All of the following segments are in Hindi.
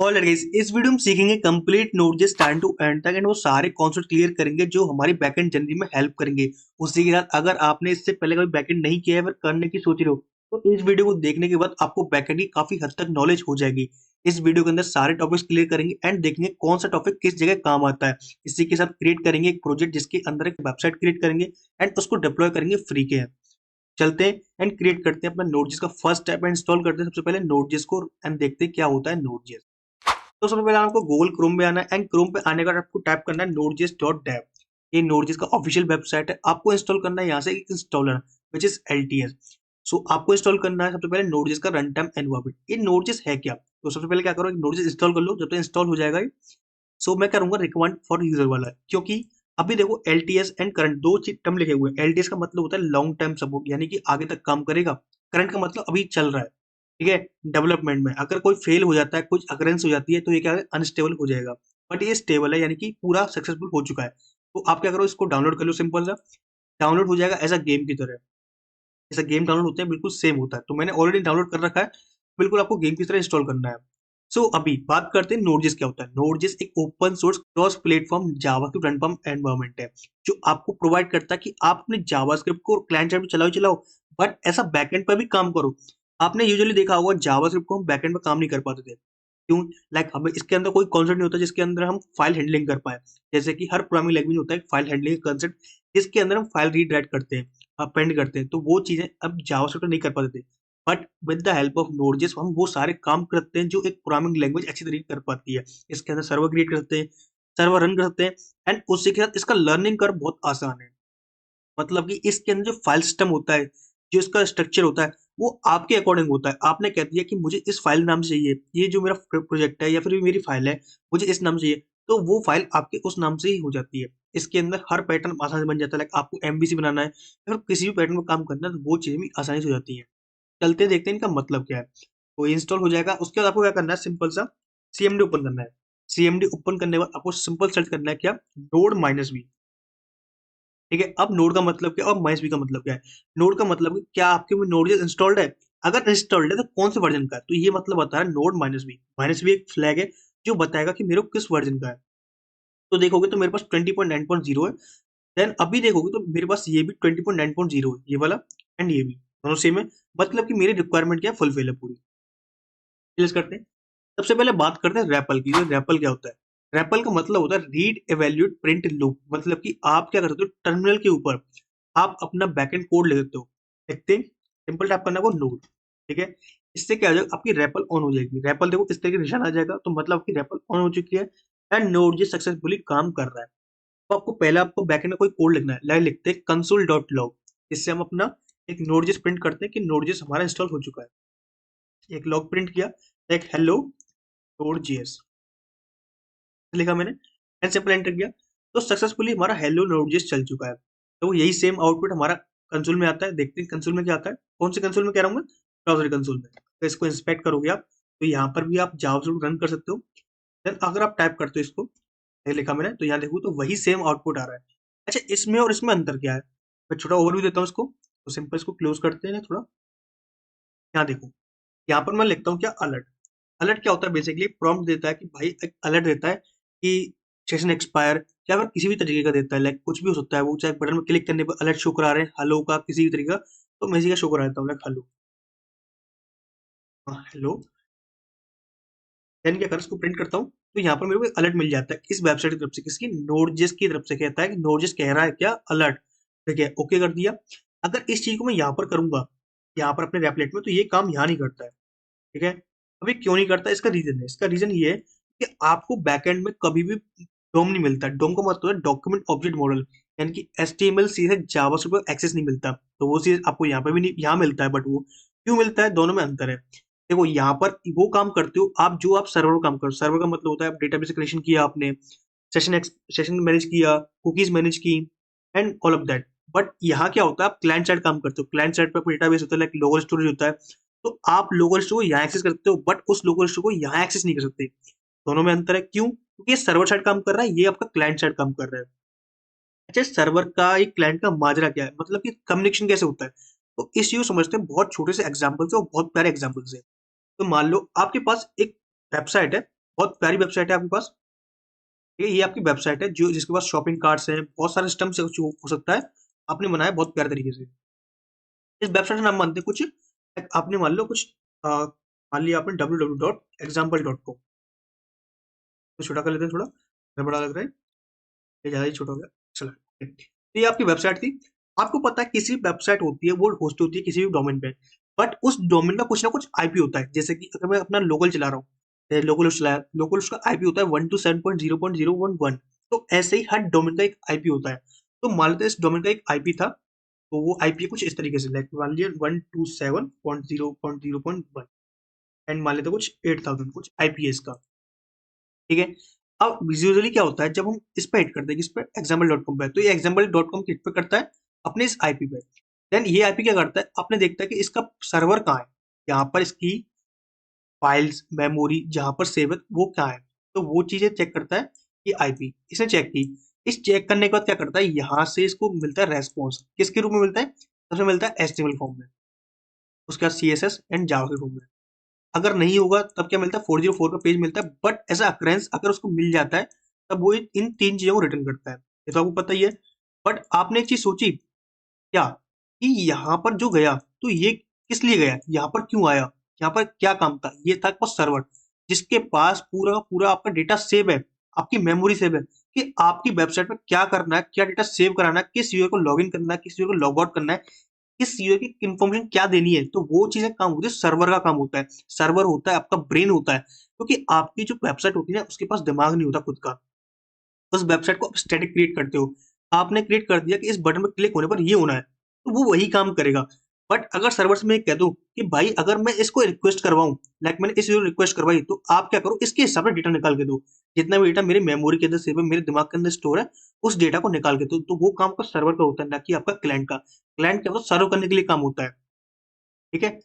ऑलराइट गाइस, इस वीडियो में सीखेंगे complete node start to end तक एंड वो सारे कॉन्सेप्ट क्लियर करेंगे जो हमारी बैकएंड जर्नी में हेल्प करेंगे। उसी के साथ अगर आपने इससे पहले कभी बैकएंड नहीं किया है पर करने की सोच रहे हो तो इस वीडियो को देखने के बाद आपको बैकएंड की काफी हद तक नॉलेज हो जाएगी। इस वीडियो के अंदर सारे टॉपिक्स क्लियर करेंगे एंड देखेंगे कौन सा टॉपिक किस जगह काम आता है। इसी के साथ क्रिएट करेंगे एक प्रोजेक्ट जिसके अंदर एक वेबसाइट क्रिएट करेंगे एंड उसको डिप्लॉय करेंगे फ्री के। चलते हैं एंड क्रिएट करते हैं अपना नोड का फर्स्ट स्टेप इंस्टॉल करते हैं सबसे पहले नोड को एंड देखते हैं क्या होता है नोड। तो सबसे पहले आपको गूगल क्रोम में आना है एंड क्रोम पे आने के बाद आपको टाइप करना है node.js.dev। ये node.js का ऑफिशियल वेबसाइट है। आपको इंस्टॉल करना है यहाँ से एक इंस्टॉलर विच इज LTS। सो आपको इंस्टॉल करना है सबसे पहले node.js का रन टाइम एनवायरनमेंट। ये node.js है क्या? तो सबसे पहले क्या करो, एक node.js इंस्टॉल कर लो। जब तक इंस्टॉल हो जाएगा सो मैं करूंगा रिकमेंड फॉर यूजर वाला, क्योंकि अभी देखो LTS एंड करंट दो चीज टर्म लिखे हुए हैं। LTS का मतलब होता है लॉन्ग टर्म सपोर्ट, यानी कि आगे तक काम करेगा। करंट का मतलब अभी चल रहा है, ठीक है। डेवलपमेंट में अगर कोई फेल हो जाता है, कुछ अकरेंस हो जाती है तो ये क्या है, अनस्टेबल हो जाएगा। बट ये स्टेबल है, यानी कि पूरा सक्सेसफुल हो चुका है। तो आप क्या करो, इसको डाउनलोड कर लो। सिंपल सा डाउनलोड हो जाएगा एज अ गेम की तरह। जैसा गेम डाउनलोड होते हैं बिल्कुल सेम होता है। तो मैंने ऑलरेडी डाउनलोड कर रखा है। बिल्कुल आपको गेम की तरह इंस्टॉल करना है। अभी बात करते हैं नोडजेस क्या होता है। नोडजेस एक open source cross platform JavaScript runtime environment है जो आपको प्रोवाइड करता है कि आप अपने जावास्क्रिप्ट को क्लाइंट साइड पे चलाओ चलाओ, बट ऐसा बैकएंड पर भी काम करो। आपने यूजुअली देखा होगा जावास्क्रिप्ट को हम बैकएंड पर काम नहीं कर पाते थे। क्यों? हमें इसके अंदर कोई कॉन्सेप्ट नहीं होता जिसके अंदर हम फाइल हैंडलिंग कर पाए। जैसे कि हर प्रोग्रामिंग लैंग्वेज होता है फाइल हैंडलिंग कॉन्सेप्ट, जिसके अंदर हम फाइल रीड राइट करते हैं, अपेंड करते हैं। तो वो चीजें अब जावास्क्रिप्ट नहीं कर पाते थे। But with the help of NodeJS हम वो सारे काम करते हैं जो एक प्रोग्रामिंग लैंग्वेज अच्छी तरीके कर पाती है। इसके अंदर सर्वर क्रिएट करते हैं, सर्वर रन करते हैं एंड उसी के साथ इसका लर्निंग कर बहुत आसान है। मतलब कि इसके अंदर जो फाइल सिस्टम होता है, जो इसका स्ट्रक्चर होता है, वो आपके अकॉर्डिंग होता है। आपने कह दिया कि मुझे इस फाइल नाम से चाहिए, ये जो मेरा प्रोजेक्ट है या फिर मेरी फाइल है, मुझे इस नाम से चाहिए, तो वो फाइल आपके उस नाम से ही हो जाती है। इसके अंदर हर पैटर्न आसानी से बन जाता है। लाइक आपको MVC बनाना है या फिर किसी भी पैटर्न में काम करना है, तो वो चीजें भी आसानी से हो जाती है। चलते देखते हैं इनका मतलब क्या है। तो इंस्टॉल हो जाएगा, उसके बाद आपको क्या करना है, सिंपल सा CMD ओपन करना है। CMD ओपन करने के बाद आपको सिंपल सर्च करना है क्या, नोड माइनस बी। ठीक है। अब नोड का मतलब क्या और माइनस बी का मतलब क्या है? नोड का मतलब है क्या आपके में नोड इंस्टॉल्ड है। अगर इंस्टॉल्ड है तो कौन से वर्जन का है, तो ये मतलब आता है node minus b. Minus b एक फ्लैग है जो बताएगा कि मेरे को किस वर्जन का है। तो देखोगे तो मेरे पास 20.9.0 है। देन अभी देखोगे तो मेरे पास ये भी 20.9.0 है, ये वाला एंड ये भी दोनों सेम है। मतलब कि मेरी रिक्वायरमेंट क्या फुलफिल है पूरी। क्लियर करते हैं। सबसे पहले बात करते हैं रैपल की। तो रैपल क्या होता है? रैपल का मतलब होता है रीड एवेल्यूट प्रिंट लूप। मतलब कि आप क्या करते हो, टर्मिनल के ऊपर आप अपना बैकएंड कोड ले देते हो। लिखते हैं, सिंपल टाइप करना वो नोड। ठीक है। इससे क्या हो जाएगा, आपकी रैपल ऑन हो जाएगी। रैपल देखो इस तरीके निशान आ जाएगा, तो मतलब आपकी रैपल ऑन हो चुकी है एंड नोड जी सक्सेसफुली काम कर रहा है। तो आपको पहले आपको बैकएंड में कोई कोड लिखना है। लाइक लिखते हैं कंसोल डॉट लॉग। इससे हम अपना एक नोड जी प्रिंट करते हैं कि नोड जी हमारा इंस्टॉल हो चुका है। एक लॉग प्रिंट किया, एक हेलो नोड जीएस लिखा मैंने एंड सिंपल एंटर किया, तो सक्सेसफुली हमारा हेलो नोड.js चल चुका है। तो यही सेम आउटपुट हमारा कंसोल में आता है। देखते हैं कंसोल में क्या आता है। कौन से कंसोल में कह रहा हूँ मैं, ब्राउजर कंसोल में। तो इसको इंस्पेक्ट करोगे आप, तो यहाँ पर भी आप जावास्क्रिप्ट रन कर सकते हो। देन अगर आप टाइप करते हो इसको, ये लिखा मैंने, तो यहाँ देखो तो वही सेम आउटपुट आ रहा है। अच्छा, इसमें और इसमें अंतर क्या है, मैं छोटा ओवरव्यू देता हूँ इसको। तो सिंपल इसको क्लोज करते हैं ना थोड़ा। यहाँ देखो, यहाँ पर मैं लिखता हूँ क्या, अलर्ट। अलर्ट क्या होता है, बेसिकली प्रॉम्प्ट देता है कि भाई, एक अलर्ट देता है कि सेशन एक्सपायर, या फिर किसी भी तरीके का देता है। लाइक कुछ भी हो सकता है वो, चाहे बटन में क्लिक करने पर अलर्ट शो करा रहे हैं हेलो का किसी भी तरीका। तो मैं इसी का शो करा देता हूँ, लाइक हेलो। हाँ हेलो। देन क्या कर, इसको प्रिंट करता हूँ, तो यहाँ पर मेरे को अलर्ट मिल जाता है इस वेबसाइट की तरफ से। किसकी? नोडजेस की तरफ से। कहता है कि नोडजेस कह रहा है क्या, अलर्ट। ठीक है, ओके कर दिया। अगर इस चीज को मैं यहाँ पर करूंगा, यहाँ पर अपने रेपलेट में, तो ये काम यहाँ नहीं करता है। ठीक है। अभी क्यों नहीं करता, इसका रीजन है। इसका रीजन ये है कि आपको बैकएंड में कभी भी डोम नहीं मिलता। डोम का मतलब है डॉक्यूमेंट ऑब्जेक्ट मॉडल, यानी कि HTML सीधे जावास्क्रिप्ट को एक्सेस नहीं मिलता। तो वो चीज आपको यहाँ पे भी नहीं, यहाँ मिलता है, बट वो क्यों मिलता है, दोनों में अंतर है। देखो यहाँ पर वो काम करते हो आप जो आप सर्वर काम करो। सर्वर का मतलब होता है डेटाबेस क्रिएशन किया आपने, सेशन मैनेज किया, कुकीज मैनेज की and all of that. But यहाँ क्या होता है, आप क्लाइंट साइड काम करते हो। क्लाइंट साइड पर डेटाबेस होता है, लाइक लोकल स्टोरेज होता है। तो आप लोकल स्टोर को यहाँ एक्सेस करते हो, बट उस लोकल स्टोर को यहाँ एक्सेस नहीं कर सकते। दोनों में अंतर है। क्यों? क्योंकि ये सर्वर साइड काम कर रहा है, ये आपका क्लाइंट साइड काम कर रहा है। अच्छा, सर्वर का एक क्लाइंट का माजरा क्या है, मतलब कि कम्युनिकेशन कैसे होता है। तो इस चीज को समझते हैं बहुत छोटे से एग्जाम्पल से और बहुत प्यारे एग्जाम्पल से। तो मान लो आपके पास एक वेबसाइट है बहुत प्यारी वेबसाइट है आपके पास। ये आपकी वेबसाइट है जो जिसके पास शॉपिंग कार्ट्स हैं, बहुत सारे सिस्टम से जो हो सकता है, आपने बनाया बहुत प्यारे तरीके से। इस वेबसाइट का नाम मानते हैं कुछ, आपने मान लो कुछ मान लिया आपने www.example.com। तो छोटा कर लेते हैं थोड़ा, मैं बड़ा लग रहा है, ये ज़्यादा ही छोटा हो गया। चलो, तो ये आपकी वेबसाइट थी। आपको पता है किसी भी वेबसाइट होती है वो होस्ट होती है किसी भी डोमेन पे, बट उस डोमेन का कुछ ना कुछ आईपी होता है। जैसे कि अगर मैं अपना लोकल चला रहा हूँ, लोकल चलाया, लोकल उसका आईपी होता है 127.0.011। तो ऐसे ही हर डोमेन का एक आईपी होता है। तो मान लेते हैं इस डोमेन का एक आईपी था, तो वो आईपी कुछ इस तरीके से, लाइक मान लीजिए 127.0.0.1 एंड मान लेते हैं कुछ 8000 कुछ आईपी है इसका। ठीक है। अब यूजुअली क्या होता है जब हम इस पे हिट करते हैं, किस पे, example.com पे, तो ये example.com हिट पे करता है अपने इस आईपी पे। देन ये आईपी क्या करता है, आपने देखता है कि इसका सर्वर कहाँ है, यहाँ पर इसकी फाइल्स मेमोरी जहाँ पर सेव है वो क्या है। तो वो चीजें चेक करता है ये आईपी। इसने चेक की, इस चेक करने के बाद क्या करता है, यहाँ से इसको मिलता है रेस्पॉन्स। किसके रूप में मिलता है, सबसे मिलता है एचटीएमएल फॉर्म में, उसके बाद सीएसएस एंड जावा के रूप में। अगर नहीं होगा तब क्या मिलता है, 404 का पेज मिलता है। बट ऐसा अक्रेंस अगर उसको मिल जाता है तब वो इन तीन चीजों को रिटर्न करता है। ये तो आपको पता ही है। बट आपने एक चीज सोची क्या, कि यहाँ पर जो गया तो ये किस लिए गया, यहाँ पर क्यों आया, यहाँ पर क्या काम था। ये था आपका सर्वर जिसके पास पूरा का पूरा आपका डेटा सेव है, आपकी मेमोरी सेव है, कि आपकी वेबसाइट में क्या करना है, क्या डेटा सेव कराना है, किस यूजर को लॉग इन करना है, किस यूजर को लॉग आउट करना है, किस यूजर की इन्फॉर्मेशन क्या देनी है। तो वो चीजें काम होती है, सर्वर का काम होता है। सर्वर होता है आपका ब्रेन होता है, क्योंकि आपकी जो वेबसाइट होती है ना उसके पास दिमाग नहीं होता खुद का। उस वेबसाइट को आप स्टैटिक क्रिएट करते हो, आपने क्रिएट कर दिया कि इस बटन पर क्लिक होने पर ये होना है, तो वो वही काम करेगा। बट अगर सर्वर से मैं कह दूं कि भाई अगर मैं इसको रिक्वेस्ट करवाऊं, लाइक मैंने इस रिक्वेस्ट करवाई, तो आप क्या करो, इसके हिसाब से डेटा निकाल के दो। जितना भी डेटा मेरी मेमोरी के अंदर सेव है, मेरे दिमाग के अंदर स्टोर है, उस डेटा को निकाल के दो। तो वो काम का सर्वर का होता है, ना कि आपका क्लाइंट का। क्लाइंट क्या होता है, सर्व करने के लिए काम होता है। ठीक है।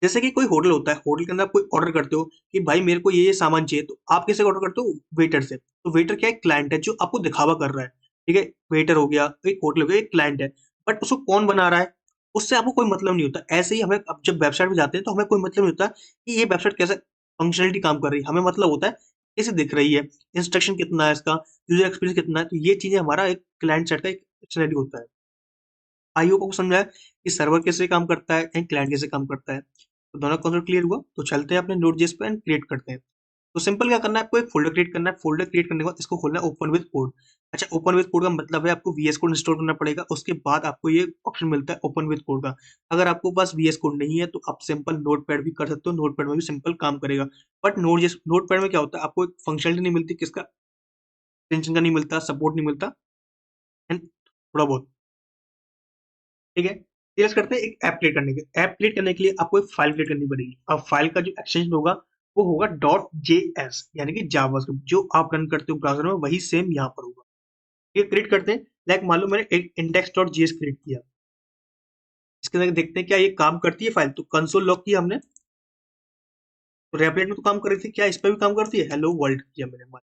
जैसे कि कोई होटल होता है, होटल के अंदर आप कोई ऑर्डर करते हो कि भाई मेरे को ये सामान चाहिए, तो आप किससे ऑर्डर करते हो, वेटर से। तो वेटर क्या है, क्लाइंट है जो आपको दिखावा कर रहा है। ठीक है, वेटर हो गया, एक होटल हो गया, एक क्लाइंट है। बट उसको कौन बना रहा है, उससे आपको कोई मतलब नहीं होता। ऐसे ही हमें अब जब वेबसाइट पे जाते हैं तो हमें कोई मतलब नहीं होता कि ये वेबसाइट कैसे फंक्शनलिटी काम कर रही है। हमें मतलब होता है कैसे दिख रही है, इंस्ट्रक्शन कितना है इसका, यूजर एक्सपीरियंस कितना है। तो ये चीजें हमारा एक क्लाइंट साइड का एक सिनेरियो होता है। आई होप आपको समझ आया कि सर्वर कैसे काम करता है एंड क्लाइंट कैसे काम करता है। तो दोनों कॉन्सेप्ट क्लियर हुआ, तो चलते हैं अपने नोड.जेएस पे एंड क्रिएट करते हैं। तो सिंपल क्या करना है, आपको एक फोल्डर क्रिएट करना है। फोल्डर क्रिएट करने के बाद इसको खोलना है ओपन विद कोड। अच्छा, ओपन विद कोड का मतलब है आपको वीएस कोड इंस्टॉल करना पड़ेगा, उसके बाद आपको ये ऑप्शन मिलता है ओपन विद कोड का। अगर आपको पास वीएस कोड नहीं है तो आप सिंपल नोटपैड भी कर सकते हो, नोटपैड में भी सिंपल काम करेगा। बट नोटपैड में क्या होता है, आपको एक फंक्शनलिटी नहीं मिलती, किसका, टेंशन का नहीं मिलता, सपोर्ट नहीं मिलता एंड थोड़ा बहुत। ठीक है। सीरियस करते हैं एक ऐप क्रिएट करने के लिए आपको एक फाइल क्रिएट करनी पड़ेगी। अब फाइल का जो एक्सटेंशन होगा वो होगा .js, यानी कि जावास्क्रिप्ट। जो आप रन करते हो ब्राउजर में वही सेम यहाँ पर होगा। ये क्रिएट करते हैं, लाइक मान लो मैंने एक index.js क्रिएट किया। इसके अंदर देखते हैं क्या ये काम करती है फाइल। तो कंसोल लॉग किया हमने, तो रेपलेट में तो काम कर रही थी, क्या इस पर भी काम करती है, हेलो वर्ल्ड किया मैंने।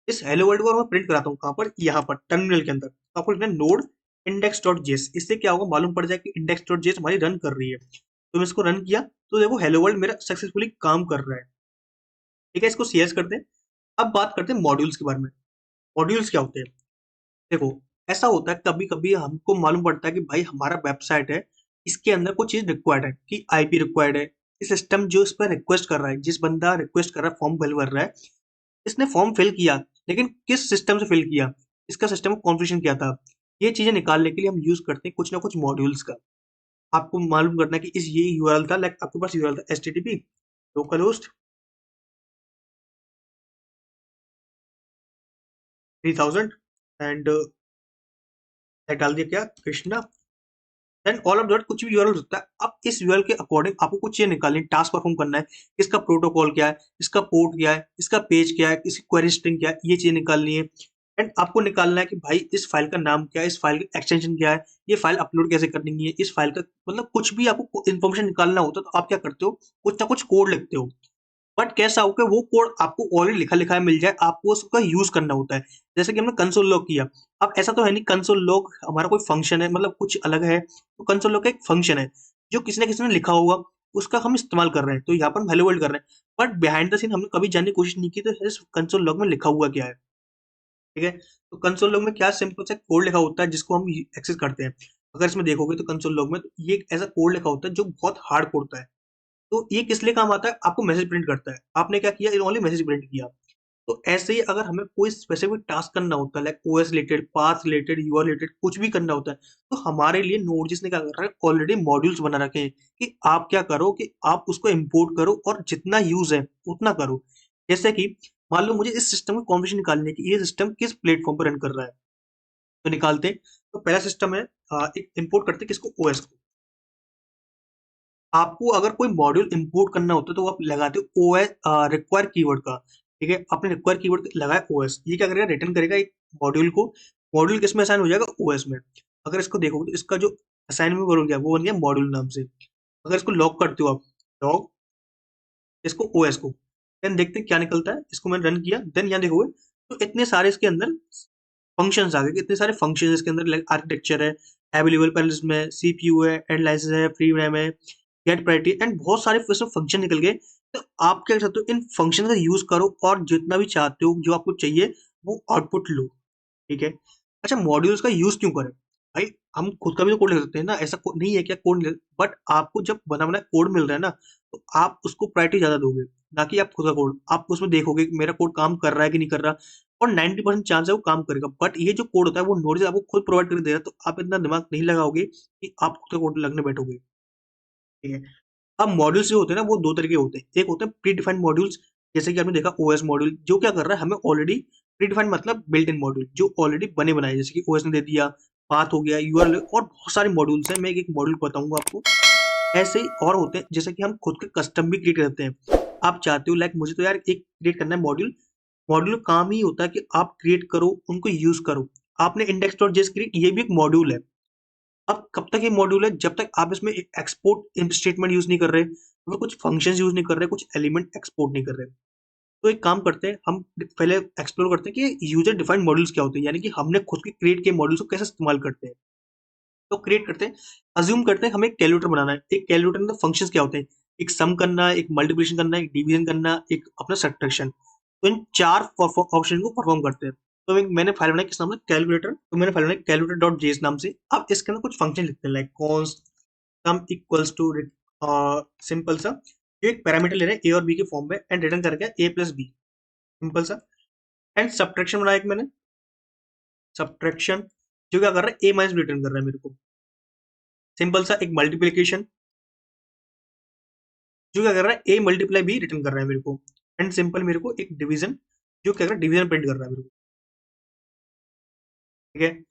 इस हेलो वर्ल्ड को मैं प्रिंट कराता हूँ कहाँ पर, यहाँ पर टर्मिनल के अंदर। तो आपको लिखना है नोड index.js। इससे क्या होगा, मालूम पड़ जाए कि index.js हमारी रन कर रही है। तो मैं इसको रन किया, तो देखो हेलो वर्ल्ड मेरा सक्सेसफुली काम कर रहा है। ठीक है, इसको सीएस करते हैं। अब बात करते हैं मॉड्यूल्स के बारे में। मॉड्यूल्स क्या होते हैं, देखो ऐसा होता है कभी कभी हमको मालूम पड़ता है कि भाई हमारा वेबसाइट है, इसके अंदर कुछ चीज रिक्वायर्ड है, कि आईपी रिक्वायर्ड है। इस सिस्टम जो इस पर रिक्वेस्ट कर रहा है, जिस बंदा रिक्वेस्ट कर रहा है, फॉर्म फिल कर रहा है, इसने फॉर्म फिल किया, लेकिन किस सिस्टम से फिल किया, इसका सिस्टम को कॉन्फ़िगरेशन क्या था। ये चीजें निकालने के लिए हम यूज करते हैं कुछ ना कुछ मॉड्यूल्स का। आपको मालूम करना है कि इस ये यूआरएल था, लाइक आपके पास यूआरएल था http लोकल होस्ट 3000 एंड डाल दिया क्या, Krishna. Then all of that कुछ भी यूआरएल होता है। अब इस यूआरएल के अकॉर्डिंग आपको कुछ चीजें निकालनी, टास्क परफॉर्म करना है। इसका प्रोटोकॉल क्या है, इसका पोर्ट क्या है, इसका पेज क्या है, इसकी क्वेरी स्ट्रिंग क्या है, ये चीजें निकालनी है। एंड आपको निकालना है कि भाई इस फाइल का नाम क्या है, इस फाइल का एक्सटेंशन क्या है, ये फाइल अपलोड कैसे करनी है, इस फाइल का मतलब कुछ भी आपको इन्फॉर्मेशन निकालना होता है तो आप क्या करते हो, कुछ ना कुछ कोड लिखते हो। बट कैसा हो कि वो कोड आपको ऑलरेडी लिखा लिखा मिल जाए, आपको उसका यूज करना होता है। जैसे कि हमने कंसोल लॉग किया। अब ऐसा तो है नहीं कंसोल लॉग हमारा कोई फंक्शन है, मतलब कुछ अलग है। तो कंसोल लॉग का एक फंक्शन है जो किसी ने लिखा होगा, उसका हम इस्तेमाल कर रहे हैं, तो यहाँ पर हम हेलो वर्ल्ड कर रहे हैं, बट बिहाइंड द सीन हमने कभी जानने की कोशिश नहीं की तो इस कंसोल लॉग में लिखा हुआ क्या है। ठीक है, तो कंसोल लॉग में क्या सिंपल सा कोड लिखा होता है जिसको हम एक्सेस करते हैं। अगर इसमें देखोगे तो कंसोल लॉग में तो ये एक ऐसा कोड लिखा होता है जो बहुत हार्ड कोड होता है। तो ये किस लिए काम आता है, आपको मैसेज प्रिंट करता है। आपने क्या किया, ओनली मैसेज प्रिंट किया। तो ऐसे ही अगर हमें कोई स्पेसिफिक टास्क करना होता है, like OS related, path related, UR related, कुछ भी करना होता है, तो हमारे लिए नोड.js ने क्या कर रखा है, ऑलरेडी मॉड्यूल्स बना रखे हैं कि आप क्या करो कि आप उसको इंपोर्ट करो और जितना यूज है उतना करो। जैसे कि मान लो मुझे इस सिस्टम की कॉन्फ़िगरेशन निकालनी है कि ये सिस्टम किस प्लेटफॉर्म पर रन कर रहा है, तो निकालते हैं। तो पहला सिस्टम है, एक इंपोर्ट करते हैं किसको, ओएस को। आपको अगर कोई मॉड्यूल इंपोर्ट करना होता है तो आप लगाते हो ओएस रिक्वायर कीवर्ड का। ठीक है, आपने रिक्वायर कीवर्ड लगाया ओएस, ये क्या करेगा, रिटर्न करेगा एक मॉड्यूल को। मॉड्यूल किस में असाइन हो जाएगा, ओएस में। अगर इसको देखोगे तो इसका जो असाइनमेंट बन गया वो बन गया मॉड्यूल नाम से। अगर इसको लॉक करते हो आप, लॉग इसको ओएस को, देन देखते हैं क्या निकलता है। इसको मैंने रन किया, देन यहाँ देखोगे तो इतने सारे इसके अंदर फंक्शंस आ गए, इतने सारे फंक्शन इसके अंदर, लाइक आर्किटेक्चर है, अवेलेबल पैनल्स में, सीपीयू है, एंड लाइसेंस है, फ्री रैम है, गेट प्रायोरिटी, एंड बहुत सारे इसमें फंक्शन निकल गए। तो आप क्या कर सकते हो, इन फंक्शन का यूज करो और जितना भी चाहते हो जो आपको चाहिए वो आउटपुट लो। ठीक है, अच्छा मॉड्यूल्स का यूज क्यों करें भाई, हम खुद का भी तो कोड लिख सकते हैं ना, ऐसा नहीं है क्या कोड, बट आपको जब बना बना कोड मिल रहा है ना, तो आप उसको प्रायोरिटी ज्यादा दोगे, ना कि आप खुद का कोड। आप उसमें देखोगे कि मेरा कोड काम कर रहा है कि नहीं कर रहा, और 90% चांस है वो काम करेगा। बट ये जो कोड होता है वो नोड से आपको खुद प्रोवाइड कर देगा, तो आप इतना दिमाग नहीं लगाओगे कि आप खुद का कोड लगने बैठोगे। ठीक है, अब मॉड्यूल्स जो होते हैं ना वो दो तरीके होते हैं। एक होते हैं प्री डिफाइंड मॉड्यूल्स, जैसे कि आपने देखा ओएस मॉड्यूल, जो क्या कर रहा है, हमें ऑलरेडी प्री डिफाइंड मतलब बिल्ट इन मॉड्यूल जो ऑलरेडी बने बनाए, जैसे कि ओएस ने दे दिया, पाथ हो गया, यूआरएल, और बहुत सारे मॉड्यूल्स हैं। मैं एक मॉड्यूल बताऊंगा आपको। ऐसे ही और होते हैं, जैसे कि हम खुद के कस्टम भी क्रिएट करते हैं। आप चाहते हो, लाइक मुझे तो यार एक क्रिएट करना है मॉड्यूल। मॉड्यूल का काम ही होता है कि आप क्रिएट करो, उनको यूज करो। आपने इंडेक्स डॉट जेएस क्रिएट, ये भी एक मॉड्यूल है। अब कब तक ये मॉड्यूल है, जब तक आप इसमें एक्सपोर्ट स्टेटमेंट यूज नहीं कर रहे, तो कुछ फंक्शंस यूज नहीं कर रहे, कुछ एलिमेंट एक्सपोर्ट नहीं कर रहे। तो एक काम करते हैं, हम पहले एक्सप्लोर करते हैं कि यूजर डिफाइंड मॉड्यूल्स क्या होते हैं, यानी कि हमने खुद के क्रिएट किए मॉड्यूल्स को कैसे इस्तेमाल करते हैं। तो क्रिएट करते हैं, अज्यूम करते हैं हमें एक कैलकुलेटर बनाना है। एक कैलकुलेटर में फंक्शंस क्या होते हैं, एक सम करना, एक मल्टीप्लिकेशन करना, एक डिवीजन करना, एक अपना सब्ट्रैक्शन। तो इन चार ऑप्शन को परफॉर्म करते हैं। तो मैंने फाइल बनाई किस नाम से, कैलकुलेटर। तो मैंने फाइल बनाई कैलकुलेटर डॉट जेएस नाम से। अब इसके अंदर कुछ फंक्शन लिखते हैं, like const sum equals to simple सा, ये एक पैरामीटर ले रहे हैं ए और बी के फॉर्म में, एंड रिटर्न करके ए प्लस बी, सिंपल सा। एंड सब्ट्रैक्शन बनाया एक मैंने, सब्ट्रैक्शन जो क्या कर रहा है, ए माइनस बी रिटर्न कर रहा है मेरे को, सिंपल सा। एक मल्टीप्लिकेशन जो क्या कर रहा है, ए मल्टीप्लाई बी रिटर्न कर रहा है मेरे को, एंड सिंपल मेरे को एक डिवीजन जो क्या कर रहा है, डिवीजन प्रिंट कर रहा है मेरे को। ठीक है,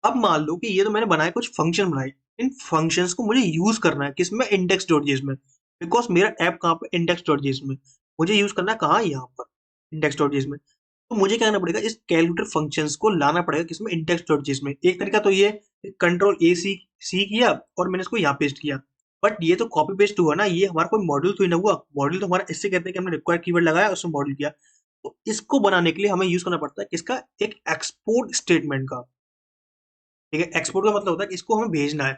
अब मान लो कि ये तो मैंने बनाए, कुछ फंक्शन बनाए। इन फंक्शंस को मुझे यूज करना है किसमें, इंडेक्स डॉट जेएस में। बिकॉज मेरा ऐप कहाँ पे, इंडेक्स डॉट जेएस में। मुझे यूज करना है कहाँ, यहाँ पर इंडेक्स डॉट जेएस में। तो मुझे क्या करना पड़ेगा, इस कैलकुलेटर फंक्शंस को लाना पड़ेगा किसमें, इंडेक्स डॉट जेएस में। एक तरीका तो ये कंट्रोल ए सी सी किया और मैंने इसको यहाँ पेस्ट किया, बट ये तो कॉपी पेस्ट हुआ ना, ये हमारा कोई मॉड्यूल तो ही ना हुआ। मॉड्यूल तो हमारा इससे कहते हैं कि हमने रिक्वायर कीवर्ड लगाया, उसमें मॉड्यूल किया। तो इसको बनाने के लिए हमें यूज करना पड़ता है किसका, एक एक्सपोर्ट स्टेटमेंट का। ठीक है, एक्सपोर्ट का मतलब होता है कि इसको हमें भेजना है।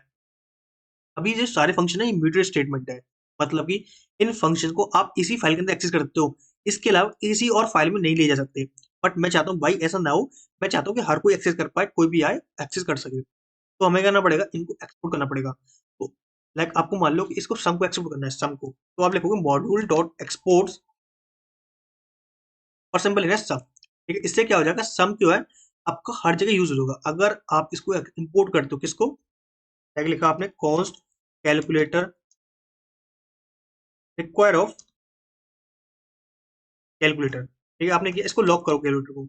अभी जो सारे फंक्शन है ये म्यूटेड स्टेटमेंट है, मतलब कि इन फंक्शन को आप इसी फाइल के अंदर एक्सेस कर सकते हो, इसके अलावा किसी और फाइल में नहीं ले जा सकते। बट मैं चाहता हूँ भाई ऐसा ना हो, मैं चाहता हूँ कि हर कोई एक्सेस कर पाए, कोई भी आए एक्सेस कर सके। तो हमें करना पड़ेगा, इनको एक्सपोर्ट करना पड़ेगा। तो लाइक आपको मान लो कि इसको सम को एक्सपोर्ट करना है, सम को, तो आप लिखोगे मॉड्यूल डॉट एक्सपोर्ट्स, और सिंपल लिखना है सम। ठीक है, इससे क्या हो जाएगा, सम जो है आपका हर जगह यूज होगा। अगर आप इसको इंपोर्ट करते हो किसको, टैग लिखा आपने const calculator require of calculator. ठीक है, आपने किया, इसको लॉक करो कैलकुलेटर को,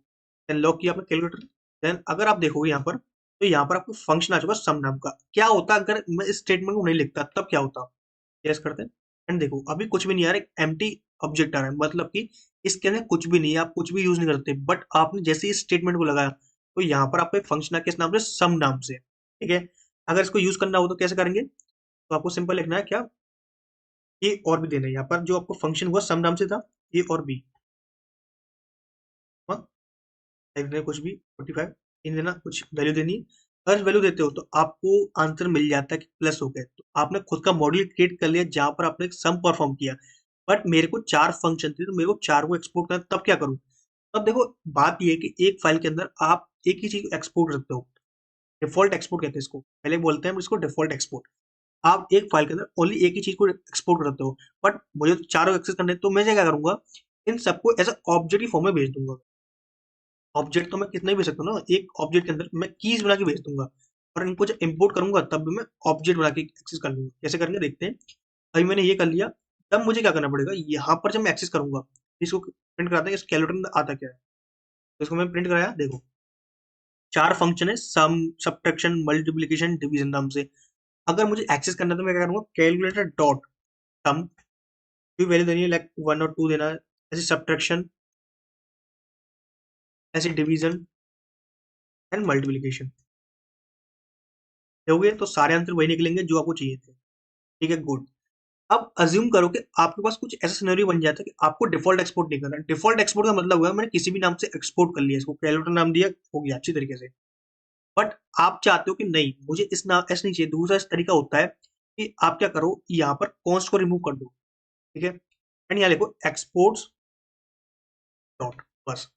देन लॉक किया आपने कैलकुलेटर। देन अगर आप देखोगे यहाँ पर, तो यहाँ पर आपको फंक्शन आ चुका सम नाम का। क्या होता अगर मैं इस स्टेटमेंट को नहीं लिखता, तब क्या होता, यस करते हैं। एंड देखो अभी कुछ भी नहीं आ रहा, एक एम्प्टी ऑब्जेक्ट आ रहा है, मतलब कि इसके अंदर कुछ भी नहीं है, आप कुछ भी यूज नहीं करते। बट आपने जैसे ही स्टेटमेंट को लगाया, तो यहाँ पर आपको एक फंक्शन आ किस नाम से, सम नाम से। ठीक है, अगर इसको यूज करना हो तो कैसे करेंगे, तो आपको सिंपल लिखना है क्या, ए और भी देना है। यहाँ पर जो आपको फंक्शन हुआ सम नाम से था, ए और बी, हाँ, कुछ भी 45 इन देना, कुछ वैल्यू देनी है। अगर वैल्यू देते हो तो आपको आंसर मिल जाता है कि प्लस हो गया, तो आपने खुद का मॉड्यूल क्रिएट कर लिया जहां पर आपने एक सम परफॉर्म किया। बट मेरे को 4 फंक्शन थे, तो मेरे को 4 को एक्सपोर्ट करना, तब क्या करूँ? तब देखो, बात ये है कि एक फाइल के अंदर आप एक ही चीज़ को एक्सपोर्ट कर सकते हो। डिफ़ॉल्ट एक्सपोर्ट कहते हैं इसको। पहले बोलते हैं हम इसको डिफ़ॉल्ट एक्सपोर्ट। आप एक फाइल के अंदर ओनली एक ही चीज़ को एक्सपोर्ट कर सकते हो। बट मुझे तो चारों एक्सेस करने हैं, तो मैं क्या करूँगा, इन सबको एज़ अ ऑब्जेक्ट की फॉर्म में भेज दूँगा। ऑब्जेक्ट तो मैं कितना ही भेज सकता हूँ ना, एक ऑब्जेक्ट के अंदर मैं कीज़ बना के भेज दूँगा, और इनको जब इम्पोर्ट करूँगा तब भी मैं ऑब्जेक्ट बना के एक्सेस कर लूँगा। कैसे करेंगे देखते हैं। अभी मैंने ये कर लिया, तब मुझे क्या करना पड़ेगा, यहाँ पर जब मैं एक्सेस करूँगा, इसको प्रिंट कराते हैं इस कैलकुलेटर में आता क्या है। तो इसको मैं प्रिंट कराया, देखो 4 फंक्शन है, सम, सब्ट्रैक्शन, मल्टीप्लिकेशन, डिवीजन नाम से। अगर मुझे एक्सेस करना है तो मैं क्या करूँगा, कैलकुलेटर डॉट सम, कोई वैल्यू देनी है लाइक 1 और 2 देना है, ऐसे सब्ट्रैक्शन, ऐसे डिवीजन एंड मल्टीप्लिकेशन। हो गए तो सारे आंसर वही निकलेंगे जो आपको चाहिए थे। ठीक है, गुड। अब अज्यूम करो कि आपके पास कुछ ऐसा सिनेरियो बन जाता है कि आपको डिफॉल्ट एक्सपोर्ट नहीं करना। डिफॉल्ट एक्सपोर्ट का मतलब हुआ मैंने किसी भी नाम से एक्सपोर्ट कर लिया, इसको कैलकुलेटर नाम दिया, हो गया अच्छी तरीके से। बट आप चाहते हो कि नहीं, मुझे इस नाम ऐसा नहीं चाहिए, दूसरा इस तरीका होता है कि आप क्या करो, यहाँ पर कॉन्स्ट को रिमूव कर दो। ठीक है, एंड यहाँ लिखो एक्सपोर्ट्स डॉट, बस।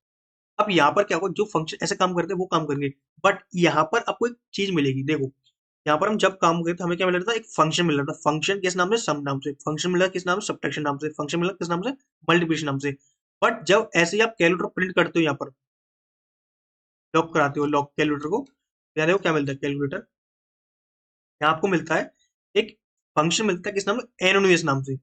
अब यहाँ पर क्या होगा, जो फंक्शन ऐसे काम करते हैं वो काम करेंगे। बट यहाँ पर आपको एक चीज मिलेगी, देखो यहाँ पर हम जब काम करते थे हमें क्या मिल रहा था, एक फंक्शन मिल रहा था। फंक्शन किस नाम से, सम नाम से। फंक्शन मिला किस नाम से, सब्ट्रैक्शन नाम से। फंक्शन मिला किस नाम से, मल्टीप्लिकेशन नाम से। बट जब ऐसे ही आप कैलकुलेटर प्रिंट करते हो, यहाँ पर लॉक कराते हो, लॉक कैलकुलेटर को, यहाँ देखो क्या मिलता है कैलकुलेटर, यहाँ आपको मिलता है एक फंक्शन मिलता है किस नाम से, एनोनिमस नाम से।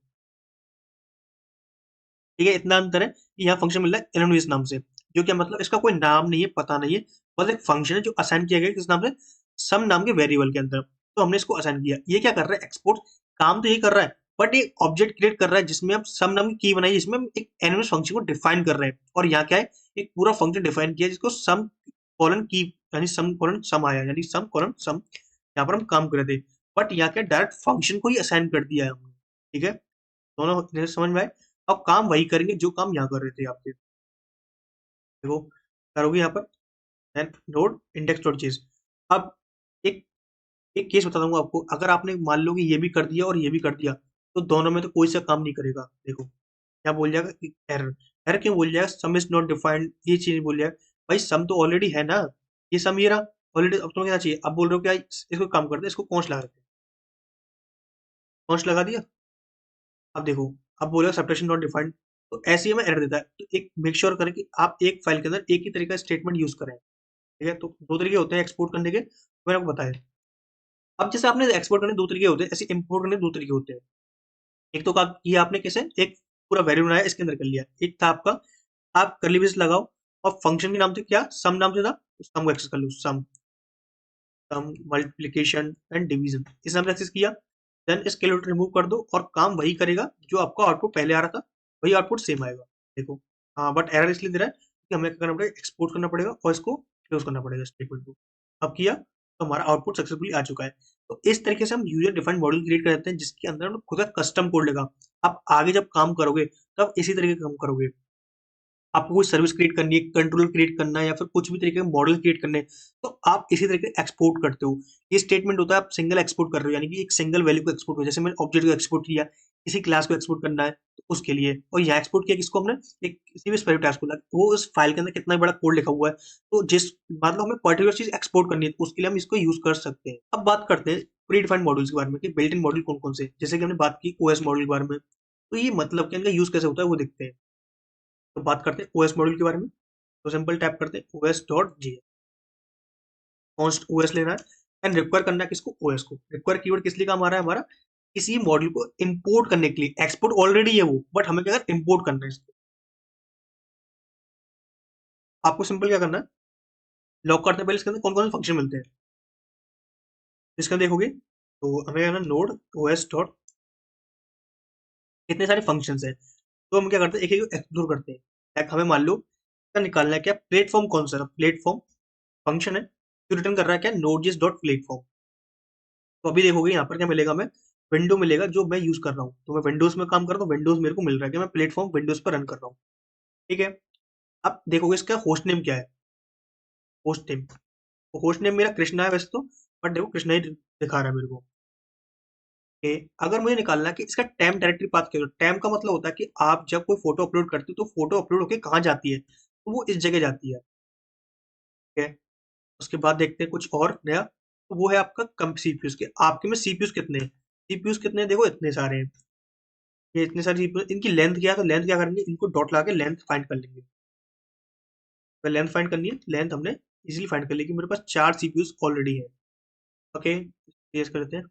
ठीक है, इतना अंतर है कि यहाँ फंक्शन मिल रहा है एनोनिमस नाम से, जो क्या मतलब, इसका कोई नाम नहीं है, पता नहीं है, बस एक फंक्शन है जो असाइन किया गया किस नाम से, सम नाम के वेरिएबल के अंदर। तो हमने इसको असाइन किया। ये क्या कर रहा है, एक्सपोर्ट, काम तो ये कर रहा है, बट एक ऑब्जेक्ट क्रिएट कर रहा है जिसमें हम सम नाम की की बनाई, जिसमें हम एक एनोनिमस फंक्शन को डिफाइन कर रहे हैं। और यहाँ क्या है, एक पूरा फंक्शन डिफाइन किया जिसको सम कॉलन की, यानी सम कॉलन सम आया, यानी सम कॉलन सम, यहाँ पर हम काम कर रहे थे। बट यहाँ क्या, डायरेक्ट फंक्शन को ही असाइन कर दिया है हमने। ठीक है, दोनों जैसे समझ में आए। अब काम वही करेंगे जो काम यहाँ कर रहे थे आपके। देखो करोगे यहाँ पर, and node index dot chase. अब एक एक केस बताता हूँ आपको, अगर आपने मान लो कि ये भी कर दिया और ये भी कर दिया, तो दोनों में तो कोई सा काम नहीं करेगा। देखो क्या बोल जाएगा, एरर। एरर क्यों बोल जाएगा, सम इज नॉट डिफाइंड, ये चीज बोल जाएगा। भाई सम तो ऑलरेडी है ना, ये सम ये रहा ऑलरेडी। अब तुम्हें क्या चाहिए, अब बोल रहे हो क्या, इसको काम करते हैं, इसको कौन लगा देते हैं, कौन लगा दिया। अब देखो, अब बोलेगा सब्ट्रैक्शन नॉट डिफाइंड, तो ऐसे ही हमें एरर देता है। तो एक मेक श्योर करें कि आप एक फाइल के अंदर एक ही तरीका स्टेटमेंट यूज करें। ठीक है, तो दो तरीके होते हैं एक्सपोर्ट करने के, तो मैंने आपको बताया। अब जैसे आपने एक्सपोर्ट करने के दो तरीके होते हैं, ऐसे इंपोर्ट करने के दो तरीके होते हैं। एक तो किया आपने कैसे, एक पूरा वैल्यू बनाया इसके अंदर कर लिया। एक था आपका, आप कर्ली ब्रेस लगाओ और फंक्शन के नाम से क्या, सम नाम से था, उस सम को एक्सेस कर लो, सम, सम मल्टीप्लिकेशन एंड डिवीजन, इस नाम से एक्सेस किया। देन इस कैलकुलेटर रिमूव कर दो और काम वही करेगा जो आपका आउटपुट पहले आ रहा था, वही आउटपुट सेम आएगा। देखो, हाँ, बट एरर इसलिए दे रहा है कि हमें क्या करना पड़ेगा, एक्सपोर्ट करना पड़ेगा और इसको क्लोज करना पड़ेगा स्टेटमेंट को। अब किया तो हमारा आउटपुट सक्सेसफुली आ चुका है। तो इस तरीके से हम यूजर डिफाइंड मॉड्यूल क्रिएट कर देते हैं जिसके अंदर हम खुद का कस्टम कोड लगा। आप आगे जब काम करोगे तब इसी तरीके का काम करोगे। आपको कोई सर्विस क्रिएट करनी है, कंट्रोलर क्रिएट करना है, या फिर कुछ भी तरीके के मॉडल क्रिएट करने हैं, तो आप इसी तरीके एक्सपोर्ट करते हो। ये स्टेटमेंट होता है, आप सिंगल एक्सपोर्ट कर रहे हो, यानी कि एक सिंगल वैल्यू को एक्सपोर्ट हो। जैसे मैंने ऑब्जेक्ट को एक्सपोर्ट किया, किसी क्लास को एक्सपोर्ट करना है तो उसके लिए, और यहाँ एक्सपोर्ट किया किसको, हमने एक किसी भी स्पेसिफिक टास्क को, वो उस फाइल के अंदर कितना बड़ा कोड लिखा हुआ है, तो जिस मतलब हमें पर्टिकुलर चीज एक्सपोर्ट करनी है तो उसके लिए हम इसको यूज कर सकते हैं। अब बात करते हैं प्री डिफाइंड मॉड्यूल्स के बारे में कि बिल्ट इन मॉड्यूल कौन कौन से, जैसे कि हमने बात की ओएस मॉड्यूल के बारे में, तो ये मतलब कि इनका यूज कैसे होता है वो देखते हैं। तो बात करते हैं ओएस मॉड्यूल के बारे में। तो सिंपल टैप करते हैं OS dot G, const OS लेना है, एंड रिक्वायर करना है किसको, ओएस को। रिक्वायर कीवर्ड किस लिए काम आ रहा है हमारा, किसी मॉड्यूल को इंपोर्ट करने के लिए। एक्सपोर्ट ऑलरेडी है वो, बट हमें क्या करना, इंपोर्ट करना है इसको। आपको सिंपल क्या करना है, लॉक करते हैं पहले इसके अंदर कौन कौन से फंक्शन मिलते हैं। इसका देखोगे तो हमें कहना नोड ओएस डॉट, कितने सारे फंक्शन है, तो हम क्या करते हैं एक एक एक्सप्लोर करते हैं। लाइक हमें मान लो क्या निकालना है, क्या प्लेटफॉर्म कौन सा, प्लेटफॉर्म फंक्शन है जो रिटर्न कर रहा है क्या, नोड जिस डॉट प्लेटफॉर्म। तो अभी देखोगे यहाँ पर क्या मिलेगा, हमें विंडो मिलेगा जो मैं यूज कर रहा हूँ। तो मैं विंडोज में काम कर रहा हूँ, विंडोज मेरे को मिल रहा है कि मैं प्लेटफॉर्म विंडोज पर रन कर रहा हूँ। ठीक है, अब देखोगे इसका होस्ट नेम क्या है, होस्ट नेम। होस्ट नेम मेरा कृष्णा है वैसे तो, बट देखो कृष्णा ही दिखा रहा है मेरे को। ओके, अगर मुझे निकालना है कि इसका टेम्प डायरेक्टरी पाथ क्या होता है, टेम्प का मतलब होता है कि आप जब कोई फोटो अपलोड करते हो तो फोटो अपलोड होके कहाँ जाती है, तो वो इस जगह जाती है। ठीक है, उसके बाद देखते हैं कुछ और नया, तो वो है आपका कम सीपीयूज के। आपके में सीपीयूज कितने हैं, सीपीयूज कितने हैं, देखो इतने सारे हैं। ये इतने सारे सीपीयू, इनकी लेंथ क्या है, तो लेंथ क्या करेंगे, इनको डॉट लगा के लेंथ फाइंड कर लेंगे। तो लेंथ फाइंड करनी है, लेंथ हमने इजीली फाइंड कर ली कि मेरे पास 4 सीपीयूज ऑलरेडी है। ओके, टेस्ट करते हैं।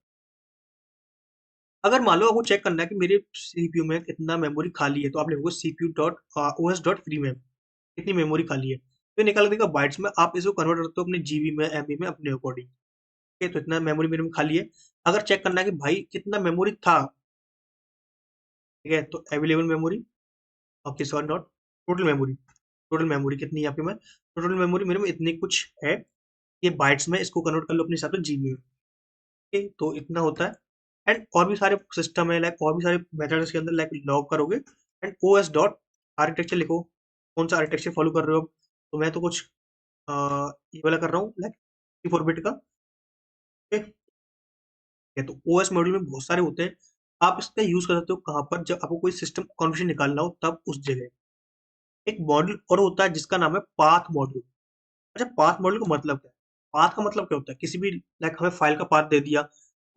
अगर मान लो आपको चेक करना है कि मेरे सीपीयू में कितना मेमोरी खाली है, तो आप लिखोगे CPU dot OS dot free में कितनी मेमोरी खाली है, तो निकाल देगा बाइट्स में। आप इसको कन्वर्ट करते हो अपने जीबी में, एमबी में, अपने अकॉर्डिंग। ठीक है, तो इतना मेमोरी मेरे में खाली है। अगर चेक करना है कि भाई कितना मेमोरी था, ठीक है, तो available memory, okay sorry not total memory, total memory कितनी है यहाँ पे, मैं टोटल मेमोरी मेरे में इतनी कुछ है। ये बाइट्स में इसको कन्वर्ट कर लो अपने हिसाब से जीबी में। ओके, तो इतना होता है। एंड और भी सारे सिस्टम है, लाइक और भी सारे मेथड्स के अंदर, लाइक लॉग करोगे एंड ओएस डॉट आर्किटेक्चर लिखो, कौन सा आर्किटेक्चर फॉलो कर रहे हो। तो मैं तो कुछ अ, ये वाला कर रहा हूँ, लाइक 4 बिट का। ठीक है, तो ओएस मॉड्यूल में बहुत सारे होते हैं। आप इसका यूज कर सकते हो कहाँ पर, जब आपको कोई सिस्टम कॉन्फ़िगरेशन निकालना हो तब उस जगह। एक मॉड्यूल और होता है जिसका नाम है पाथ मॉड्यूल। अच्छा, पाथ मॉड्यूल का मतलब क्या है, पाथ का मतलब क्या होता है, किसी भी लाइक हमें फाइल का पाथ दे दिया,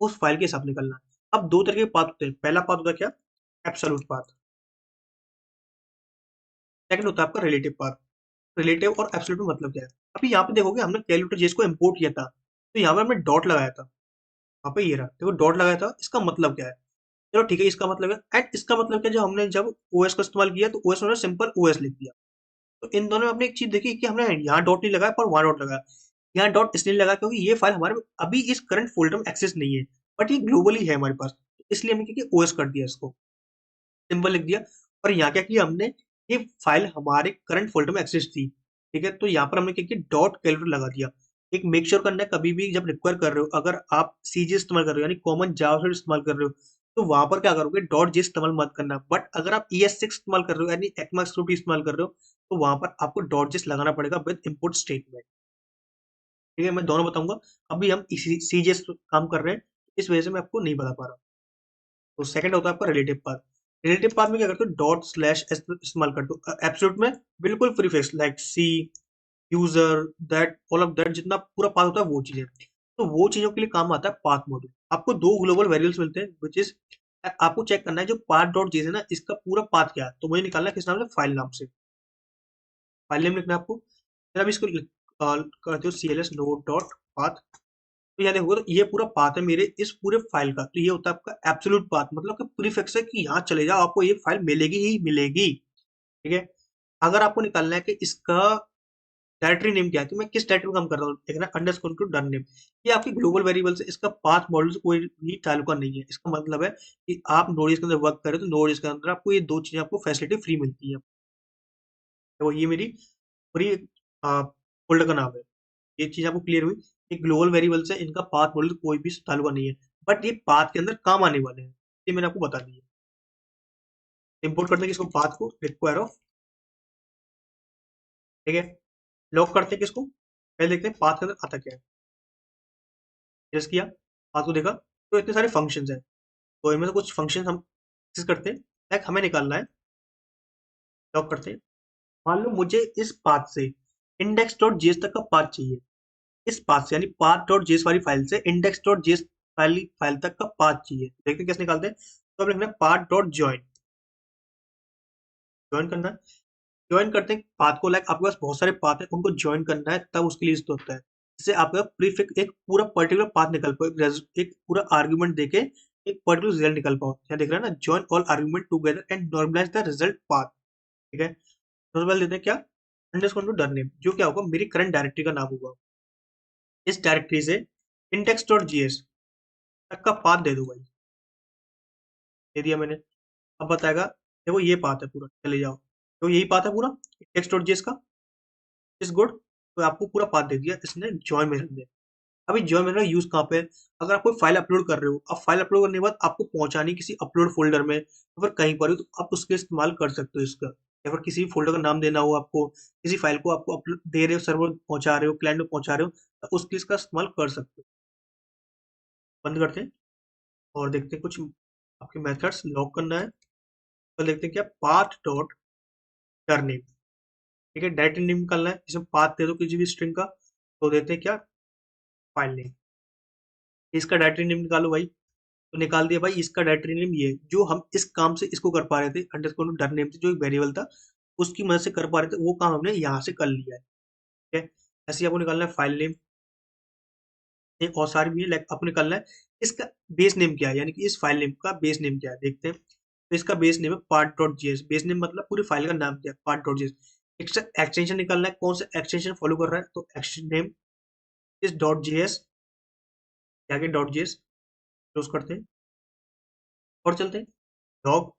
उस फाइल के हिसाब निकलना है। अब दो तरह के पाथ होते हैं, पहला पाथ होता है क्या, एब्सोल्यूट पाथ। सेकंड होता है आपका रिलेटिव पाथ। रिलेटिव और एब्सोल्यूट में मतलब क्या है, अभी यहाँ पे देखोगे हमने कैलकुलेटर जेस को इम्पोर्ट किया था, तो यहाँ पर हमने डॉट लगाया था। वहाँ पे ये रहा, देखो डॉट लगाया था, इसका मतलब क्या है। चलो ठीक है, इसका मतलब है, एंड इसका मतलब क्या, जब हमने जब ओएस का इस्तेमाल किया तो ओएस में सिंपल ओएस लिख दिया। तो इन दोनों में आपने एक चीज देखी कि हमने यहाँ डॉट नहीं लगाया पर वहाँ डॉट लगाया। यहाँ डॉट इसलिए लगा क्योंकि ये फाइल हमारे अभी इस करंट फोल्डर में एक्सेस नहीं है, बट ये ग्लोबली है हमारे पास, इसलिए हमने क्या ओएस कर दिया, इसको सिंपल लिख दिया। और यहाँ क्या किया हमने, ये फाइल हमारे करंट फोल्डर में एक्सेस थी, ठीक है, तो यहाँ पर हमने क्या किया, डॉट कैलकुलेटर लगा दिया। एक मेक श्योर करना है कभी भी जब रिक्वायर कर रहे हो, अगर आप सीजे इस्तेमाल कर रहे हो यानी कॉमन जावास्क्रिप्ट इस्तेमाल कर रहे हो, तो वहां पर क्या करोगे, डॉट जे इस्तेमाल मत करना। बट अगर आप ES6 इस्तेमाल कर रहे हो यानी ECMAScript इस्तेमाल कर रहे हो, तो वहां पर आपको डॉट जेस लगाना पड़ेगा विद इनपुट स्टेटमेंट। ठीक है, मैं दोनों बताऊंगा। अभी हम इसी सीजे काम कर रहे हैं, इस वजह से मैं आपको नहीं बता पा रहा। तो सेकंड होता है आपका रिलेटिव पाथ। रिलेटिव पाथ में क्या करते हो, डॉट स्लैश इस्तेमाल करते हो। एब्सोल्यूट में बिल्कुल free face like C, user, that, all of that, जितना पूरा पाथ होता है वो चीजें। तो वो चीजों के लिए काम आता है पाथ मॉड्यूल। आपको दो ग्लोबल वेरिएबल्स मिलते हैं विच इज, आपको चेक करना है जो पाथ डॉट जेस है ना, इसका पूरा पाथ क्या है, तो मुझे निकालना है किस नाम से, फाइल नाम से। फाइल नेम लिखना है आपको, फिर आप इसको करते हो CLS नोड डॉट पाथ। तो यहाँ देखोगे तो ये पूरा पाथ है मेरे इस पूरे फाइल का, तो ये होता है आपका एब्सोल्यूट पाथ, मतलब कि प्रीफिक्स है कि यहाँ चले जाओ आपको ये फाइल मिलेगी ही मिलेगी। ठीक है, अगर आपको निकालना है कि इसका डायरेक्टरी नेम क्या है, तो मैं किस डायरेक्टरी में काम कर रहा हूँ, देखना अंडरस्कोर टू डन नेम। ये आपकी ग्लोबल वेरिएबल से, इसका पाथ मॉडल से कोई भी ताल्लुका नहीं है। इसका मतलब है कि आप नोड के अंदर वर्क करें तो नोड के अंदर आपको ये दो चीजें, आपको फैसिलिटी फ्री मिलती है। तो ये मेरी पूरी फोल्डर का नाम है। ये चीज आपको क्लियर हुई, ये ग्लोबल वेरिएबल से इनका पाथ मॉडल कोई भी ताल्लुका नहीं है, बट ये पाथ के अंदर काम आने वाले हैं, ये मैंने आपको बता दिया। इंपोर्ट करते हैं किसको, पाथ को, रिक्वायर ऑफ। ठीक है, लॉक करते हैं किसको, पहले देखते हैं पाथ के अंदर आता क्या है। जस्ट किया, पाथ को देखा, तो इतने सारे फंक्शंस हैं, तो इनमें से कुछ फंक्शन हम एक्सेस करते हैं। लाइक हमें निकालना है, लॉक करते हैं। मान लो मुझे इस पाथ से इंडेक्स डॉट जेएस तक का पाथ चाहिए, इस पाथ से यानी पाथ डॉट जेएस वाली फाइल से इंडेक्स डॉट जेएस वाली फाइल तक का पाथ चाहिए। देखते हैं कैसे निकालते हैं। तो अब लिखना है पाथ डॉट ज्वाइन, ज्वाइन करना है। ज्वाइन करते हैं पाथ को, लाइक आपके पास बहुत सारे पाथ है, उनको ज्वाइन करना है, तब उसके लिए इस्तेमाल होता है। इससे आपका प्रीफिक्स एक पूरा पर्टिकुलर पाथ निकल पाओ, एक पूरा आर्गुमेंट देके एक पर्टिकुलर रिजल्ट निकल पाओ। यहाँ देख रहे हैं ना, join all argument together and normalize the result path. ठीक है, सबसे पहले देते हैं क्या, अंडरस्कोर टू डर नेम, जो क्या होगा, मेरी करंट डायरेक्टरी का नाम होगा। इस डायरेक्टरी से इंडेक्स डॉट जीएस तक का पाथ दे दो भाई, दे दिया मैंने। अब बताएगा देखो ये पाथ है पूरा, चले जाओ, तो यही पाथ है पूरा इंडेक्स डॉट जीएस का, इस गुड। तो आपको पूरा पाथ दे दिया इसने जॉइन में रख दिया। अभी जॉइन में यूज कहाँ पे है, अगर आप कोई फाइल अपलोड कर रहे हो, अब फाइल अपलोड करने के बाद आपको पहुंचानी किसी अपलोड फोल्डर में, तो फिर कहीं पर हो, तो आप उसके इस्तेमाल कर सकते हो इसका। या फिर किसी फोल्डर का नाम देना हो आपको, किसी फाइल को आपको अपलोड दे रहे हो, सर्वर पहुंचा रहे हो, क्लाइंट में पहुंचा रहे हो, तो उस चीज का इस्तेमाल कर सकते हो। बंद करते हैं और देखते हैं कुछ आपके मेथड्स लॉग करना है, तो देखते हैं क्या पाथ डॉट टर्निंग। ठीक है, डायरेक्टरी नेम निकालना है, जिसमें पाथ दे दो किसी भी स्ट्रिंग का, तो देते हैं क्या फाइल नेम। इसका डायरेक्टरी नेम निकालो भाई, तो निकाल दिया भाई, इसका डायरेक्टरी नेम ये है। जो हम इस काम से इसको कर पा रहे थे अंडरस्कोर डर नेम से, जो एक वेरिएबल था उसकी मदद से कर पा रहे थे, वो काम हमने यहाँ से कर लिया है। ठीक है, ऐसे ही आपको निकालना है फाइल नेम। एक और सारी भी है, लाइक आपको निकालना है इसका बेस नेम क्या है, यानी कि इस फाइल नेम का बेस नेम क्या है, देखते हैं। तो इसका बेस नेम है part dot GS. Base name मतलब पूरी फाइल का नाम क्या है, पार्ट डॉट जीएस। एक्सटेंशन निकालना है, कौन सा एक्सटेंशन फॉलो कर रहा है, तो एक्सटेंशन नेम इस डॉट जीएस, आगे डॉट जीएस क्लोज करते हैं और चलते हैं डॉग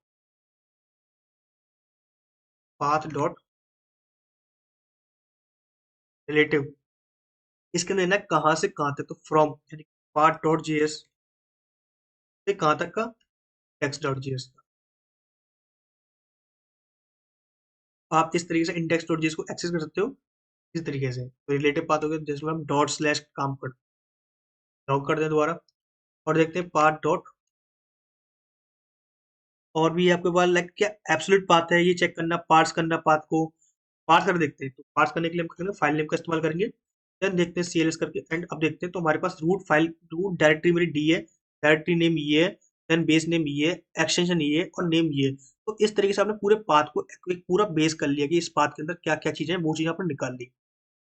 पाथ डॉट रिलेटिव। इसके अंदर ना कहाँ से कहाँ तक, तो फ्रॉम यानी पार्ट डॉट जीएस से कहाँ तक का, टेक्स्ट डॉट जीएस। आप इस तरीके से इंडेक्स डॉट जीएस को एक्सेस कर सकते हो इस तरीके से। तो रिलेटिव पाथ हो गया, जिसमें हम डॉट स्लैश काम कर लॉग करते हैं दोबारा और देखते हैं पाथ डॉट। और भी आपके पास लाइक क्या एब्सोल्यूट पाथ है, ये चेक करना, पार्स करना पाथ को, पार्स कर देखते हैं। तो पार्स करने के लिए हम करेंगे फाइल नेम का इस्तेमाल करेंगे, देन देखते हैं सीएलएस करके एंड अब देखते हैं। तो हमारे पास रूट फाइल रूट डायरेक्टरी मेरी डी है, डायरेक्टरी नेम ये है, देन बेस नेम ये है, एक्सटेंशन ये है और नेम ये है। तो इस तरीके से आपने पूरे पाथ को एक पूरा बेस कर लिया कि इस पाथ के अंदर क्या क्या चीजें हैं, वो चीजें आपने निकाल ली।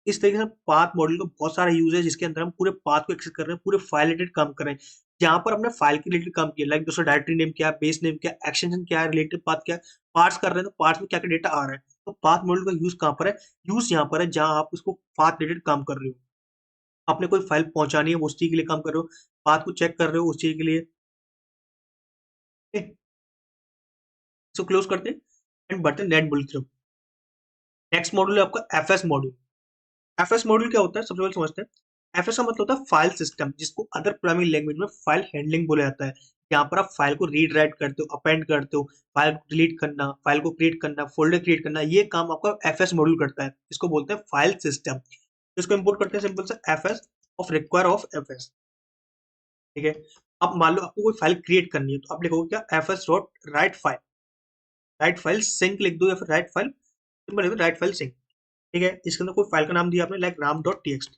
इस तरीके से पाथ मॉडल का बहुत सारा यूज है, जिसके अंदर हम पूरे पाथ को एक्सेस कर रहे हैं, पूरे फाइल रिलेटेड काम कर रहे हैं। जहां पर हमने फाइल के रिलेटेड काम किया, लाइक दोस्तों डायरेक्टरी नेम क्या है, बेस नेम क्या है, एक्सटेंशन क्या है, रिलेटेड पाथ क्या है, पार्ट्स कर रहे हैं, तो पार्ट्स में क्या क्या डेटा आ रहा है। तो पाथ मॉडल का यूज कहाँ पर है, यूज यहाँ पर है जहां आप उसको पाथ रिलेटेड काम कर रहे हो, आपने कोई फाइल पहुंचानी है, वो उस चीज के लिए काम कर रहे हो, पाथ को चेक कर रहे हो उस चीज के लिए। इसको क्लोज करते हैं एंड बढ़ते हैं net bull through. Next module है आपका एफएस मॉड्यूल। एफएस मॉड्यूल क्या होता है, सबसे पहले समझते हैं। एफएस का मतलब होता है फाइल सिस्टम, जिसको अदर प्रोग्रामिंग लैंग्वेज में फाइल हैंडलिंग बोला जाता है। यहाँ पर आप फाइल को रीड राइट करते हो, अपेंड करते हो, फाइल को डिलीट करना, फाइल को क्रिएट करना, फोल्डर क्रिएट करना, ये काम आपका एफएस मॉड्यूल करता है। इसको बोलते हैं फाइल सिस्टम। इसको इंपोर्ट करते हैं सिंपल से FS of require of FS. ठीक है, अब मान लो आपको कोई फाइल क्रिएट करनी है, तो आप लिखोगे क्या FS dot write file, write file sync लिख दो, या फिर राइट फाइल सिंपल लिख दो, राइट फाइल सिंक। ठीक है, इसके अंदर कोई फाइल का नाम दिया आपने, लाइक राम डॉट टीएक्सटी।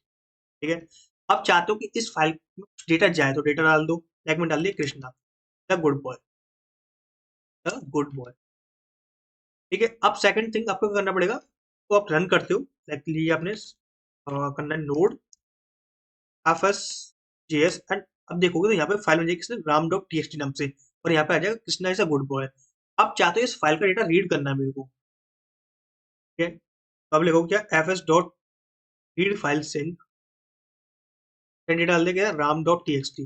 ठीक है, आप चाहते हो कि इस फाइल में डेटा जाए, तो डेटा डाल दो, लाइक में डाल दिया Krishna the good boy, the good boy. ठीक है, अब सेकंड थिंग आपको करना पड़ेगा, तो आप रन करते हो, लाइक लिए आपने करना है node F S J S and अब देखोगे तो यहाँ पे फाइल बन जाएगी किसने, Ram dot T X T नाम से, और यहाँ पे आ जाएगा Krishna is a good boy. आप चाहते हो इस फाइल का डेटा रीड करना है मेरे को। ठीक है, तो आप लिखोगे क्या F S dot read file sync, data डाल दिया गया Ram dot T X T.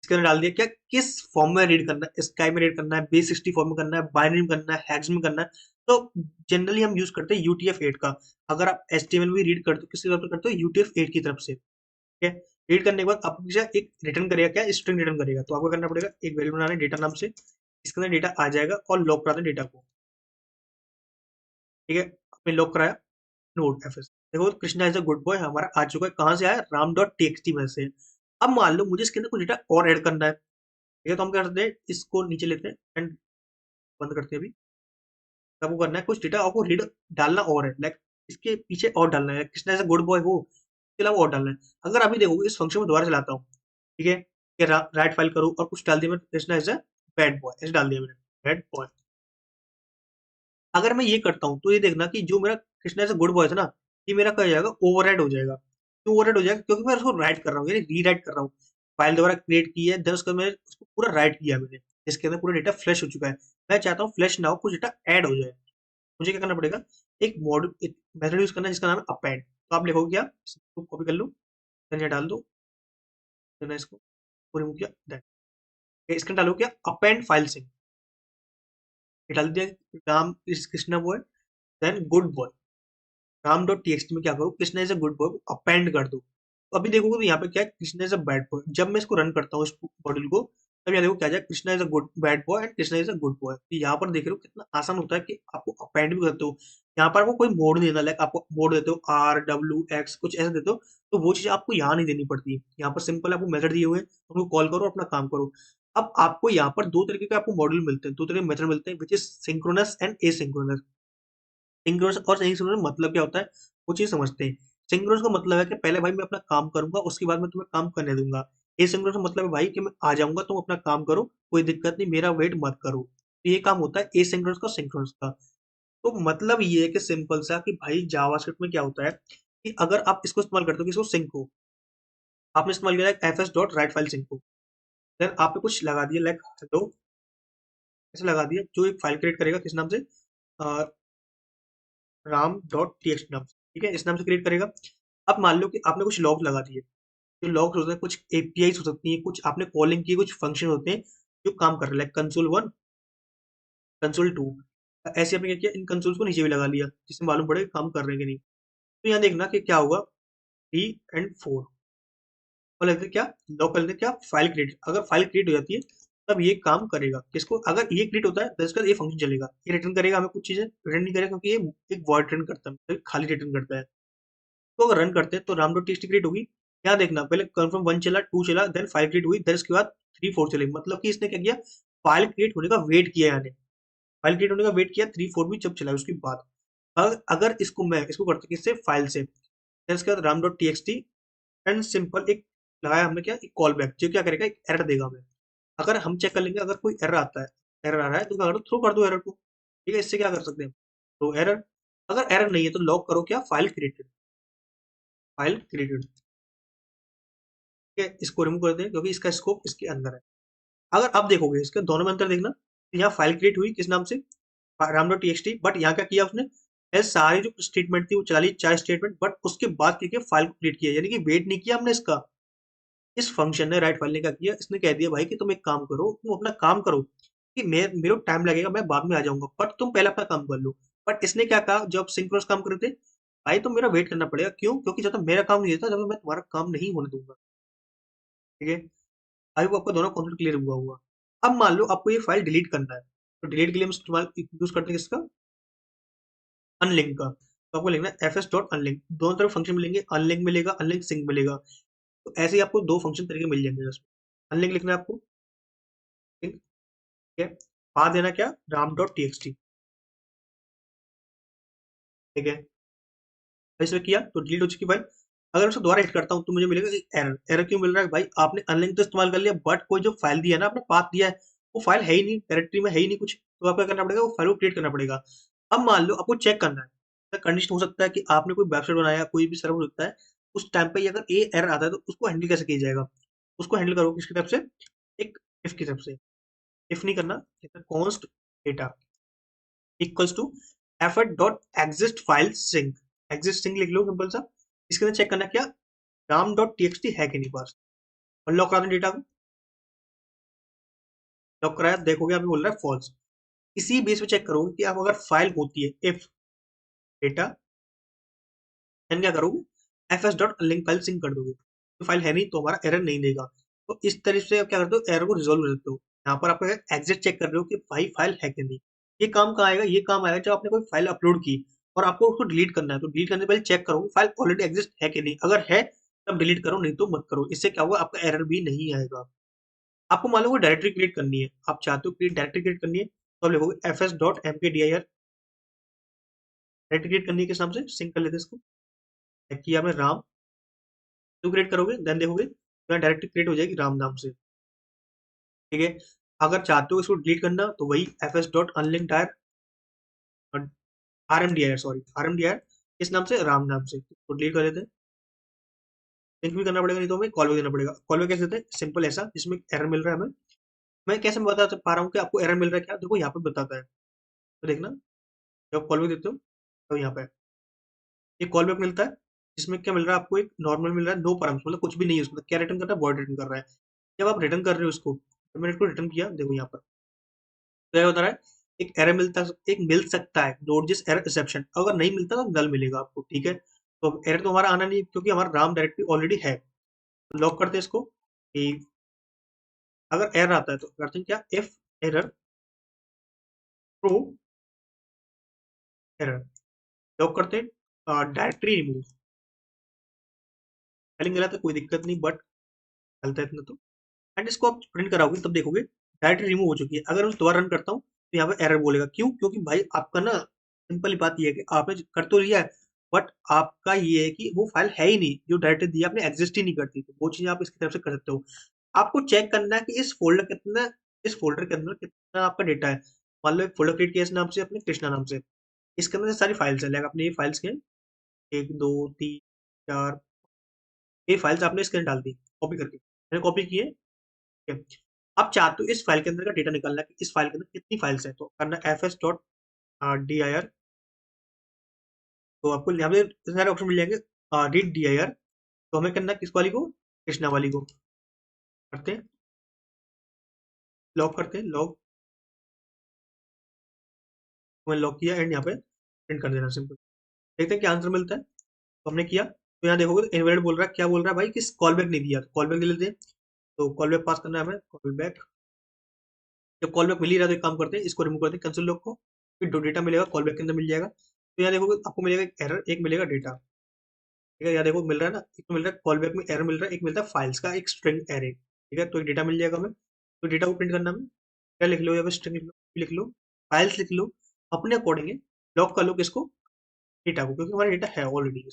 इसके अंदर डाल दिया क्या किस फॉर्म में रीड करना है, स्काई में रीड करना है, बेस 60 फॉर्म में करना है, बाइनरी में करना है, हेक्स में करना है। तो जनरली हम यूज करते हैं यूटीएफ 8 का। अगर आप एचटीएमएल भी रीड करते हो, किसकी तरफ से करते हो, यूटीएफ 8 की तरफ से। ठीक है, रीड करने के बाद आपको क्या एक रिटर्न करेगा, क्या स्ट्रिंग रिटर्न करेगा। तो आपको करना पड़ेगा एक वैल्यू बनाना है डेटा नाम से, इसके अंदर डेटा आ जाएगा और लॉक करा दें डेटा को। ठीक है, आपने लॉक कराया नोड एफएस, देखो Krishna is a good boy हमारा आ चुका है, कहाँ से आया, राम डॉट टीएक्सटी में से। अब मान लो मुझे इसके अंदर कुछ डेटा और ऐड करना है। ठीक है, तो हम क्या करते हैं, इसको नीचे लेते हैं एंड बंद करते हैं अभी। आपको करना है कुछ डेटा आपको रीड डालना और है, लाइक इसके पीछे और डालना है, कृष्णा ऐसा गुड बॉय हो, इसके अलावा और डालना है। अगर अभी देखोगे इस फंक्शन में दोबारा चलाता हूँ, ठीक है, कि राइट फाइल करूँ और कुछ डाल दिया मैंने, Krishna is a bad boy ऐसे डाल दिया मैंने, बैड बॉय। अगर मैं ये करता हूँ तो ये देखना कि जो मेरा Krishna is a good boy था ना, ये मेरा क्या हो जाएगा, ओवरराइड हो जाएगा। क्यों ओवरराइड हो जाएगा, क्योंकि मैं उसको राइट कर रहा हूँ, यानी रीराइट कर रहा हूँ। फाइल दोबारा क्रिएट की है, देन उसका मैंने उसको पूरा राइट किया मैंने, इसके अंदर पूरा डेटा फ्लैश हो चुका है। मैं चाहता हूँ फ्लैश ना हो, कुछ डेटा ऐड हो जाए। मुझे क्या करना पड़ेगा, एक मॉड्यूल एक मेथड यूज करना है जिसका नाम है अपेंड। तो आप लिखोगे क्या, इसको कॉपी कर लो, देन यहाँ डाल दो, देन इसको रिमूव किया, देन इसका डालो क्या अपेंड फाइल से, ये डाल दिया Ram is Krishna boy, then good boy, Ram dot TXT में क्या करो, Krishna is a good boy को अपेंड कर दो। तो अभी देखोगे तो यहाँ पे क्या है, Krishna is a bad boy. जब मैं इसको रन करता हूँ इस मॉड्यूल को, तब यहाँ देखो क्या जाए, Krishna is a good bad boy and Krishna is a good boy. तो यहाँ पर देख रहे हो कितना आसान होता है कि आपको अपेंड भी करते हो। यहाँ पर आपको कोई मोड नहीं देना, लाइक आपको मोड देते हो RWX कुछ ऐसे देते हो, तो वो चीज आपको यहाँ नहीं देनी पड़ती। यहाँ पर सिंपल आपको मेथड दिए हुए हैं, उनको कॉल करो, अपना काम करो। अब आपको यहाँ पर दो तरीके के आपको मॉड्यूल मिलते हैं, दो तरह के मेथड मिलते हैं, which is synchronous and asynchronous. Synchronous और एसिंक्रोनस मतलब क्या होता है, वो चीज समझते हैं। सिंक्रोनस का मतलब है कि पहले भाई मैं अपना काम करूंगा, उसके बाद मैं तुम्हें काम करने दूंगा। एसिंक्रोनस का मतलब है भाई कि मैं आ जाऊंगा, तुम अपना काम करो, कोई दिक्कत नहीं, मेरा वेट मत करो। तो ये काम होता है एसिंक्रोनस का, सिंक्रोनस का। तो मतलब ये है कि सिंपल सा कि भाई जावास्क्रिप्ट में क्या होता है कि अगर आप इसको इस्तेमाल करते हो, किसको, सिंक को, आपने इस्तेमाल किया fs dot write file sync को, देन आपने कुछ लगा दिया लाइक हेलो, ऐसे लगा दिया, जो एक फाइल क्रिएट करेगा किस नाम से, राम डॉट टीएक्सटी नाम से, ठीक है, इस नाम से क्रिएट करेगा। अब मान लो कि आपने कुछ लॉग लगा दिए, जो लॉग्स होते हैं, कुछ एपीआई हो सकती है, कुछ आपने कॉलिंग की, कुछ फंक्शन होते हैं जो काम कर रहे हैं, लाइक कंसोल 1, कंसोल 2। ऐसे आपने क्या किया, इन कंसोल्स को नीचे भी लगा लिया, जिससे मालूम पड़े काम कर रहे हैं कि नहीं। तो यहाँ देखना कि क्या होगा, 3 और 4, और लगता है क्या, लॉग कर लेते हैं क्या, फाइल क्रिएट। अगर फाइल क्रिएट हो जाती है तब ये काम करेगा। किसको, अगर ये क्रिएट होता है तो इसका ये फंक्शन चलेगा, ये रिटर्न करेगा हमें कुछ चीजें, रिटर्न नहीं करेगा क्योंकि ये एक वॉइड रिटर्न करता है, मतलब खाली रिटर्न करता है। तो अगर रन करते हैं तो राम डॉट टीएक्सटी क्रिएट होगी। यहाँ देखना, पहले कन्फर्म 1 चला, 2 चला, देन फाइल क्रिएट हुई, देन इसके बाद 3 4 चले, मतलब कि इसने क्या किया, फाइल क्रिएट होने का वेट किया, यानी फाइल क्रिएट होने का वेट किया, 3 4 भी जब चला उसके बाद। अगर इसको मैं इसको करता किससे, फाइल से, देन इसके बाद Ram dot TXT and simple एक लगाया हमने, क्या, एक कॉल बैक, जो क्या करेगा, एक एरर देगा हमें। अगर हम चेक कर लेंगे, अगर कोई एरर आता है, एरर आ रहा है, तो क्या करो, थ्रो कर दो एरर को, ठीक है। इससे क्या कर सकते हैं, तो एरर, अगर एरर नहीं है तो लॉग करो क्या, फाइल क्रिएटेड, फाइल क्रिएटेड, ठीक है। इसको रिमूव कर दें क्योंकि इसका स्कोप इसके अंदर है। अगर आप देखोगे इसके दोनों में अंतर देखना, तो यहाँ फाइल क्रिएट हुई किस नाम से, राम डॉट टीएक्सटी, बट यहाँ क्या किया उसने, ये सारी जो स्टेटमेंट थी वो चला ली, 4 स्टेटमेंट, बट उसके बाद क्या किया, फाइल को क्रिएट किया, यानी कि वेट नहीं किया हमने इसका। इस फंक्शन ने, राइट फाइल ने क्या किया, इसने कह दिया भाई कि तुम एक काम करो, तुम अपना काम करो, कि मेरे को टाइम लगेगा, मैं बाद में आ जाऊंगा, बट तुम पहले अपना काम कर लो। बट इसने क्या कहा, जब सिंक्रोनस काम कर रहे थे, भाई तुम मेरा वेट करना पड़ेगा, क्यों, क्योंकि जब तक मेरा काम नहीं होता, जब तक मैं तुम्हारा काम नहीं होने दूंगा, ठीक है। आई होप आपका दोनों कॉन्सेप्ट क्लियर हुआ होगा। अब मान लो आपको ये फाइल डिलीट करना है, तो डिलीट के लिए हम इस्तेमाल यूज करते हैं किसका, अनलिंक का। तो आपको लिखना है fs डॉट अनलिंक, दोनों तरफ फंक्शन मिलेंगे, अनलिंक मिलेगा, अनलिंक सिंक मिलेगा। तो ऐसे ही आपको दो फंक्शन तरीके मिल जाएंगे उसमें। अनलिंक लिखना है आपको, ठीक है, बाद देना क्या, राम डॉट टीएक्सटी, ठीक है। ऐसे किया तो डिलीट हो चुकी फाइल। अगर मैं उसको दोबारा हिट करता हूँ तो मुझे मिलेगा कि एरर, एरर क्यों मिल रहा है भाई, आपने अनलिंक तो इस्तेमाल कर लिया, बट कोई जो फाइल दिया है ना, आपने पाथ दिया है, वो फाइल है ही नहीं, डायरेक्टरी में है ही नहीं कुछ, तो आपको क्या करना पड़ेगा, वो फाइल को क्रिएट करना पड़ेगा। अब मान लो आपको चेक करना है, कंडीशन हो सकता है कि आपने कोई वेबसाइट बनाया, कोई भी सर्वर होता है, उस टाइम पे अगर ये एरर आता है तो उसको हैंडल कैसे किया जाएगा। उसको हैंडल करो किसकी तरफ से, एक इफ की तरफ से। इफ नहीं करना, const data equals to effort dot exist file sync, exist sync लिख लो सिंपल सा। इसके अंदर चेक करना क्या, राम डॉट टीएक्सटी है कि नहीं पास, और लॉक करा दें डेटा को, लॉक कराया, देखोगे अभी बोल रहा है फॉल्स। इसी बेस पे चेक करोगे कि आप अगर फाइल होती है इफ डेटा, देन क्या करोगे, F S dot link file sync कर दोगे, तो फाइल है नहीं तो हमारा एरर नहीं देगा। तो इस तरीके से आप क्या करते हो, एरर को रिजोल्व कर देते हो। यहाँ पर आप एग्जिट चेक कर रहे हो कि भाई फाइल है कि नहीं। ये काम कहाँ आएगा, ये काम आएगा जब आपने कोई फाइल अपलोड की और आपको उसको डिलीट करना है, तो डिलीट करने से पहले चेक करो फाइल ऑलरेडी एग्जिस्ट है कि नहीं, अगर है तब डिलीट करो, नहीं तो मत करो। इससे क्या होगा, आपका एरर भी नहीं आएगा। आपको मान लो कोई डायरेक्टरी क्रिएट करनी है, आप चाहते हो क्रिएट डायरेक्टरी क्रिएट करनी है, तो आप लिखोगे एफ एस डॉट एम के D I R, directory create करनी है किस नाम से, सिंक कर लेते हैं इसको, किया आपने राम, तो क्रिएट करोगे, देन देखोगे डायरेक्टरी क्रिएट हो जाएगी राम नाम से, ठीक है। अगर चाहते हो इसको डिलीट करना तो वही F S dot unlink dir, R M D I, sorry R M D I, इस नाम से, राम नाम से, तो डिलीट कर देते हैं। लिंक भी करना पड़ेगा, नहीं तो हमें कॉल भी देना पड़ेगा। कॉल भी कैसे देते हैं, सिंपल ऐसा, जिसमें एरर मिल रहा है हमें। मैं कैसे बता पा रहा हूँ कि आपको एरर मिल रहा है, क्या देखो यहाँ पे बताता है, तो देखना, जब कॉल भी देते हो तो यहाँ पे एक कॉल बैक मिलता है, जिसमें क्या मिल रहा है आपको, एक नॉर्मल मिल रहा है, नो पैरामीटर्स, मतलब कुछ भी नहीं है उसमें, क्या रिटर्न कर रहा है, वर्ड रिटर्न कर रहा है। जब आप रिटर्न कर रहे हो इसको, तो मैंने इसको रिटर्न किया, देखो यहाँ पर तो क्या बता रहा है, एक एरर मिलता, एक मिल सकता है नोट जिस एरर एक्सेप्शन, अगर नहीं मिलता तो नल मिलेगा आपको, ठीक है। तो अब एरर तो हमारा आना नहीं क्योंकि हमारा राम डायरेक्टरी ऑलरेडी है। तो लॉक करते हैं इसको कि अगर एरर आता है तो करते हैं क्या, if error pro error, lock करते हैं डायरेक्टरी रिमूव। स्पेलिंग गलत है कोई दिक्कत नहीं, बट चलता है इतना तो। एंड इसको आप प्रिंट कराओगे तब देखोगे डायरेक्टरी रिमूव हो चुकी है। अगर मैं दोबारा रन करता हूँ तो यहाँ पे एरर बोलेगा, क्यों? क्योंकि भाई आपका ना सिंपल बात ये है कि आपने कर तो लिया है, बट आपका ये है कि वो फाइल है ही नहीं, जो डायरेक्टरी दी आपने एग्जिस्ट ही नहीं करती। तो वो चीज आप इसकी तरफ से कर सकते हो। आपको चेक करना है कि इस फोल्डर के अंदर कितना आपका डेटा है। मान लो एक फोल्डर क्रिएट किया इस नाम से, अपने कृष्णा नाम से, इसके अंदर से सारी फाइल्स है। लाइक अपने ये फाइल्स के 1 2 3 4, ये फाइल्स आपने इसके अंदर डाल दी कॉपी करके, मैंने कॉपी किए। ठीक है, आप चाहते हो इस फाइल के अंदर का डेटा निकालना है कि इस फाइल के अंदर कितनी फाइल्स है, तो करना fs डॉट dir। तो आपको यहाँ पे सारे ऑप्शन मिल जाएंगे, रीड dir। तो हमें करना है किस वाली को, कृष्णा वाली को। करते हैं लॉक, करते हैं लॉक, मैंने लॉक किया एंड यहाँ पे प्रिंट कर देना सिंपल। देखते हैं क्या आंसर मिलता है। तो हमने किया तो यहाँ देखोगे तो इनवैलिड बोल रहा है। क्या बोल रहा है भाई, किस कॉल बैक नहीं दिया, तो कॉल बैक दे लेते हैं। तो कॉल बैक पास करना है हमें, कॉल बैक। जब कॉल बैक मिल ही रहा है तो एक काम करते हैं, इसको रिमूव करते हैं कैंसिल लॉक को, फिर दो डेटा मिलेगा कॉल बैक के अंदर मिल जाएगा। तो यहाँ देखोगे आपको मिलेगा एक एरर, एक मिलेगा डेटा। ठीक है, यहाँ देखो मिल रहा है ना, एक तो मिल रहा है कॉल बैक में एरर मिल रहा है, एक मिलता है फाइल्स का एक स्ट्रिंग एरे। ठीक है, तो एक डेटा मिल जाएगा हमें। तो डेटा को प्रिंट करना हमें, क्या लिख लो, या फिर स्ट्रिंग लिख लो, फाइल्स लिख लो, अपने अकॉर्डिंग लॉक कर लो किसको, डेटा को, क्योंकि हमारा डेटा है ऑलरेडी।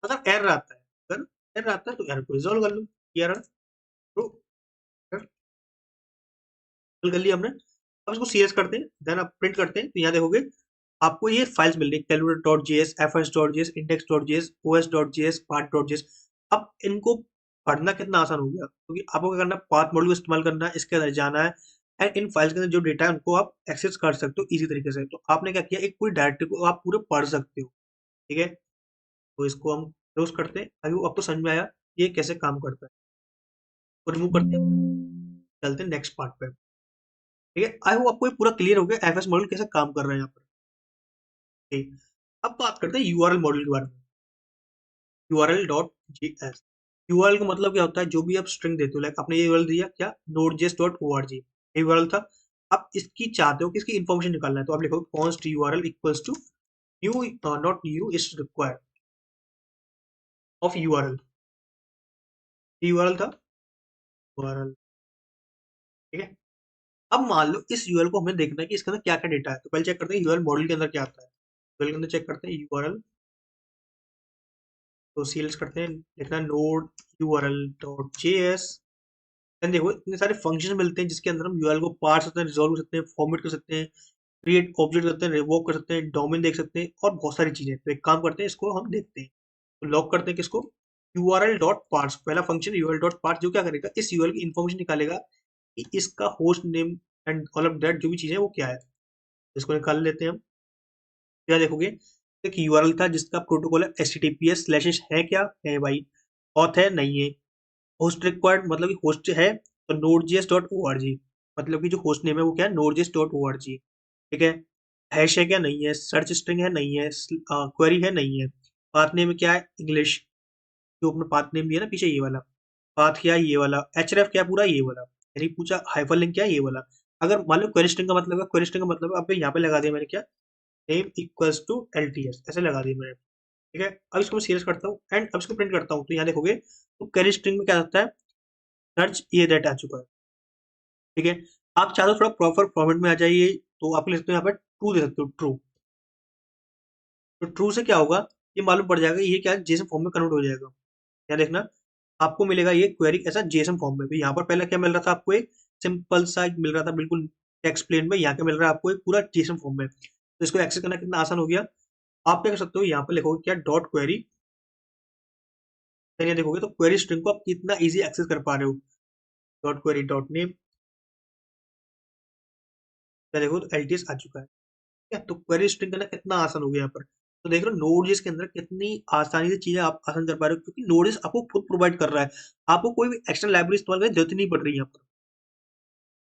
अगर एरर आता है, अगर एरर आता है तो एरर को रिजॉल्व कर लो। एरर तो एरर कर लिया हमने। अब इसको सीएस करते हैं, देन आप प्रिंट करते हैं। तो यहाँ देखोगे आपको ये फाइल्स मिल रही है, calculator dot JS, FS dot JS, index dot JS, OS dot JS, path dot JS. अब इनको पढ़ना कितना आसान हो गया, क्योंकि आपको क्या करना है, पाथ मॉड्यूल को इस्तेमाल करना है, इसके अंदर जाना है एंड इन फाइल्स के अंदर जो डेटा है उनको आप एक्सेस कर सकते हो इजी तरीके से। तो आपने क्या किया, एक पूरी डायरेक्टरी को आप पूरे पढ़ सकते हो। ठीक है, तो इसको हम क्लोज करते हैं। अभी आपको समझ में आया ये कैसे काम करता है, तो रिमूव करते हैं, चलते हैं नेक्स्ट पार्ट पे। ठीक है, आई होप आपको ये पूरा क्लियर हो गया एफएस मॉड्यूल कैसे काम कर रहा है यहाँ पर। ठीक, अब बात करते हैं यूआरएल मॉड्यूल के बारे में। यूआरएल डॉट जीएस, यूआरएल का मतलब क्या होता है, जो भी आप स्ट्रिंग देते हो, लाइक आपने ये यूआरएल दिया क्या, node.js डॉट org, ये यूआरएल था। आप इसकी चाहते हो कि इसकी इन्फॉर्मेशन निकालना है, तो आप लिखो const url equals to new, not new is required of URL. ये यूआरएल था यूआरएल। ठीक है, अब मान लो इस यूआरएल को हमें देखना है कि इसके अंदर क्या क्या डेटा है। तो पहले चेक करते हैं यूआरएल मॉड्यूल के अंदर क्या आता है। यूआरएल के अंदर चेक करते हैं यूआरएल, तो सीएलएस करते हैं, लिखना node URL dot JS. Then देखो इतने सारे फंक्शन मिलते हैं जिसके अंदर हम यूआरएल को पार्ट सकते हैं, रिजॉल्व कर सकते हैं, फॉर्मेट कर सकते हैं, क्रिएट ऑब्जेक्ट करते हैं, रिवोक कर सकते हैं, डोमेन देख सकते हैं और बहुत सारी चीजें। तो एक काम करते हैं, इसको हम देखते हैं। तो लॉक करते हैं किसको, यूआरएल डॉट पार्ट्स। पहला फंक्शन यूआरएल डॉट पार्ट जो क्या करेगा, इस यूआरएल की इन्फॉर्मेशन निकालेगा कि इसका host name and all of that जो भी चीजें वो क्या है। इसको निकाल लेते हैं हम। क्या देखोगे, एक यूआरएल था जिसका प्रोटोकॉल है https स्लैशेस, है क्या है भाई, ऑथ है नहीं है, होस्ट रिक्वायर्ड मतलब कि होस्ट है, तो node.js.org, मतलब कि जो होस्ट नेम है वो क्या है, node.js.org। ठीक है, हैश है क्या, नहीं है, सर्च स्ट्रिंग है नहीं है, क्वेरी है नहीं है, पाथ नेम क्या है, इंग्लिश, जो अपना पाथ नेम दिया ना पीछे ये वाला, पाथ क्या है ये वाला, href क्या है पूरा ये वाला, यानी पूछा हाइपरलिंक क्या है ये वाला। अगर मान लो क्वेरी स्ट्रिंग का मतलब है, क्वेरी स्ट्रिंग का मतलब अब यहाँ पे लगा दिया मैंने क्या, नेम इक्वल्स टू एलटीएस, ऐसे लगा दिया मैंने। ठीक है, अब इसको मैं सीरियस करता हूँ एंड अब इसको प्रिंट करता हूँ। तो यहाँ देखोगे तो क्वेरी स्ट्रिंग में क्या होता है, सर्च ये डेटा आ चुका है। ठीक है, आप चाहो थोड़ा प्रॉपर फॉर्मेट में आ जाइए, तो आप लिख सकते हो यहाँ पर ट्रू, दे सकते हो ट्रू। तो ट्रू से क्या होगा, ये मालूम पड़ जाएगा ये क्या है, जेसन फॉर्म में कन्वर्ट हो जाएगा। क्या देखना, आपको मिलेगा ये क्वेरी ऐसा जेसन फॉर्म में। तो यहाँ पर पहले क्या मिल रहा था आपको, एक सिंपल सा एक मिल रहा था बिल्कुल टेक्स्ट प्लेन में, यहाँ क्या मिल रहा है आपको एक पूरा जेसन फॉर्म में। तो इसको एक्सेस करना कितना आसान हो गया। आप क्या कर सकते हो, यहाँ पर लिखोगे क्या, डॉट क्वेरी, ये देखोगे तो क्वेरी स्ट्रिंग को आप कितना इजी एक्सेस कर पा रहे हो। डॉट क्वेरी डॉट नेम, क्या देखो तो एलटीएस आ चुका है। ठीक है, तो क्वेरी स्ट्रिंग करना कितना आसान हो गया यहाँ पर। तो देख रहे हो नोड.जेएस के अंदर कितनी आसानी से चीजें आप आसान कर पा रहे हो, क्योंकि नोड.जेएस आपको खुद प्रोवाइड कर रहा है, आपको कोई भी एक्स्ट्रा लाइब्रेरी इस्तेमाल करने की जरूरत ही नहीं पड़ रही है यहाँ पर।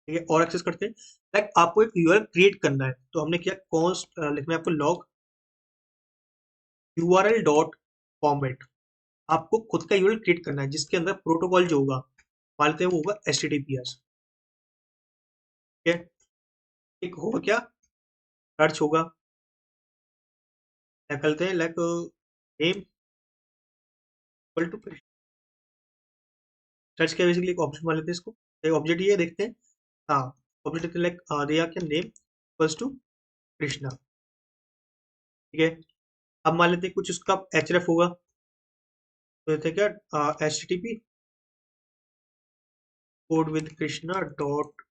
ठीक है, और एक्सेस करते हैं, लाइक आपको एक यूआरएल क्रिएट करना है, तो हमने किया कॉन्स्ट, लिखना है आपको लॉग यूआरएल डॉट फॉर्मेट। आपको खुद का यूआरएल क्रिएट करना है जिसके अंदर प्रोटोकॉल जो होगा मान लेते हैं वो होगा HTTPS। ठीक है, एक होगा क्या, सर्च होगा, क्या कहते हैं like name equal to, search किया बेसिकली एक ऑब्जेक्ट मान लेते हैं इसको, एक ऑब्जेक्ट ये देखते हैं। हाँ, ऑब्जेक्ट लाइक दिया क्या, नेम इक्वल्स टू कृष्णा। ठीक है, अब मान लेते हैं कुछ उसका href होगा, तो देते हैं क्या, http code with Krishna dot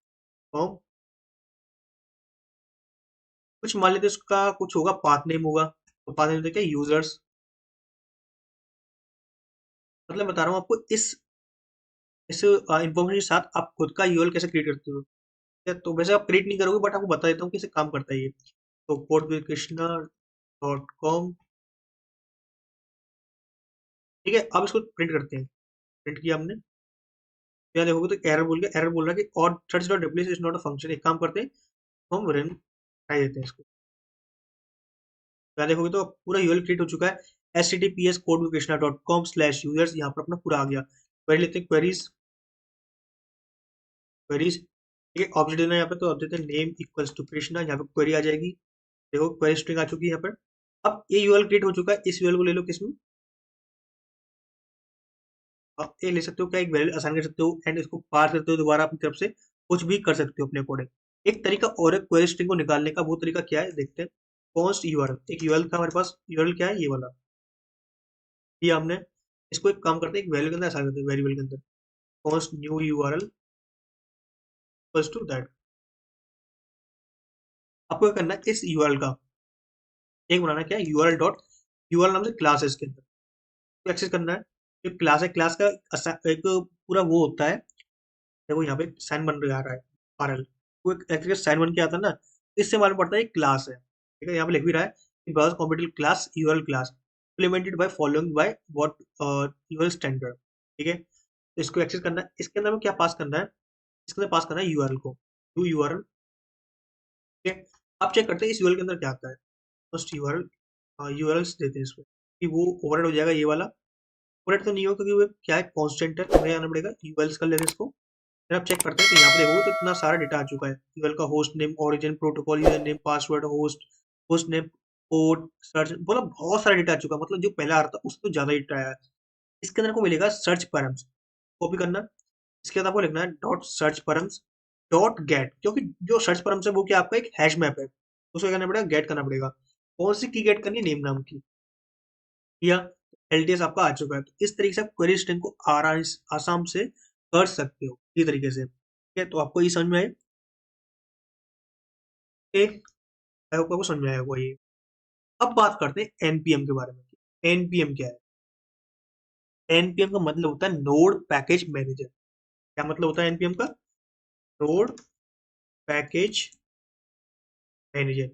com. कुछ मान लेते हैं उसका कुछ होगा, पाथ नेम होगा, तो पाथ नेम देते हैं यूजर्स। मतलब बता रहा हूँ आपको इस इंफॉर्मेशन के साथ आप खुद का यूआरएल कैसे क्रिएट करते हो। ठीक है, तो वैसे आप क्रिएट नहीं करोगे बट आपको बता देता हूँ कैसे काम करता है ये। तो code with Krishna dot com. ठीक है, अब इसको प्रिंट करते हैं। प्रिंट किया हमने, यहाँ देखोगे तो एरर बोल रहा है कि और search dot W is not a function. एक काम करते हैं, हम रन ट्राई देते हैं इसको। यहाँ देखोगे तो पूरा यूआरएल क्रिएट हो चुका है, https codekrishna.com/users, यहाँ पर अपना पूरा आ गया। क्वेरी लेते हैं, क्वेरीज। ठीक है, ऑब्जेक्ट देना है यहाँ पे, तो object name equals to Krishna, यहाँ पे क्वेरी आ जाएगी। देखो क्वेरी स्ट्रिंग आ चुकी है यहाँ पर। अब ये यूआरएल क्रिएट हो चुका है, इस यूआरएल को ले लो किसमें, आप ये ले सकते हो क्या, एक वैल्यू असाइन कर सकते हो एंड इसको पास करते हो दोबारा अपनी तरफ से, कुछ भी कर सकते हो अपने अकॉर्डिंग। एक तरीका और है क्वेरी स्ट्रिंग को निकालने का, वो तरीका क्या है देखते हैं। कॉन्स्ट यूआरएल, एक यूआरएल था हमारे पास, यूआरएल क्या है ये वाला, ये हमने इसको एक काम करते हैं, एक वैल्यू के अंदर असाइन करते हैं, वेरिएबल के अंदर const new URL equals to that. आपको क्या करना है, इस यूआरएल का एक बनाना है, क्या यूआरएल डॉट, यूआरएल नाम से क्लास है इसके अंदर, एक्सेस करना है। जो क्लास है, क्लास का एक पूरा वो होता है। देखो यहाँ पे साइन बन रहा है, आरएल, वो एक साइन बन के आता है ना, इससे मालूम पड़ता है एक क्लास है। ठीक है, यहाँ पे लिख भी रहा है कि browse compatible class URL class implemented by following by what URL standard. ठीक है, तो इसको एक्सेस करना है, इसके अंदर में क्या पास करना है, इसके अंदर पास करना है यूआरएल को, टू यूआरएल। ठीक है, अब चेक करते हैं इस यूआरएल के अंदर क्या आता है। फर्स्ट यूआरएल, यूआरएल्स देते हैं इसमें कि वो ओवरराइड हो जाएगा ये वाला। ओवरराइड तो नहीं होगा क्योंकि वो क्या है, कांस्टेंट है, तो हमें आना पड़ेगा यूआरएल्स कर लेते हैं इसको। फिर आप चेक करते हैं तो यहाँ पे देखोगे तो इतना सारा डेटा आ चुका है, यूआरएल का host name, origin, protocol, user name, password, host name, port, search, मतलब बहुत सारा डेटा आ चुका है। मतलब जो पहले आ रहा था उससे तो ज्यादा डेटा आया है। इसके अंदर को मिलेगा सर्च पैरम्स, कॉपी करना। इसके बाद आपको लिखना है dot search params dot gate, क्योंकि जो सर्च पैरम्स है वो क्या आपका एक हैश मैप है, उसको क्या करना पड़ेगा, गेट करना पड़ेगा। कौन सी की गेट करनी है, नेम नाम की, या एलटीएस आपका आ चुका है। तो इस तरीके से आप क्वेरी स्ट्रिंग को आराम से कर सकते हो इस तरीके से। ठीक है, तो आपको ये समझ में आए, आई होप आपको समझ में आया होगा ये। अब बात करते हैं एनपीएम के बारे में। एनपीएम क्या है, एनपीएम का मतलब होता है नोड पैकेज मैनेजर। क्या मतलब होता है एनपीएम का, नोड पैकेज मैनेजर।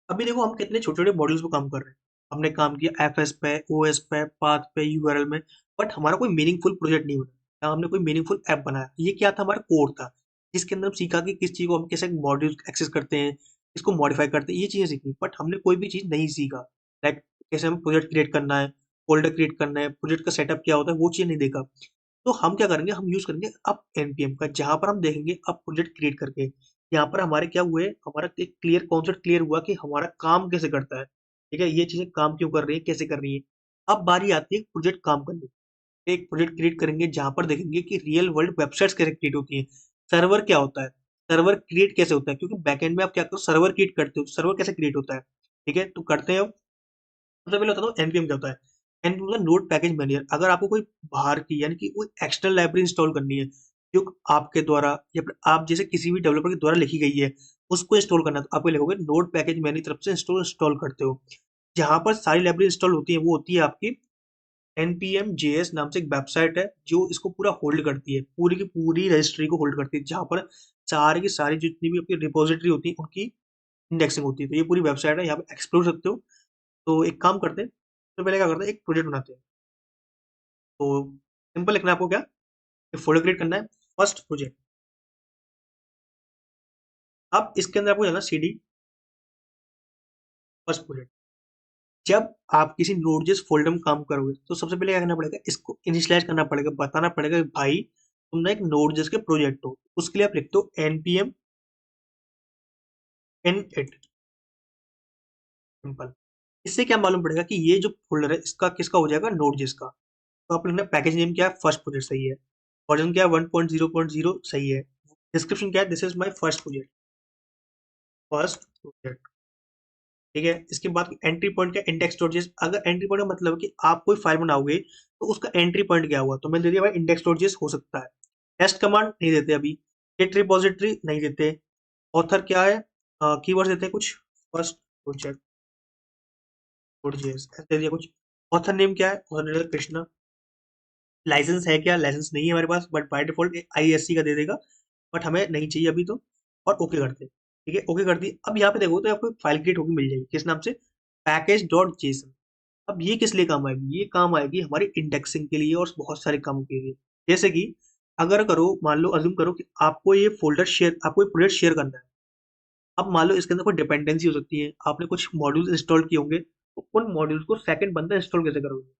अभी देखो हम कितने छोटे छोटे मॉडल्स पे काम कर रहे हैं। हमने काम किया एफएस पे, ओएस पे, पाथ पे, यूआरएल में, बट हमारा कोई मीनिंगफुल प्रोजेक्ट नहीं बना, हमने कोई मीनिंगफुल ऐप बनाया। ये क्या था, हमारा कोड था जिसके अंदर हम सीखा कि किस चीज को हम कैसे मॉड्यूल एक्सेस करते हैं, इसको मॉडिफाई करते हैं, ये चीजें सीखी, बट हमने कोई भी चीज नहीं सीखा। लाइक कैसे हमें प्रोजेक्ट क्रिएट करना है, फोल्डर क्रिएट करना है, प्रोजेक्ट का सेटअप क्या होता है, वो चीज नहीं देखा। तो हम क्या करेंगे, हम यूज करेंगे अब एनपीएम का, जहां पर हम देखेंगे अब प्रोजेक्ट क्रिएट करके यहाँ पर हमारे क्या हुए, हमारा एक क्लियर कॉन्सेप्ट क्लियर हुआ कि हमारा काम कैसे करता है। ठीक है, ये चीजें काम क्यों कर रही है, कैसे कर रही है। अब बारी आती है प्रोजेक्ट काम करने की। एक प्रोजेक्ट क्रिएट करेंगे जहां पर देखेंगे कि रियल वर्ल्ड वेबसाइट्स कैसे क्रिएट होती है, सर्वर क्या होता है, सर्वर क्रिएट कैसे होता है, क्योंकि बैकएंड में आप क्या करो, सर्वर क्रिएट करते हो, सर्वर कैसे क्रिएट होता है। ठीक है, तो करते हैं। सबसे पहले बताता हूँ एनपीएम क्या होता है। एनपीएम होता है नोड पैकेज मैनेजर। अगर आपको कोई बाहर की यानी कि कोई एक्सटर्नल लाइब्रेरी इंस्टॉल करनी है जो आपके द्वारा या फिर आप जैसे किसी भी डेवलपर के द्वारा लिखी गई है, उसको इंस्टॉल करना है, तो आपको लिखोगे नोड पैकेज मैनेजर तरफ से इंस्टॉल इंस्टॉल करते हो। जहां पर सारी लाइब्रेरी इंस्टॉल होती है वो होती है आपकी npm js नाम से एक वेबसाइट है जो इसको पूरा होल्ड करती है, पूरी की पूरी रजिस्ट्री को होल्ड करती है, जहां पर सारी की सारी जितनी भी आपकी रिपोजिटरी होती है उनकी इंडेक्सिंग होती है। तो ये पूरी वेबसाइट है, यहाँ पे एक्सप्लोर सकते हो। तो एक काम करते हैं, तो पहले क्या करते हैं, एक प्रोजेक्ट बनाते हैं। तो सिंपल लिखना है आपको, क्या एक फोल्डर क्रिएट करना है, फर्स्ट प्रोजेक्ट। अब इसके अंदर आपको जाना CD फर्स्ट प्रोजेक्ट। जब आप किसी नोड.js फोल्डर में काम करोगे तो सबसे पहले क्या करना पड़ेगा, इसको इनिशियलाइज करना पड़ेगा, बताना पड़ेगा कि भाई तुम ना एक नोड.js के प्रोजेक्ट हो। उसके लिए आप लिखते हो npm init, सिंपल। इससे क्या मालूम पड़ेगा कि ये जो फोल्डर है इसका किसका हो जाएगा, नोड.js का। तो आप लिखना पैकेज नेम क्या है, फर्स्ट प्रोजेक्ट, सही है। वर्जन क्या है, 1.0.0, सही है। डिस्क्रिप्शन क्या है, this is my first project, first project, ठीक है। इसके बाद एंट्री पॉइंट क्या, इंडेक्स डॉट जेएस। अगर एंट्री पॉइंट का मतलब है कि आप कोई फाइल बनाओगे तो उसका एंट्री पॉइंट क्या हुआ, तो मैंने दे दिया भाई इंडेक्स डॉट जेएस हो सकता है। टेस्ट कमांड नहीं देते अभी। गेट रिपोजिटरी नहीं देते। ऑथर क्या है, कीवर्ड देते हैं कुछ, फर्स्ट प्रोजेक्ट डॉट जेएस ऐसे दे दिया कुछ। ऑथर नेम क्या है, ऑथर नेम कृष्णा। लाइसेंस है क्या, लाइसेंस नहीं है हमारे पास, बट बाय डिफॉल्ट आईएससी का दे देगा, बट हमें नहीं चाहिए अभी तो। और ओके करते हैं, ठीक है, ओके कर दी। अब यहाँ पे देखो तो आपको फाइल क्रिएट होकर मिल जाएगी, किस नाम से, पैकेज डॉट जेसन। अब ये किस लिए काम आएगी, ये काम आएगी हमारी इंडेक्सिंग के लिए और बहुत सारे कामों के लिए। जैसे कि अगर करो, मान लो अज्यूम करो कि आपको ये फोल्डर शेयर, आपको ये प्रोजेक्ट शेयर करना है। अब मान लो इसके अंदर कोई डिपेंडेंसी हो सकती है, आपने कुछ मॉड्यूल्स इंस्टॉल किए होंगे, तो उन मॉड्यूल्स को सेकंड बंदा इंस्टॉल कैसे करोगे।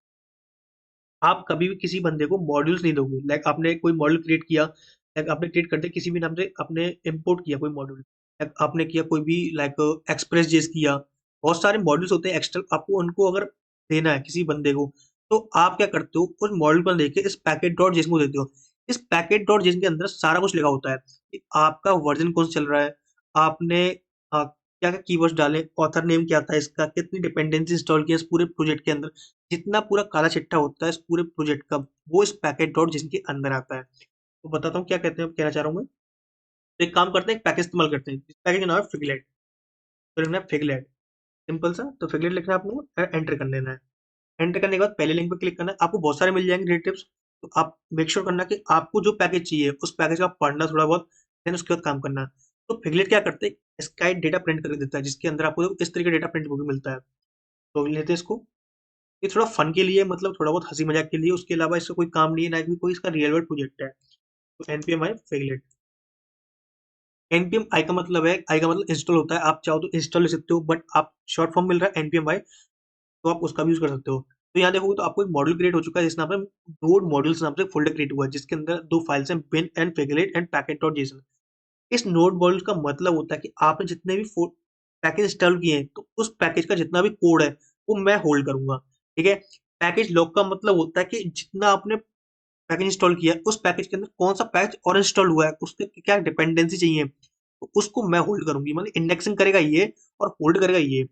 आप कभी भी किसी बंदे को मॉड्यूल्स नहीं दोगे। लाइक आपने कोई मॉड्यूल क्रिएट किया, लाइक आपने क्रिएट करते किसी भी नाम से आपने इंपोर्ट किया कोई मॉड्यूल, लाइक आपने किया कोई भी, लाइक एक्सप्रेस जेस किया, बहुत सारे मॉड्यूल्स होते हैं एक्स्ट्रा, आपको उनको अगर देना है किसी बंदे को, तो आप क्या करते हो, उस मॉड्यूल पर देके इस पैकेट डॉट जेस को देते हो। इस पैकेट डॉट जेस के अंदर सारा कुछ लिखा होता है कि आपका वर्जन कौन सा चल रहा है, आपने क्या क्या कीवर्ड्स डाले, ऑथर नेम क्या था इसका, कितनी डिपेंडेंसी इंस्टॉल किया इस पूरे प्रोजेक्ट के अंदर, जितना पूरा काला चिट्ठा होता है इस पूरे प्रोजेक्ट का, वो इस पैकेज डॉट जिसके अंदर आता है। तो बताता हूँ क्या कहते हैं, कहना चाह रहा हूँ मैं। तो एक काम करते हैं, एक पैकेज इस्तेमाल करते हैं, इस पैकेज का नाम है फिगलेट। तो लिखना है फिगलेट, सिंपल सा। तो फिगलेट लिखना है आपको, एंटर कर देना है। एंटर करने के बाद पहले लिंक पर क्लिक करना है, आपको बहुत सारे मिल जाएंगे रिलेटिव्स। तो आप मेक श्योर करना कि आपको जो पैकेज चाहिए उस पैकेज का पढ़ना थोड़ा बहुत, देन उसके बाद काम करना। तो फिगलेट क्या करते हैं, स्काई डेटा प्रिंट करके देता है, जिसके अंदर आपको इस तरीके डेटा प्रिंट होकर मिलता है। तो लेते हैं इसको। ये थोड़ा फन के लिए, मतलब थोड़ा बहुत हंसी मजाक के लिए, उसके अलावा इसका कोई काम नहीं है, ना कि कोई इसका रियल वर्ल्ड प्रोजेक्ट है। तो एनपीएम आई फेगलेट। एनपीएम आई का मतलब है, आई का मतलब इंस्टॉल होता है, आप चाहो तो इंस्टॉल ले सकते हो, बट आप शॉर्ट फॉर्म मिल रहा है एनपीएम आई, तो आप उसका भी यूज कर सकते हो। तो यहाँ देखोगे तो आपको एक मॉड्यूल क्रिएट हो चुका है, जिस नाम से नोड मॉड्यूल्स नाम से फोल्डर क्रिएट हुआ है, जिसके अंदर दो फाइल्स हैं, बिन एंड फेगलेट एंड पैकेट डॉट जेसन। इस नोड मॉड्यूल का मतलब होता है कि आपने जितने भी पैकेज इंस्टॉल किए हैं, तो उस पैकेज का जितना भी कोड है वो मैं होल्ड करूंगा, ठीक है। पैकेज लॉक का मतलब होता है कि जितना आपने पैकेज इंस्टॉल किया, उस पैकेज के अंदर कौन सा पैकेज और इंस्टॉल हुआ है, उसके क्या डिपेंडेंसी चाहिए, तो उसको मैं होल्ड करूंगी। मतलब इंडेक्सिंग करेगा ये और होल्ड करेगा ये,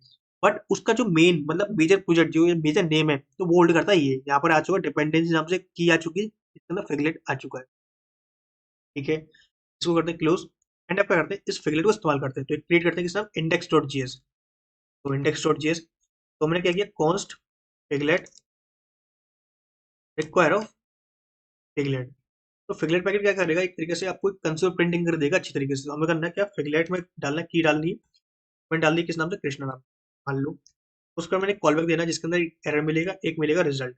बट उसका जो मेन मतलब मेजर प्रोजेक्ट जो मेजर नेम है, तो वो होल्ड करता है ये। यहाँ पर आ चुका डिपेंडेंसी नाम से की आ चुकी है, इसके अंदर फिगलेट आ चुका है, ठीक है। इसको करते हैं क्लोज। एंड अब क्या करते हैं, इस फिगलेट को इस्तेमाल करते हैं, तो क्रिएट करते हैं किस नाम, इंडेक्स डॉट जीएस। तो इंडेक्स डॉट जीएस, तो मैंने क्या किया, कॉन्स्ट फिगलेट रिक्वायर ऑफ फिगलेट। तो फिगलेट पैकेट क्या करेगा, एक तरीके से आपको एक कंसोल प्रिंटिंग कर देगा अच्छी तरीके से। तो हमें करना है क्या, फिगलेट में डालना है, की डालनी है। मैंने डाल दी किस नाम से, कृष्णा नाम, मान लो। उसका मैंने कॉल बैक देना है, जिसके अंदर एरर मिलेगा, एक मिलेगा रिजल्ट।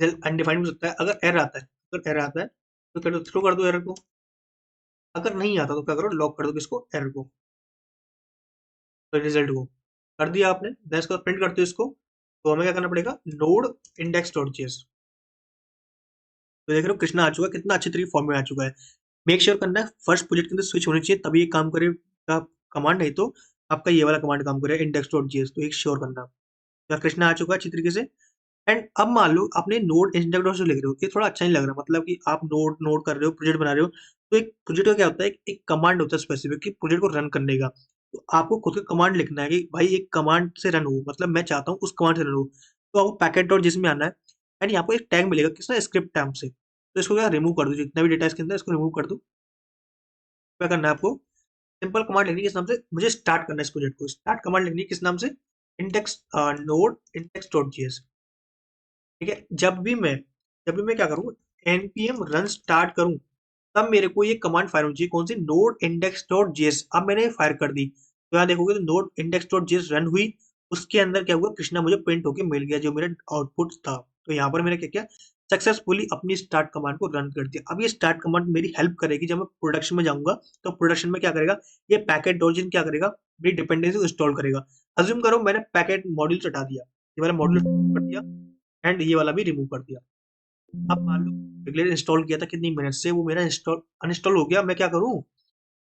रिजल्ट अनडिफाइंड हो सकता है। अगर एरर आता है, अगर एरर आता है तो थ्रो कर दो एरर को। अगर नहीं आता तो क्या करो, लॉक कर दो किसको, एरर को, तो रिजल्ट को। कर दिया आपने, देन इसको प्रिंट करते हो इसको। तो हमें क्या करना पड़ेगा, नोड इंडेक्स डॉट जेएस। तो देख रहे हो कृष्णा आ चुका है, कितना अच्छे तरीके फॉर्म में आ चुका है। मेक श्योर करना है फर्स्ट प्रोजेक्ट के अंदर स्विच होनी चाहिए, तभी ये काम करेगा कमांड, नहीं तो आपका ये वाला कमांड काम करेगा, इंडेक्स डॉट जीएस। तो एक श्योर करना। तो कृष्णा आ चुका है अच्छी तरीके से। एंड अब मान लो आपने नोड इंडेक्स डॉट लिख रहे हो, ये थोड़ा अच्छा नहीं लग रहा, मतलब कि आप नोड नोड कर रहे हो, प्रोजेक्ट बना रहे हो। तो एक प्रोजेक्ट का क्या होता है, एक कमांड होता है स्पेसिफिक कि प्रोजेक्ट को रन करने का। तो आपको खुद का कमांड लिखना है कि भाई एक कमांड से रन हो, मतलब मैं चाहता हूँ उस कमांड से रन हो। तो आपको पैकेट डॉट जिसमें आना है, एंड यहाँ पर एक टैग मिलेगा किसना, स्क्रिप्ट टैग से। तो इसको क्या रिमूव कर दो, जितना भी डेटा इसके अंदर इसको रिमूव कर दो। क्या करना है आपको, सिंपल कमांड लिखनी है किस नाम से, मुझे स्टार्ट करना है इस प्रोजेक्ट को, स्टार्ट कमांड लिखनी है किस नाम से, index node index dot GS, ठीक है। जब भी मैं क्या करूँ, npm रन स्टार्ट करूँ, तब मेरे को ये कमांड फायर होनी चाहिए, कौन सी, नोड इंडेक्स डॉट जेएस। अब मैंने फायर कर दी, तो यहाँ देखोगे तो node index dot JS run हुई। उसके अंदर क्या हुआ, कृष्णा मुझे प्रिंट होके मिल गया, जो मेरा आउटपुट था। तो यहाँ पर मैंने क्या किया, सक्सेसफुली अपनी स्टार्ट कमांड को रन कर दिया। अब ये स्टार्ट कमांड मेरी हेल्प करेगी जब मैं प्रोडक्शन में जाऊंगा, तो प्रोडक्शन में क्या करेगा, ये पैकेट डॉजिन क्या करेगा, मेरी डिपेंडेंसी को इंस्टॉल करेगा। अज्यूम करो मैंने पैकेट मॉड्यूल हटा दिया, ये वाला मॉड्यूल कर दिया एंड ये वाला भी रिमूव कर दिया। अब मान लो पिगलेट इंस्टॉल किया था कितनी मिनट से, वो मेरा इंस्टॉल अनइंस्टॉल हो गया। मैं क्या करूं,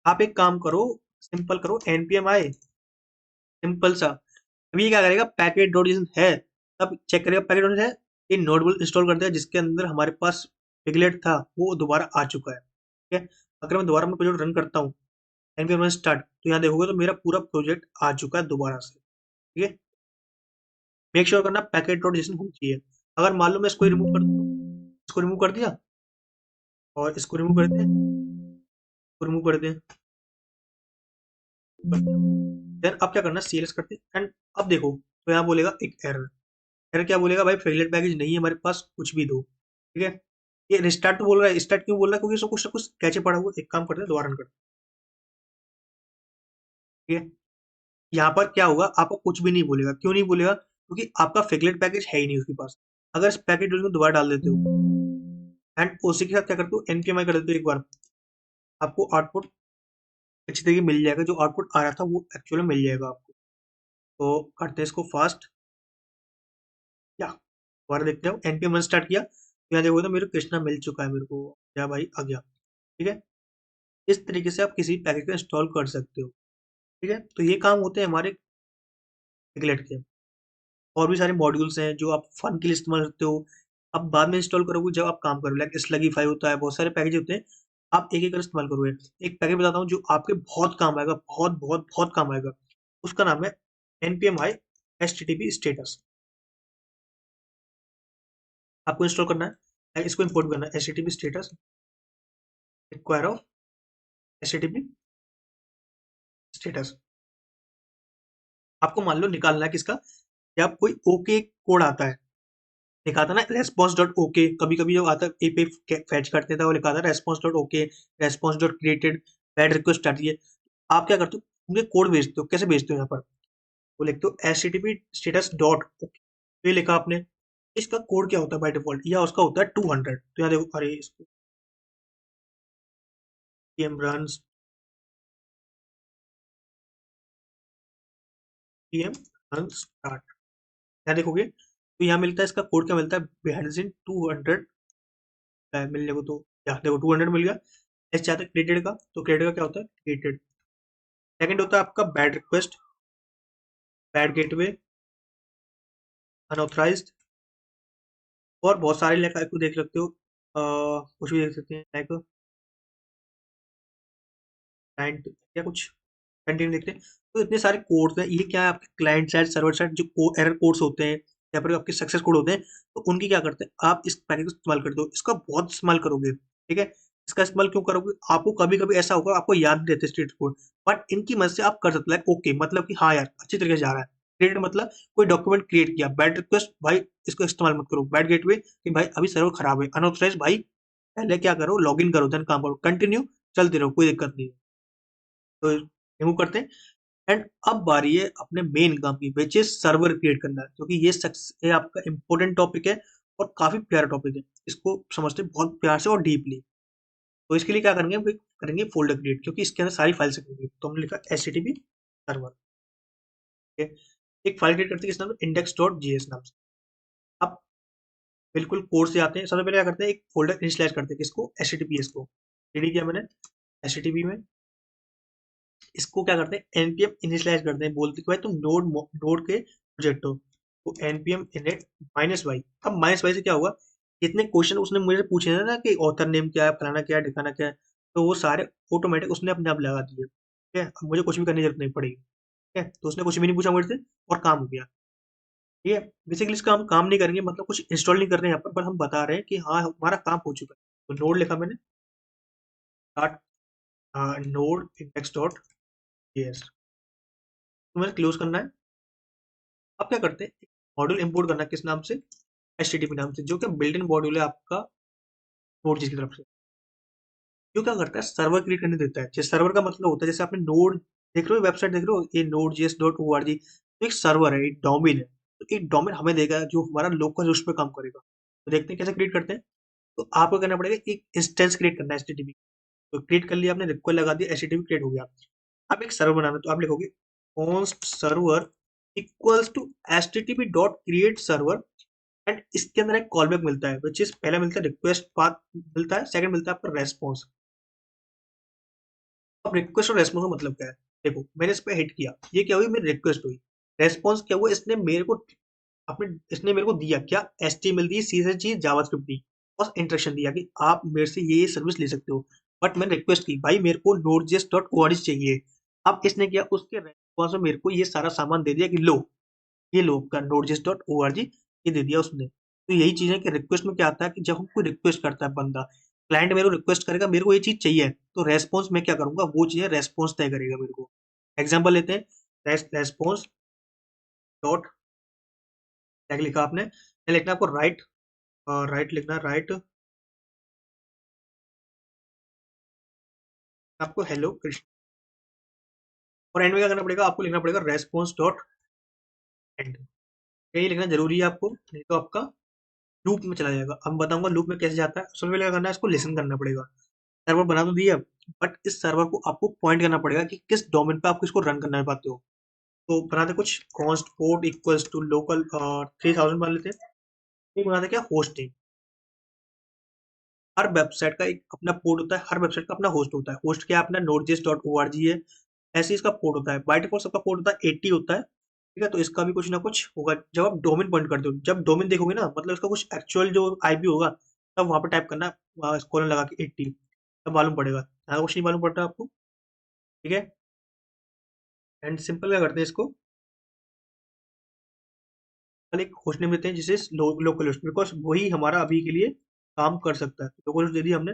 आप एक काम करो, सिंपल करो npm i, सिंपल सा। अभी ये क्या करेगा, पैकेट डॉट है, तब चेक करेगा पैकेट डॉट है, ये नोटबुल इंस्टॉल कर दिया जिसके अंदर हमारे पास पिगलेट था, वो दोबारा आ चुका है। ठीक है, अगर मैं दोबारा अपना प्रोजेक्ट रन करता हूँ npm स्टार्ट, तो यहाँ देखोगे तो मेरा पूरा प्रोजेक्ट आ चुका है दोबारा से। ठीक है, मेक श्योर करना पैकेट डॉट होनी चाहिए। अगर मान लो मैं इसको रिमूव कर दूँ, इसको रिमूव कर दिया और इसको रिमूव कर दें, इसको रिमूव कर दें, देन अब क्या करना, सीएलएस करते हैं एंड अब देखो तो यहाँ बोलेगा एक एरर। एरर क्या बोलेगा, भाई फेवरेट पैकेज नहीं है हमारे पास, कुछ भी दो। ठीक है, ये रिस्टार्ट तो बोल रहा है, स्टार्ट क्यों बोल रहा है, क्योंकि इसको कुछ ना कुछ कैचे पड़ा हुआ। एक काम करते हैं, दोबारा रन करते हैं। ठीक है, यहाँ पर क्या होगा, आपको कुछ भी नहीं बोलेगा। क्यों नहीं बोलेगा, क्योंकि आपका फेवरेट पैकेज है ही नहीं उसके पास। अगर इस पैकेज को दोबारा डाल देते हो एंड उसी के साथ क्या करते हो, एनपीएमआई कर देते हो एक बार, आपको आउटपुट अच्छी तरीके मिल जाएगा। जो आउटपुट आ रहा था वो एक्चुअली मिल जाएगा आपको। तो करते हैं इसको फास्ट, क्या दोबारा देखते हो, एनपीएम स्टार्ट किया तो यहाँ देखो तो मेरे को कृष्णा मिल चुका है मेरे को, क्या भाई आ गया। ठीक है, इस तरीके से आप किसी पैकेज को इंस्टॉल कर सकते हो। ठीक है, तो ये काम होते हैं हमारे पिगलेट के। और भी सारे मॉड्यूल्स हैं जो आप फन के लिए इस्तेमाल करते हो, आप बाद में इंस्टॉल करोगे जब आप काम करोगे। लाइक स्लगीफाई होता है, बहुत सारे पैकेज होते हैं, आप एक एक कर इस्तेमाल करोगे। एक पैकेज बताता हूँ जो आपके बहुत काम आएगा, बहुत बहुत बहुत काम आएगा। उसका नाम है npmi http स्टेटस। आपको इंस्टॉल करना है, इसको इंपोर्ट करना है, http status require of http status. आपको मान लो निकालना है किसका, जब कोई ओके कोड आता है, लिखा था ना रेस्पॉन्स डॉट ओके, कभी कभी जो आता है एपीआई फैच करते थे वो लिखा था response dot okay, response dot created, bad request आती है। आप क्या करते हो, उनके कोड भेजते हो, कैसे भेजते हो, यहाँ पर वो लिखते हो http स्टेटस डॉट ओके, तो ये लिखा आपने। इसका कोड क्या होता है बाय डिफॉल्ट, या उसका होता है 200। तो यहाँ देखो, अरे इसको pm runs pm runs start, यहाँ देखोगे तो यहाँ मिलता है, इसका कोड क्या मिलता है, बेहनसिन 200 मिलने को। तो यहाँ देखो 200 मिल गया। एस चाहते हैं क्रिएटेड का, तो क्रिएटेड का क्या होता है, क्रिएटेड। सेकंड होता है आपका bad request, bad gateway, unauthorized, और बहुत सारे लाइक आपको देख सकते हो, कुछ भी देख सकते हैं लाइक क्लाइंट या कुछ कंटेंट देखते हैं। तो इतने सारे कोड्स हैं, ये क्या है, आपके क्लाइंट साइड सर्वर साइड जो एरर कोड्स होते हैं या फिर आपके सक्सेस कोड होते हैं, तो उनकी क्या करते हैं, आप इस पैकेज को इस्तेमाल करते हो। इसका बहुत इस्तेमाल करोगे। ठीक है, इसका इस्तेमाल क्यों करोगे, आपको कभी कभी ऐसा होगा आपको याद नहीं रहते स्ट्रीट कोड, बट इनकी मदद से आप कर सकते हैं। ओके मतलब कि हाँ यार अच्छी तरीके से जा रहा है। क्रिएट मतलब कोई डॉक्यूमेंट क्रिएट किया, बैड रिक्वेस्ट भाई इसको इस्तेमाल मत करो, बैड गेटवे कि भाई अभी सर्वर खराब है, अनऑथराइज भाई पहले क्या करो, लॉग इन करो देन काम करो, कंटिन्यू चलते रहो, कोई दिक्कत नहीं है। तो रिमूव करते हैं एंड अब बारी है अपने मेन काम की, विच इज सर्वर क्रिएट करना है, क्योंकि ये आपका इंपॉर्टेंट टॉपिक है और काफी प्यारा टॉपिक है। इसको समझते हैं बहुत प्यार से और डीपली। तो इसके लिए क्या करेंगे, हम एक करेंगे फोल्डर क्रिएट, क्योंकि इसके अंदर सारी फाइल्स रखेंगे। तो हमने लिखा http सर्वर। एक फाइल क्रिएट करते हैं, इसका नाम इंडेक्स डॉट जीएस नाम से। अब बिल्कुल कोड से आते हैं, सबसे पहले क्या करते हैं, एक फोल्डर इनिशियलाइज करते हैं, किसको, https को। रेडी किया मैंने http में, इसको क्या करते हैं, npm इनिशियलाइज करते हैं, बोलते हैं कि भाई तुम नोड के प्रोजेक्ट हो, तो npm init -y। अब -y से क्या होगा, जितने क्वेश्चन उसने मुझे पूछे थे ना कि ऑथर नेम क्या है, फलाना क्या है, ठिकाना क्या है, तो वो सारे ऑटोमेटिक उसने अपने आप लगा दिए। ठीक है, अब मुझे कुछ भी करने की जरूरत नहीं पड़ेगी। ठीक है, तो उसने कुछ भी नहीं पूछा मुझसे और काम हो गया। ठीक है, बेसिकली इसका हम काम नहीं करेंगे, मतलब कुछ इंस्टॉल नहीं कर रहे हैं यहाँ पर हम बता रहे हैं कि हाँ हमारा काम हो चुका है। तो नोड लिखा मैंने, नोड इंडेक्स डॉट जेएस, तो मैंने क्लोज करना है। अब क्या करते हैं, मॉड्यूल इंपोर्ट करना है, किस नाम से, एचटीटीपी नाम से, जो कि बिल्ट इन मॉड्यूल है आपका नोड की तरफ से। जो क्या करता है, सर्वर क्रिएट करने देता है। जैसे सर्वर का मतलब होता है, जैसे आपने नोड देख रहे हो, वेबसाइट देख रहे हो, ये node JS dot O R G, तो एक सर्वर है, एक डोमेन है। तो एक डोमेन हमें देगा जो हमारा लोकल होस्ट पे काम करेगा। तो देखते हैं कैसे क्रिएट करते हैं। तो आपको करना पड़ेगा एक इंस्टेंस क्रिएट करना है एचटीटीपी। तो क्रिएट कर लिया आपने, रिक्वेस्ट लगा दिया, एचटीटीपी क्रिएट हो गया। अब एक सर्वर बनाना है, तो आप लिखोगे const server equals to HTTP dot create server, and इसके अंदर एक कॉलबैक मिलता है, विच इज पहला मिलता है रिक्वेस्ट पाथ मिलता है, सेकंड मिलता है आपका रेस्पॉन्स। अब रिक्वेस्ट और रेस्पॉन्स का मतलब क्या है? देखो मैंने इस पे हिट किया, ये क्या हुई, मेरी रिक्वेस्ट हुई। रेस्पॉन्स क्या हुआ, इसने मेरे को दिया क्या, एचटीएमएल दी, सीएसएस जावास्क्रिप्ट दी, और इंस्ट्रक्शन दिया कि आप मेरे से ये सर्विस ले सकते हो। बट मैंने रिक्वेस्ट की भाई मेरे को node.js चाहिए। अब इसने किया, उसके रेस्पॉन्स में मेरे को ये सारा सामान दे दिया कि लो, ये लो आपका node.js ये दे दिया उसने। तो यही चीज है कि रिक्वेस्ट में क्या आता है कि जब हम कोई रिक्वेस्ट करता है बंदा, क्लाइंट मेरे को रिक्वेस्ट करेगा, मेरे को ये चीज चाहिए, तो रेस्पॉन्स मैं क्या करूंगा, वो चीज रेस्पॉन्स तय करेगा मेरे को। एग्जाम्पल लेते हैं, रेस्पॉन्स डॉट, क्या लिखा आपने, लिखना आपको राइट, राइट लिखना है, राइट आपको हेलो कृष्ण, और एंड में क्या करना पड़ेगा, आपको लिखना पड़ेगा रेस्पॉन्स डॉट एंड। ये लिखना जरूरी है आपको, नहीं तो आपका लूप में चला जाएगा। अब बताऊंगा लूप में कैसे जाता है। सबसे पहले क्या करना है, इसको लिसन करना पड़ेगा। सर्वर बना तो दिया, बट इस सर्वर को आपको पॉइंट करना पड़ेगा कि किस डोमेन पे आप इसको रन करना पाते हो। तो बनाते कुछ const port equals to local 3000 मान लेते हैं। एक बनाते क्या, होस्ट नेम। हर वेबसाइट का एक अपना पोर्ट होता है, हर वेबसाइट का अपना होस्ट होता है। होस्ट क्या अपना node.js.org है, ऐसे ही इसका पोर्ट होता है। बाय डिफॉल्ट सबका पोर्ट होता है 80 होता है, ठीक है। तो इसका भी कुछ ना कुछ होगा। जब आप डोमेन पॉइंट करते हो, जब डोमेन देखोगे ना, मतलब इसका कुछ एक्चुअल जो आईपी होगा, तब वहां पर टाइप करना, कोलन लगा के 80, तब मालूम पड़ेगा। हाँ, कुछ नहीं मालूम पड़ता आपको, ठीक है। एंड सिंपल क्या करते हैं इसको, कल एक होस्ट नेम देते हैं जिसे लोकल होस्ट, बिकॉज वही हमारा अभी के लिए काम कर सकता है। लोकल होस्ट दे दिया हमने।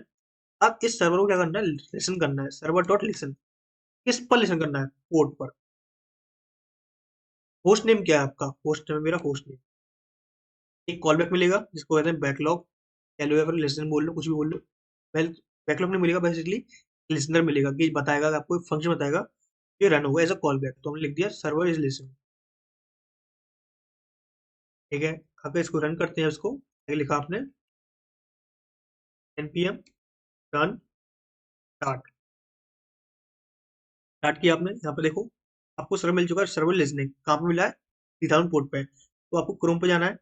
अब इस सर्वर को क्या करना है, लिसन करना है, सर्वर डॉट लिसन। किस पर लिसन करना है, पोर्ट पर। होस्ट नेम क्या है आपका, होस्ट नेम मेरा होस्ट नेम। एक कॉल बैक मिलेगा जिसको कहते हैं बैकलॉग, कह लो या फिर लिसन बोल लो, कुछ भी बोल लो। वेल, बैकलॉग नहीं मिलेगा, बेसिकली लिसनर मिलेगा, कि बताएगा कि आपको एक फंक्शन बताएगा, ये रन होगा एज अ कॉल बैक। तो हमने लिख दिया सर्वर इज लिसन, ठीक है। अगर इसको रन करते हैं, उसको आगे लिखा आपने npm रन स्टार्ट, स्टार्ट किया आपने। यहाँ पे देखो आपको सर्वर मिल चुका है, सर्वर लिसनिंग कहाँ पे मिला है, 3000 पोर्ट पे। तो आपको क्रोम पे जाना है,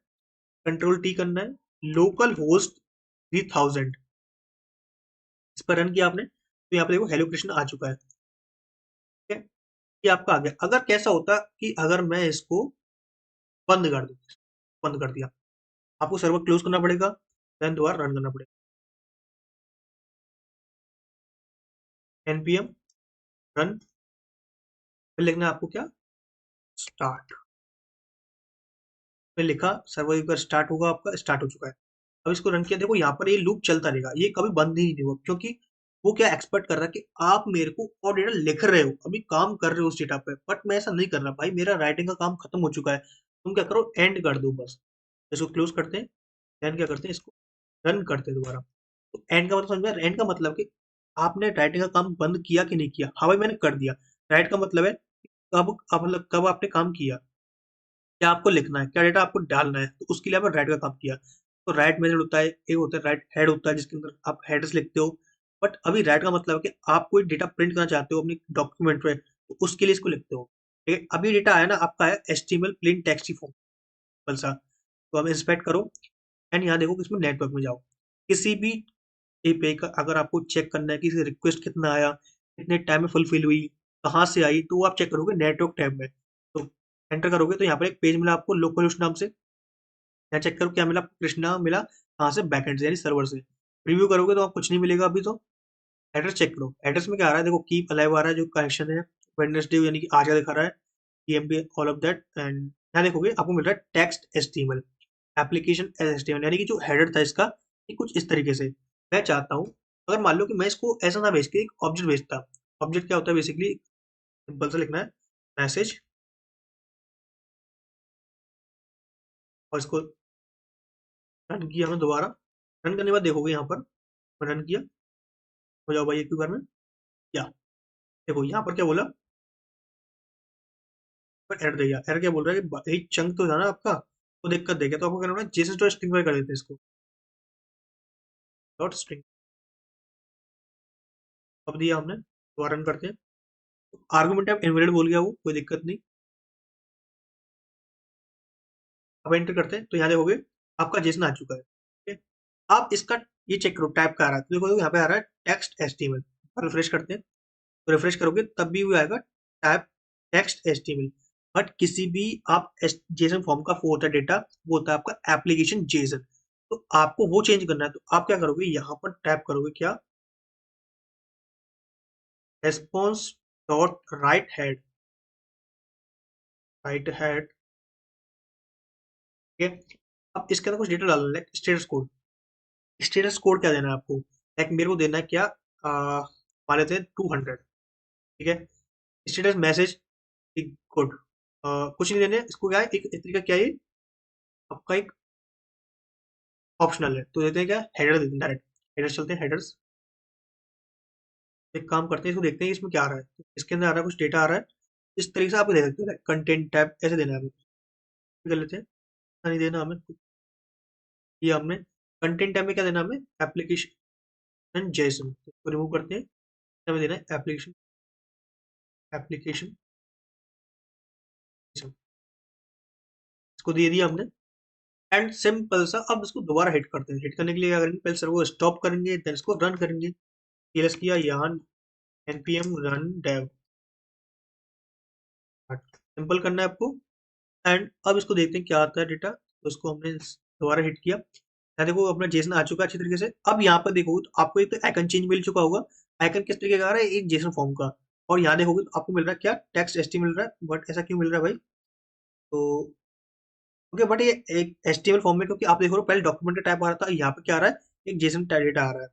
कंट्रोल टी करना है, लोकल होस्ट 3000, इस पर रन किया आपने। तो यहाँ पे देखो हेलो कृष्ण आ चुका है, ठीक है। ये आपका आ गया। अगर कैसा होता कि अगर मैं इसको बंद कर दूं, बंद कर दिया, आपको सर्वर क्लोज करना पड़ेगा, देन दोबारा रन करना पड़ेगा। npm रन, फिर लिखना है आपको क्या, स्टार्ट। फिर लिखा सर्वर एक बार स्टार्ट होगा, आपका स्टार्ट हो चुका है। अब इसको रन किया, देखो यहाँ पर ये लूप चलता रहेगा, ये कभी बंद ही नहीं होगा, क्योंकि वो क्या एक्सपेक्ट कर रहा है कि आप मेरे को और डेटा लिख रहे हो, अभी काम कर रहे हो उस डेटा पे। बट मैं ऐसा नहीं कर रहा भाई, मेरा राइटिंग का काम खत्म हो चुका है, तुम क्या करो, एंड कर दो बस। इसको क्लोज करते हैं, देन क्या करते हैं, इसको रन करते हैं दोबारा। तो एंड का मतलब समझ में, एंड का मतलब कि आपने राइटिंग का काम बंद किया कि नहीं किया। हाँ भाई मैंने कर दिया। राइट का मतलब है कब मतलब कब आपने काम किया, क्या आपको लिखना है, क्या डेटा आपको डालना है, तो उसके लिए आपने राइट का काम किया। तो राइट मेथड होता है, एक होता है राइट हेड होता है, जिसके अंदर आप हेडर्स लिखते हो। बट अभी राइट का मतलब है कि आप कोई डेटा प्रिंट करना चाहते हो अपनी डॉक्यूमेंट में, तो उसके लिए इसको लिखते हो, ठीक है। अभी डेटा आया ना आपका, है एचटीएमएल प्लेन टेक्स्ट फॉर्म सा। तो अब इंस्पेक्ट करो, एंड यहाँ देखो कि इसमें नेटवर्क में जाओ, किसी भी एपीआई का अगर आपको चेक करना है कि रिक्वेस्ट कितना आया, कितने टाइम में फुलफिल हुई, कहाँ से आई, तो वो आप चेक करोगे नेटवर्क टैब में। तो एंटर करोगे तो यहाँ पर एक पेज मिला आपको लोकल होस्ट नाम से। यहाँ चेक करो क्या मिला आपको, कृष्णा मिला, कहाँ से, बैकएंड से यानी सर्वर से। रिव्यू करोगे तो आप कुछ नहीं मिलेगा अभी तो। एड्रेस चेक करो, एड्रेस में क्या आ रहा है, देखो कीप अलाइव आ रहा है, जो कनेक्शन है वेडनेसडे यानी कि आज का दिखा रहा है, EMP all of that. And यहाँ देखोगे आपको मिल रहा है टेक्स्ट एचटीएमएल, एप्लीकेशन एचटीएमएल, यानी कि जो हेडर था इसका, ये कुछ इस तरीके से। मैं चाहता हूँ, अगर मान लो कि मैं इसको ऐसा ना भेज के एक ऑब्जेक्ट भेजता। ऑब्जेक्ट क्या होता है, बेसिकली सिंपल से लिखना है मैसेज, और इसको रन किया हमने दोबारा। रन करने के बाद देखोगे यहाँ पर, रन किया, हो जाओ भाई एक बार में, क्या देखो यहाँ पर क्या बोला, पर एरर दे गया। एरर क्या बोल रहा है कि यही चंक तो था ना आपका, तो दिक्कत दे गया। तो आपको क्या करना है, जेसन तो स्ट्रिंग कर देते हैं इसको। Dot string. अब दिया हमने, दोबारा रन करते हैं। आर्गुमेंट अब इनवैलिड बोल गया वो, कोई दिक्कत नहीं। अब एंटर करते हैं तो यहाँ देखोगे आपका जेसन आ चुका है, ठीक है। आप इसका ये चेक करो टाइप का आ रहा है, तो देखो यहाँ पे आ रहा है टेक्स्ट एचटीएमएल। रिफ्रेश करते हैं तो रिफ्रेश करोगे तब भी वो आएगा टाइप टेक्स्ट एचटीएमएल। बट किसी भी आप जेसन फॉर्म का वो होता है डेटा, वो होता है आपका एप्लीकेशन जेसन। तो आपको वो चेंज करना है, तो आप क्या करोगे, यहाँ पर टाइप करोगे क्या, रेस्पॉन्स डॉट राइट हेड, ठीक है। अब इसके अंदर कुछ डेटा डालना है, स्टेटस कोड। स्टेटस कोड क्या देना है आपको, लाइक मेरे को देना है क्या, मान लेते हैं 200, ठीक है। स्टेटस मैसेज, गुड, कुछ नहीं देने इसको, क्या है एक एक तरीका क्या है ये, आपका एक ऑप्शनल है, तो देते हैं क्या, हेडर देते हैं डायरेक्ट। हेडर्स चलते हैं, हेडर्स। एक काम करते हैं, इसको देखते हैं इसमें क्या आ रहा है। तो इसके अंदर आ रहा है कुछ डेटा आ रहा है, इस तरीके से आप दे सकते हो, कंटेंट टैब ऐसे देना है हमें। कर लेते हैं, नहीं देना हमें, ये हमने कंटेंट टैब में क्या देना है हमें, एप्लीकेशन जेसन, इसको रिमूव करते हैं। हमें देना है एप्लीकेशन, इसको दे दिया हमने। एंड सिंपल सा, अब इसको दोबारा हिट करते हैं। हिट करने के लिए क्या करेंगे, पहले सर्वर को स्टॉप करेंगे, देन इसको रन करेंगे। टीएलएस किया, यहाँ npm run dev, सिंपल करना है आपको। एंड अब इसको देखते हैं क्या आता है डेटा, तो इसको हमने दोबारा हिट किया। यहाँ देखो अपना जेसन आ चुका है अच्छी तरीके से। अब यहाँ पर देखोगे तो आपको एक तो आइकन चेंज मिल चुका होगा। आइकन किस तरीके का आ रहा है, एक जेसन फॉर्म का। और यहाँ देखोगे तो आपको मिल रहा है क्या, टेक्स्ट एचटी मिल रहा है। बट ऐसा क्यों मिल रहा है भाई, तो ओके, बट ये एक एचटीएमएल फॉर्म में, क्योंकि आप देखो पहले डॉक्यूमेंट का टाइप आ रहा था, यहाँ पे क्या आ रहा है, एक जेसन डेटा आ रहा है।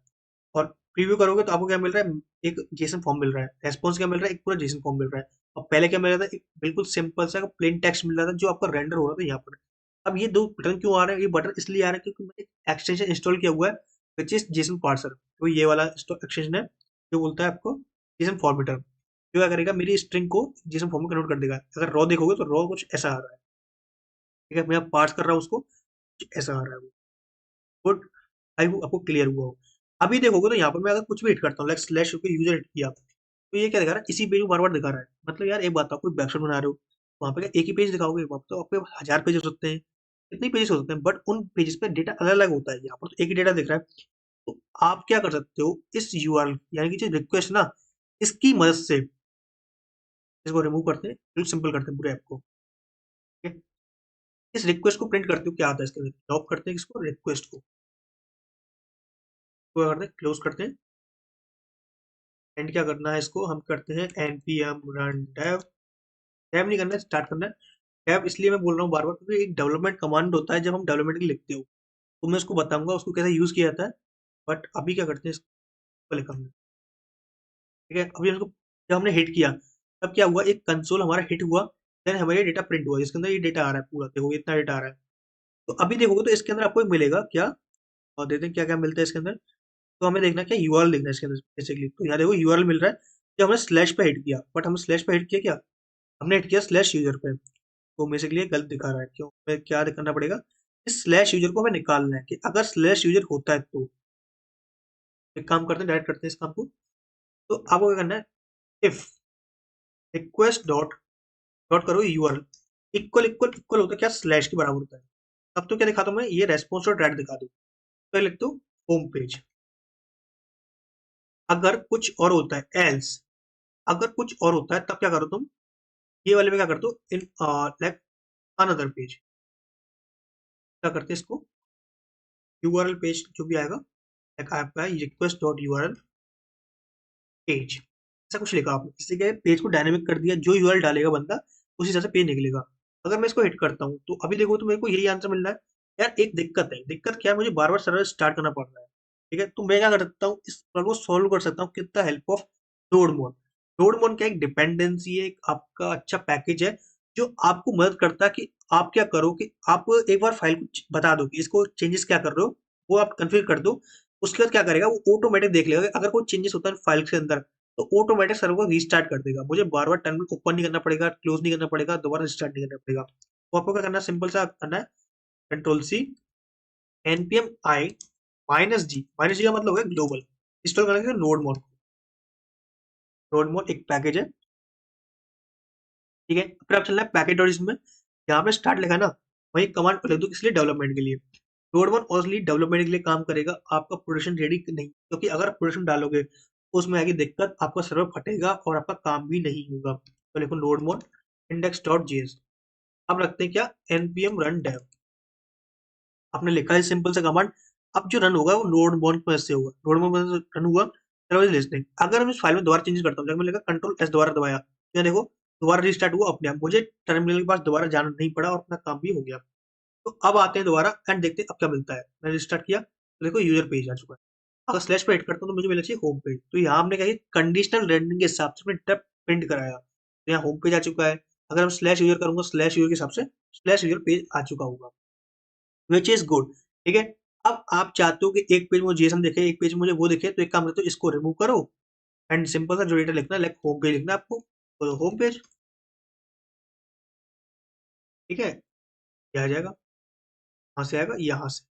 और प्रीव्यू करोगे तो आपको क्या मिल रहा है, एक जेसन फॉर्म मिल रहा है। रेस्पॉन्स क्या मिल रहा है, एक पूरा जेसन फॉर्म मिल रहा है। और पहले क्या मिल रहा था, एक बिल्कुल सिंपल सा प्लेन टेक्स्ट मिल रहा था जो आपका रेंडर हो रहा था यहाँ पर। अब ये दो बटन क्यों आ रहे हैं, ये बटन इसलिए आ रहा है क्योंकि मैंने एक एक्सटेंशन इंस्टॉल किया हुआ है, विच इज जेसन पार्सर। तो ये वाला एक्सटेंशन है जो बोलता है आपको जेसन फॉर्मेटर, जो क्या करेगा, मेरी स्ट्रिंग को जेसन फॉर्म में कन्वर्ट कर देगा। अगर रॉ देखोगे तो रॉ कुछ ऐसा आ रहा है, ठीक है। मैं पार्स कर रहा हूँ उसको, कुछ ऐसा आ रहा है। गुड, आई होप आपको क्लियर हुआ हो। अभी देखोगे तो यहाँ पर मैं अगर कुछ भी हिट करता हूँ, लाइक स्लैश होकर यूजर हिट किया, तो ये क्या दिखा रहा है, इसी पेज को बार बार दिखा रहा है। मतलब यार एक बात, आप कोई वेबसाइट बना रहे हो, वहाँ पे क्या एक ही पेज दिखाओगे, वहाँ पे तो आपके 1000 पेज हो सकते हैं, कितने पेजेस हो सकते हैं, बट उन पेजेस पे डेटा अलग अलग होता है। यहाँ पर तो एक ही डेटा दिख रहा है। तो आप क्या कर सकते हो, इस यूआरएल यानी कि जो रिक्वेस्ट ना, इसकी मदद से इसको रिमूव करते हैं, बिल्कुल सिंपल करते हैं पूरे ऐप को, ठीक है। इस रिक्वेस्ट को प्रिंट करते हो, क्या आता है इसके अंदर, ड्रॉप करते हैं इसको, रिक्वेस्ट को क्या करते हैं, क्लोज करते हैं। एंड क्या करना है, इसको हम करते हैं npm run dev। टैब नहीं करना है, स्टार्ट करना है। टैब इसलिए मैं बोल रहा हूँ बार बार, क्योंकि एक डेवलपमेंट कमांड होता है जब हम डेवलपमेंट के लिए लिखते हो, तो मैं उसको बताऊंगा उसको कैसे यूज किया जाता है। बट अभी क्या करते हैं, इसको लिखा हमने, ठीक है। अभी उसको जब हमने हिट किया, तब क्या हुआ, एक कंसोल हमारा हिट हुआ, देन हमारे डेटा प्रिंट हुआ, जिसके अंदर ये डेटा आ रहा है पूरा, देखो इतना डेटा आ रहा है। तो अभी देखोगे तो इसके अंदर आपको एक मिलेगा क्या, और देखते हैं क्या क्या मिलता है इसके अंदर। तो हमें देखना क्या, यूआरएल देखना है इसके अंदर बेसिकली। तो यहाँ देखो यूआरएल मिल रहा है, जब हमने स्लैश पे हिट किया, बट हमने स्लैश पे हिट किया क्या, हमने हिट किया स्लैश यूजर पे। तो बेसिकली ये गलत दिखा रहा है, क्यों, हमें क्या करना पड़ेगा, इस स्लैश यूजर को हमें निकालना है, कि अगर स्लैश यूजर होता है तो एक काम करते हैं, डायरेक्ट करते हैं इस काम को। तो आपको क्या करना है, इफ रिक्वेस्ट डॉट डॉट करो यूआरएल इक्वल इक्वल इक्वल होता है क्या, स्लैश के बराबर होता है। तब तो क्या दिखाता हूँ मैं, ये रेस्पॉन्स डॉट रेड दिखा दूँ, तो लिखता हूँ होम पेज। अगर कुछ और होता है एल्स, अगर कुछ और होता है तब क्या करो तुम, ये वाले में क्या करते हो, इन लाइक अनदर पेज, क्या करते हैं इसको, यूआरएल पेज जो भी आएगा, लाइक आपका रिक्वेस्ट डॉट यूआरएल पेज, ऐसा कुछ लिखा आपने, इससे क्या है, पेज को डायनेमिक कर दिया, जो यूआरएल डालेगा बंदा उसी हिसाब से पेज निकलेगा। अगर मैं इसको हिट करता हूँ तो अभी देखो तो मेरे को यही आंसर मिल रहा है। यार एक दिक्कत है, दिक्कत क्या है, मुझे बार बार सर्वर स्टार्ट करना पड़ रहा है, ठीक है। तो मैं क्या कर सकता हूँ, इस प्रॉब्लम को सॉल्व कर सकता हूँ कितना, हेल्प ऑफ नोडमोन। नोडमोन क्या, एक डिपेंडेंसी है, एक आपका अच्छा पैकेज है, जो आपको मदद करता है कि आप क्या करो, कि आप एक बार फाइल को बता दो कि इसको चेंजेस क्या कर रहे हो, वो आप कन्फिगर कर दो। उसके बाद क्या करेगा, वो ऑटोमेटिक देख लेगा कि अगर कोई चेंजेस होता है फाइल के अंदर, तो ऑटोमेटिक सर्वर को रीस्टार्ट कर देगा। मुझे बार बार टर्मिनल ओपन नहीं करना पड़ेगा, क्लोज नहीं करना पड़ेगा, दोबारा रिस्टार्ट नहीं करना पड़ेगा। तो आपको क्या करना है, सिंपल सा करना है, control C, npm i -G का मतलब है ग्लोबल। इंस्टॉल करने के नोड मोड। नोड मोड एक पैकेज है, ठीक है। फिर आप चलना है पैकेट और इसमें यहाँ पे स्टार्ट लिखा है ना, वही कमांड को लिख दो, इसलिए डेवलपमेंट के लिए। नोड वन ओनली डेवलपमेंट के लिए काम करेगा, आपका प्रोडक्शन रेडी नहीं, क्योंकि अगर आप प्रोडक्शन डालोगे तो उसमें आएगी दिक्कत, आपका सर्वर फटेगा और आपका काम भी नहीं होगा। तो लिखो node mode index dot JS. अब रखते हैं क्या, npm रन डेव। आपने लिखा है सिंपल सा कमांड। अब जो रन होगा वो नोड मोड में से होगा, नोड मोड में रन हुआ सर्विस लिस्टिंग। अगर मैं इस फाइल में दोबारा चेंजेस करता हूँ, जब मैंने लिखा कंट्रोल एस दोबारा दबाया, यहाँ देखो दोबारा रिस्टार्ट हुआ अपने आप, मुझे टर्मिनल के पास दोबारा जाना नहीं पड़ा और अपना काम भी हो गया। तो अब आते हैं दोबारा एंड देखते हैं अब क्या मिलता है। मैंने रिस्टार्ट किया तो देखो यूजर पेज आ चुका है। अगर स्लैश पे हिट करता हूँ तो मुझे मिलना चाहिए होम पेज। तो यहाँ हमने कहा कंडीशनल रेंडरिंग के हिसाब से टैब प्रिंट कराया, तो यहाँ होम पेज आ चुका है। अगर मैं स्लैश यूजर करूंगा, स्लैश यूजर के हिसाब से स्लैश यूजर पेज आ चुका होगा, विच इज गुड, ठीक है। अब आप चाहते हो कि एक पेज मुझे जेसन दिखे, एक पेज मुझे वो दिखे, तो एक काम करते हो, इसको रिमूव करो एंड सिंपल सा जो डेटा लिखना है, लाइक होम पेज लिखना है आपको, तो होम पेज, ठीक है। ये आ जाएगा, यहाँ से आएगा, यहाँ से।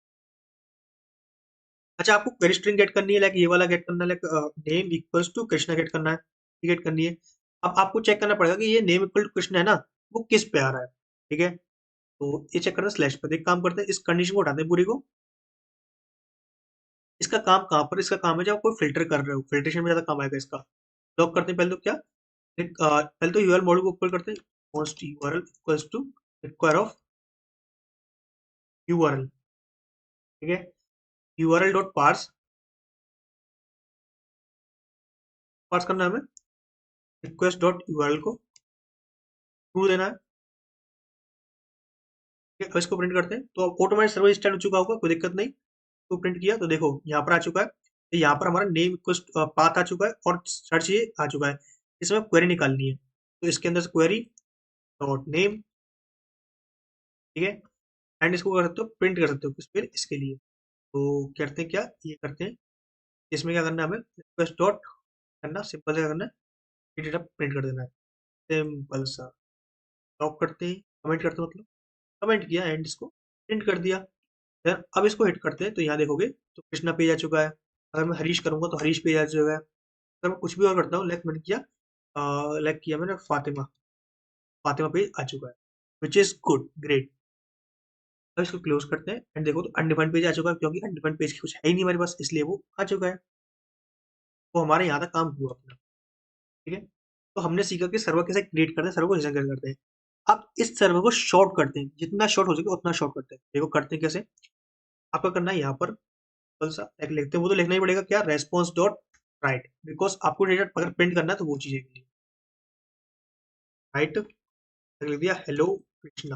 अच्छा, आपको क्वेरी स्ट्रिंग गेट करनी है, लाइक ये वाला गेट करना है, like name equals to Krishna get करना है, ये गेट करनी है। अब आपको चेक करना पड़ेगा कि ये नेम इक्वल टू कृष्णा है ना, वो किस पे आ रहा है, ठीक है। तो ये चेक करना है स्लैश पर। एक काम करते हैं, इस कंडीशन को उठाते हैं पूरी को। इसका काम कहाँ पर, इसका काम है जब आप कोई फिल्टर कर रहे हो, फिल्ट्रेशन में ज्यादा काम आएगा इसका। लॉक करते हैं पहले तो क्या, पहले तो यूआरएल मॉड्यूल को ऊपर करते हैं, const URL equals to square of URL, ठीक है। यूआरएल डॉट पार्स, पार्स करना है हमें रिक्वेस्ट डॉट यूआरएल को ट्रू देना है, ठीक है। अब इसको प्रिंट करते हैं, तो अब ऑटोमेटिक सर्वर स्टार्ट हो चुका होगा, कोई दिक्कत नहीं। तो प्रिंट किया तो देखो यहाँ पर आ चुका है, तो यहाँ पर हमारा नेम इक्वल्स पाथ आ चुका है और सर्च ये आ चुका है। इसमें क्वेरी निकालनी है, तो इसके अंदर से क्वेरी डॉट नेम, ठीक है। एंड इसको कर सकते हो, प्रिंट कर सकते हो किस पे, इसके लिए। तो करते हैं क्या, ये करते हैं, इसमें क्या करना है, हमें रिक्वेस्ट डॉट करना, सिंपल से क्या करना है, ये डेटा प्रिंट कर देना है, सिंपल सा। लॉक करते हैं, कमेंट करते हैं, मतलब कमेंट किया एंड इसको प्रिंट कर दिया। फिर अब इसको हिट करते हैं तो यहाँ देखोगे तो कृष्णा पेज आ चुका है। अगर मैं हरीश करूंगा तो हरीश पेज आ चुका है। अगर मैं कुछ भी और करता हूँ, लाइक मैंने किया, लाइक किया मैंने फातिमा, फातिमा पेज आ चुका है, विच इज गुड, ग्रेट। अब इसको क्लोज करते हैं एंड देखो तो अनडिफाइंड पेज आ चुका है, क्योंकि अनडिफाइंड पेज कुछ है ही नहीं हमारे पास, इसलिए वो आ चुका है। तो हमारे यहाँ तक काम हुआ अपना, ठीक है। तो हमने सीखा कि सर्वर कैसे क्रिएट करते हैं, सर्वर को डिजाइन कैसे करते हैं। अब इस सर्वर को शॉर्ट करते हैं, जितना शॉर्ट हो सके उतना शॉर्ट करते हैं। देखो करते हैं कैसे, आपको करना है यहाँ पर सिंपल सा एक लिखते हैं, वो तो लिखना ही पड़ेगा क्या, रेस्पॉन्स डॉट राइट, बिकॉज आपको डेटा अगर प्रिंट करना है तो वो चीज़ है, राइट। लिख दिया हेलो कृष्णा,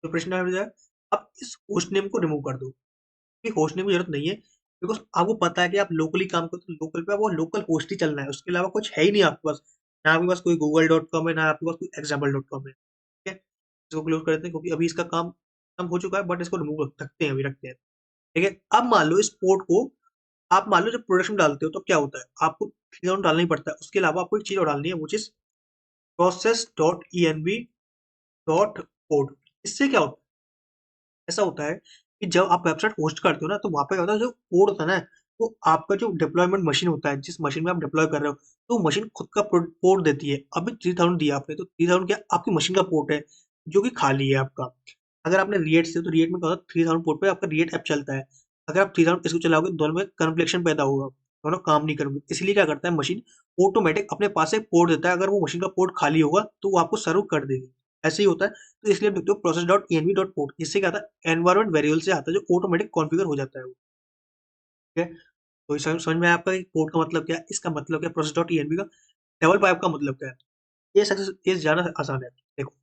तो कृष्णा मिल जाए। अब इस होस्ट नेम को रिमूव कर दो, क्योंकि होस्ट नेम की जरूरत नहीं है, बिकॉज आपको पता है कि आप लोकली काम करते हो, लोकल पे आपको लोकल होस्ट ही चलना है, उसके अलावा कुछ है ही नहीं आपके पास। ना आपके पास कोई google.com है, ना आपके पास कोई example.com है, ठीक है। इसको क्लोज कर देते हैं, क्योंकि अभी इसका काम खत्म हो चुका है, बट इसको रिमूव रखते हैं, अभी रखते हैं, ठीक है। अब मान लो इस पोर्ट को, आप मान लो जब प्रोडक्शन डालते हो तो क्या होता है, आपको थ्री डालना ही पड़ता है, उसके अलावा आपको एक चीज और डालनी है, वो चीज process dot env dot code. इससे क्या होता है, ऐसा होता है कि जब आप वेबसाइट होस्ट करते हो ना, तो वहाँ पे क्या होता है, जो कोड होता है ना, वो आपका जो डिप्लॉयमेंट मशीन होता है, जिस मशीन में आप डिप्लॉय कर रहे हो, तो मशीन खुद का पोर्ट देती है। अभी 3000 दिया आपने, तो 3000 क्या आपकी मशीन का पोर्ट है, जो कि खाली है आपका। अगर आपने रिएट से, तो रिएट में क्या होता है, 3000 पोर्ट पे आपका रिएट ऐप चलता है। अगर आप 3000 इसको चलाओगे, दोनों में कन्फ्लिक्शन पैदा होगा, दोनों काम नहीं करेंगे। इसलिए क्या करता है मशीन, ऑटोमेटिक अपने पास एक पोर्ट देता है, अगर वो मशीन का पोर्ट खाली होगा तो वो आपको सर्व कर देगी। ऐसे ही होता है। तो इसलिए आप देखते हो process dot env dot port, इससे क्या आता है, एनवायरमेंट वेरिएबल से आता है, जो ऑटोमेटिक कॉन्फ़िगर हो जाता है वो, ठीक है। तो इस समझ में आया आपका पोर्ट का मतलब क्या है, इसका मतलब क्या, प्रोसेस डॉट env का। डबल पाइप का मतलब क्या है, ये सक्सेस, ये ज्यादा आसान है। देखो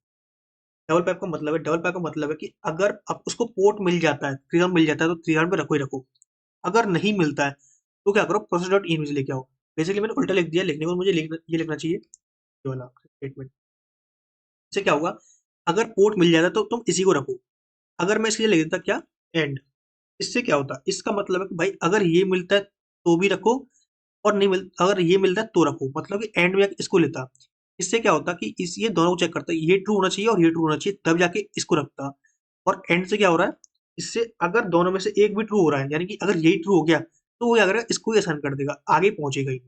डबल पाइप का मतलब है कि अगर आप उसको पोर्ट मिल जाता है, थ्री मिल जाता है, तो थ्री पे रखो ही रखो। अगर नहीं मिलता है तो क्या करो, प्रोसेस डॉट env से लेके आओ। बेसिकली मैंने उल्टा लिख दिया, लिखने को मुझे ये लिखना चाहिए, ये वाला स्टेटमेंट। इससे क्या होगा, अगर पोर्ट मिल जाता है तो तुम इसी को रखो। अगर मैं इसके लिए लिख देता क्या, एंड, इससे क्या होता है, इसका मतलब है कि भाई अगर ये मिलता है तो भी रखो, और नहीं मिल, अगर ये मिलता है तो रखो, मतलब कि एंड में इसको लेता। इससे क्या होता कि इस ये दोनों चेक करता है, ये ट्रू होना चाहिए और ये ट्रू होना चाहिए, तब जाके इसको रखता। और एंड से क्या हो रहा है, इससे अगर दोनों में से एक भी ट्रू हो रहा है, यानी कि अगर यही ट्रू हो गया, तो वो क्या करेगा, इसको ही असाइन कर देगा, आगे पहुंचेगा ही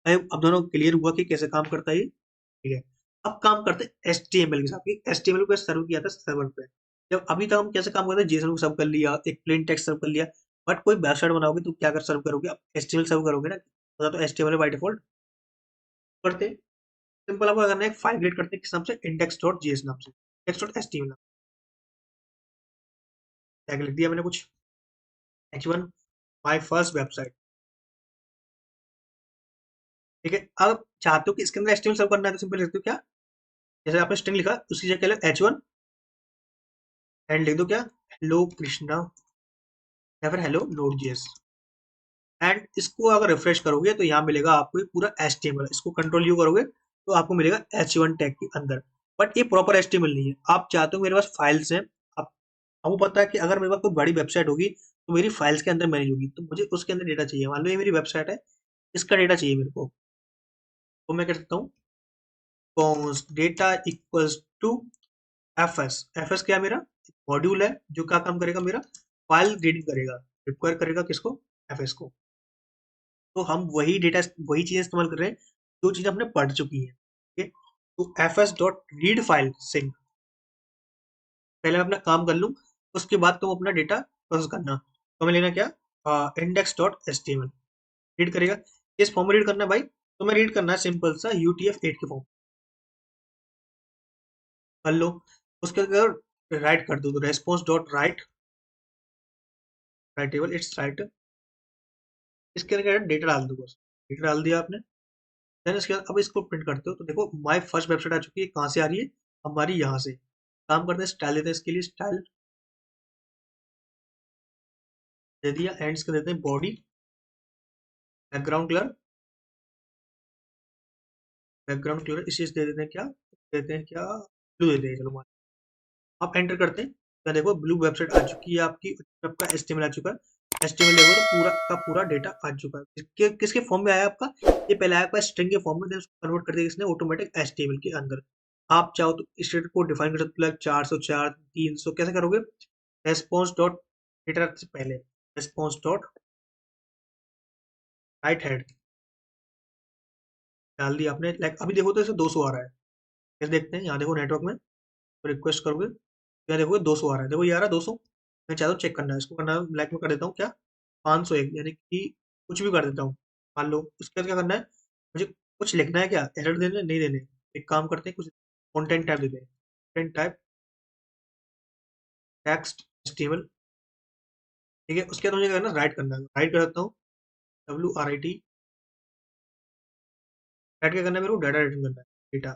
नहीं। अब दोनों क्लियर हुआ कि कैसे काम करता है ये, ठीक है। अब काम करते हैं एचटीएमएल के साथ। एचटीएमएल को सर्व किया था सर्वर पे। जब अभी तक हम कैसे काम करते हैं, जेसन को सर्व कर लिया, एक प्लेन टेक्स्ट सर्व कर लिया, बट कोई वेबसाइट बनाओगे तो क्या कर सर्व करोगे, अब एचटीएमएल सर्व करोगे ना, तो एचटीएमएल बाय डिफॉल्ट करते हैं। सिंपल आपको करना है, एक फाइल क्रिएट करते हैं किस नाम से, index.js नाम से, index.html। टैग लिख दिया मैंने कुछ, h1 माय फर्स्ट वेबसाइट, ठीक है। अब चाहते हो कि इसके अंदर एचटीएमएल सर्व करना है, तो सिंपल लिखते हो क्या, जैसे आपने स्ट्रिंग लिखा उसकी जगह h1 एंड लिख दो क्या, हेलो कृष्णा, या फिर हेलो नोड जेएस। एंड इसको अगर रिफ्रेश करोगे तो यहाँ मिलेगा आपको ये पूरा एचटीएमएल। इसको कंट्रोल यू करोगे तो आपको मिलेगा h1 टैग के अंदर, बट ये प्रॉपर एचटीएमएल नहीं है। आप चाहते हो मेरे पास फाइल्स हैं, आप आपको पता है कि अगर मेरे पास कोई बड़ी वेबसाइट होगी तो मेरी फाइल्स के अंदर मैनेज होगी, तो मुझे उसके अंदर डेटा चाहिए। मान लो ये मेरी वेबसाइट है, इसका डेटा चाहिए मेरे को, तो मैं कर सकता हूँ const data equals to FS. FS क्या है, मेरा मॉड्यूल है जो क्या काम करेगा, मेरा फाइल रीडिंग करेगा, रिक्वायर करेगा किसको, एफएस को। तो हम वही डेटा, वही चीजें इस्तेमाल कर रहे हैं जो चीजें हमने पढ़ चुकी है, ठीक है। तो FS dot read file sync, पहले मैं अपना काम कर लूँ, उसके बाद तुम अपना डेटा प्रोसेस करना। तो हमें लेना क्या, index dot H T M L, read करेगा। किस फॉर्म में रीड करना है भाई, तो मैं रीड करना है सिंपल सा UTF-8 के फॉर्म कर लो। उसके अगर राइट कर दो तो response dot right, writable it's right. इसके अंदर डेटा डाल दो, बस डेटा डाल दिया आपने। देन इसके बाद अब इसको प्रिंट करते हो तो देखो माय फर्स्ट वेबसाइट आ चुकी है। कहाँ से आ रही है, हमारी यहाँ से। काम करते हैं, स्टाइल देते हैं, इसके लिए स्टाइल दे दिया, एंड्स के देते हैं body, background colour, background colour इसी से दे देते हैं क्या, देते हैं क्या, ब्लू देते हैं, चलो मान। आप एंटर करते हैं तो देखो ब्लू वेबसाइट आ चुकी है आपकी, आपका एचटीएमएल आ चुका है। एचटीएमएल देखो तो पूरा का पूरा डेटा आ चुका है। किसके फॉर्म में आया आपका, ये पहले आया आपका स्ट्रिंग के फॉर्म में, देन उसको कन्वर्ट कर दिया इसने ऑटोमेटिक एचटीएमएल के अंदर। आप चाहो तो स्टेट को डिफाइन कर सकते हो, 404 300 कैसे करोगे, रेस्पॉन्स डॉट डेटा से पहले रेस्पॉन्स डॉट राइट हेड डाल दिया आपने। लाइक अभी देखो तो इसे 200 आ रहा है, कैसे देखते हैं, यहाँ देखो नेटवर्क में तो रिक्वेस्ट करोगे, यहाँ देखोगे 200 आ रहा है, देखो ये आ रहा है 200। मैं चाहता हूँ चेक करना है, इसको करना है ब्लैक में कर देता हूँ क्या, 501, यानी कि कुछ भी कर देता हूँ। मान लो उसके बाद क्या करना है, मुझे कुछ लिखना है क्या, एरर देने नहीं देने। एक काम करते हैं, कुछ कंटेंट टाइप देते हैं, कंटेंट टाइप टेक्स्ट एचटीएमएल, ठीक है। उसके बाद मुझे क्या करना है, राइट करना है, राइट कर देता हूँ, WRIT। राइट क्या करना है, मेरे को डाटा रिटर्न करना है, डेटा।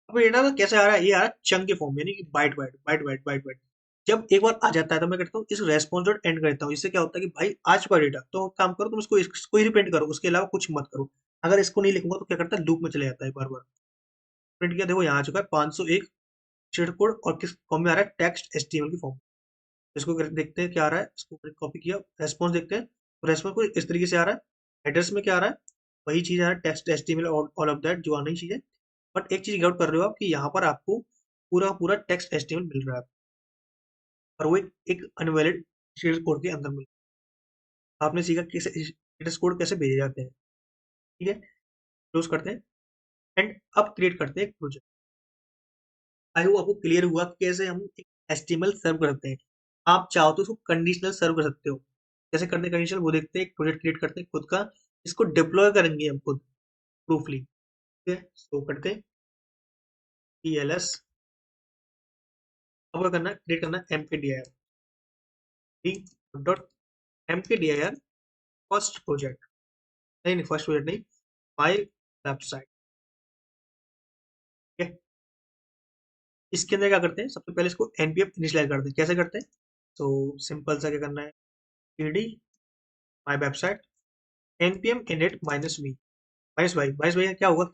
अब डेटा तो कैसे आ रहा है, ये आ रहा है चंक के फॉर्म में, यानी कि byte byte byte byte byte byte. जब एक बार आ जाता है तो मैं करता हूँ इस रेस्पॉन्स डॉट एंड करता हूँ। इससे क्या होता है कि भाई आ चुका डेटा, तो काम करो तुम इसको ही रिप्रिंट करो, उसके अलावा कुछ मत करो। अगर इसको नहीं लिखूंगा तो क्या करता है, लूप में चले जाता है बार बार। प्रिंट किया, देखो यहाँ आ चुका है 501 शेड कोड, और किस फॉर्म में आ रहा है, टेक्स्ट एचटीएमएल की फॉर्म। इसको देखते हैं क्या आ रहा है, इसको कॉपी किया, रेस्पॉन्स देखते हैं तो रेस्पॉन्स को इस तरीके से आ रहा है। एड्रेस में क्या आ रहा है, वही चीज आ रहा है, text HTML all of that जो आनी चाहिए। बट एक चीज गौर कर रहे हो आप कि यहाँ पर आपको पूरा पूरा टेक्स्ट एचटीएमएल मिल रहा है, और वो एक अनवैलिड शेयर कोड के अंदर मिल रहा है। आपने सीखा कैसे स्टेटस कोड कैसे भेजे जाते हैं, ठीक है। क्लोज करते हैं एंड अब क्रिएट करते हैं एक प्रोजेक्ट। आई होप आपको क्लियर हुआ कि कैसे हम एक एचटीएमएल सर्व करते हैं। आप चाहो तो उसको कंडीशनल सर्व कर सकते हो। कैसे करते हैं कंडीशनल, वो देखते हैं। एक प्रोजेक्ट क्रिएट करते हैं खुद का, इसको डिप्लॉय करेंगे हम खुद प्रूफली, ठीक है। सो करते हैं TLS। अब क्या करना है, क्रिएट करना है mkdir डॉट फर्स्ट प्रोजेक्ट, नहीं नहीं फर्स्ट प्रोजेक्ट नहीं, माई वेबसाइट, ठीक है। इसके अंदर क्या करते हैं, सबसे पहले इसको npm इनिशियलाइज करते हैं। कैसे करते हैं, तो सिंपल सा क्या करना है, pd my website npm init minus v, minus भाई क्या होगा,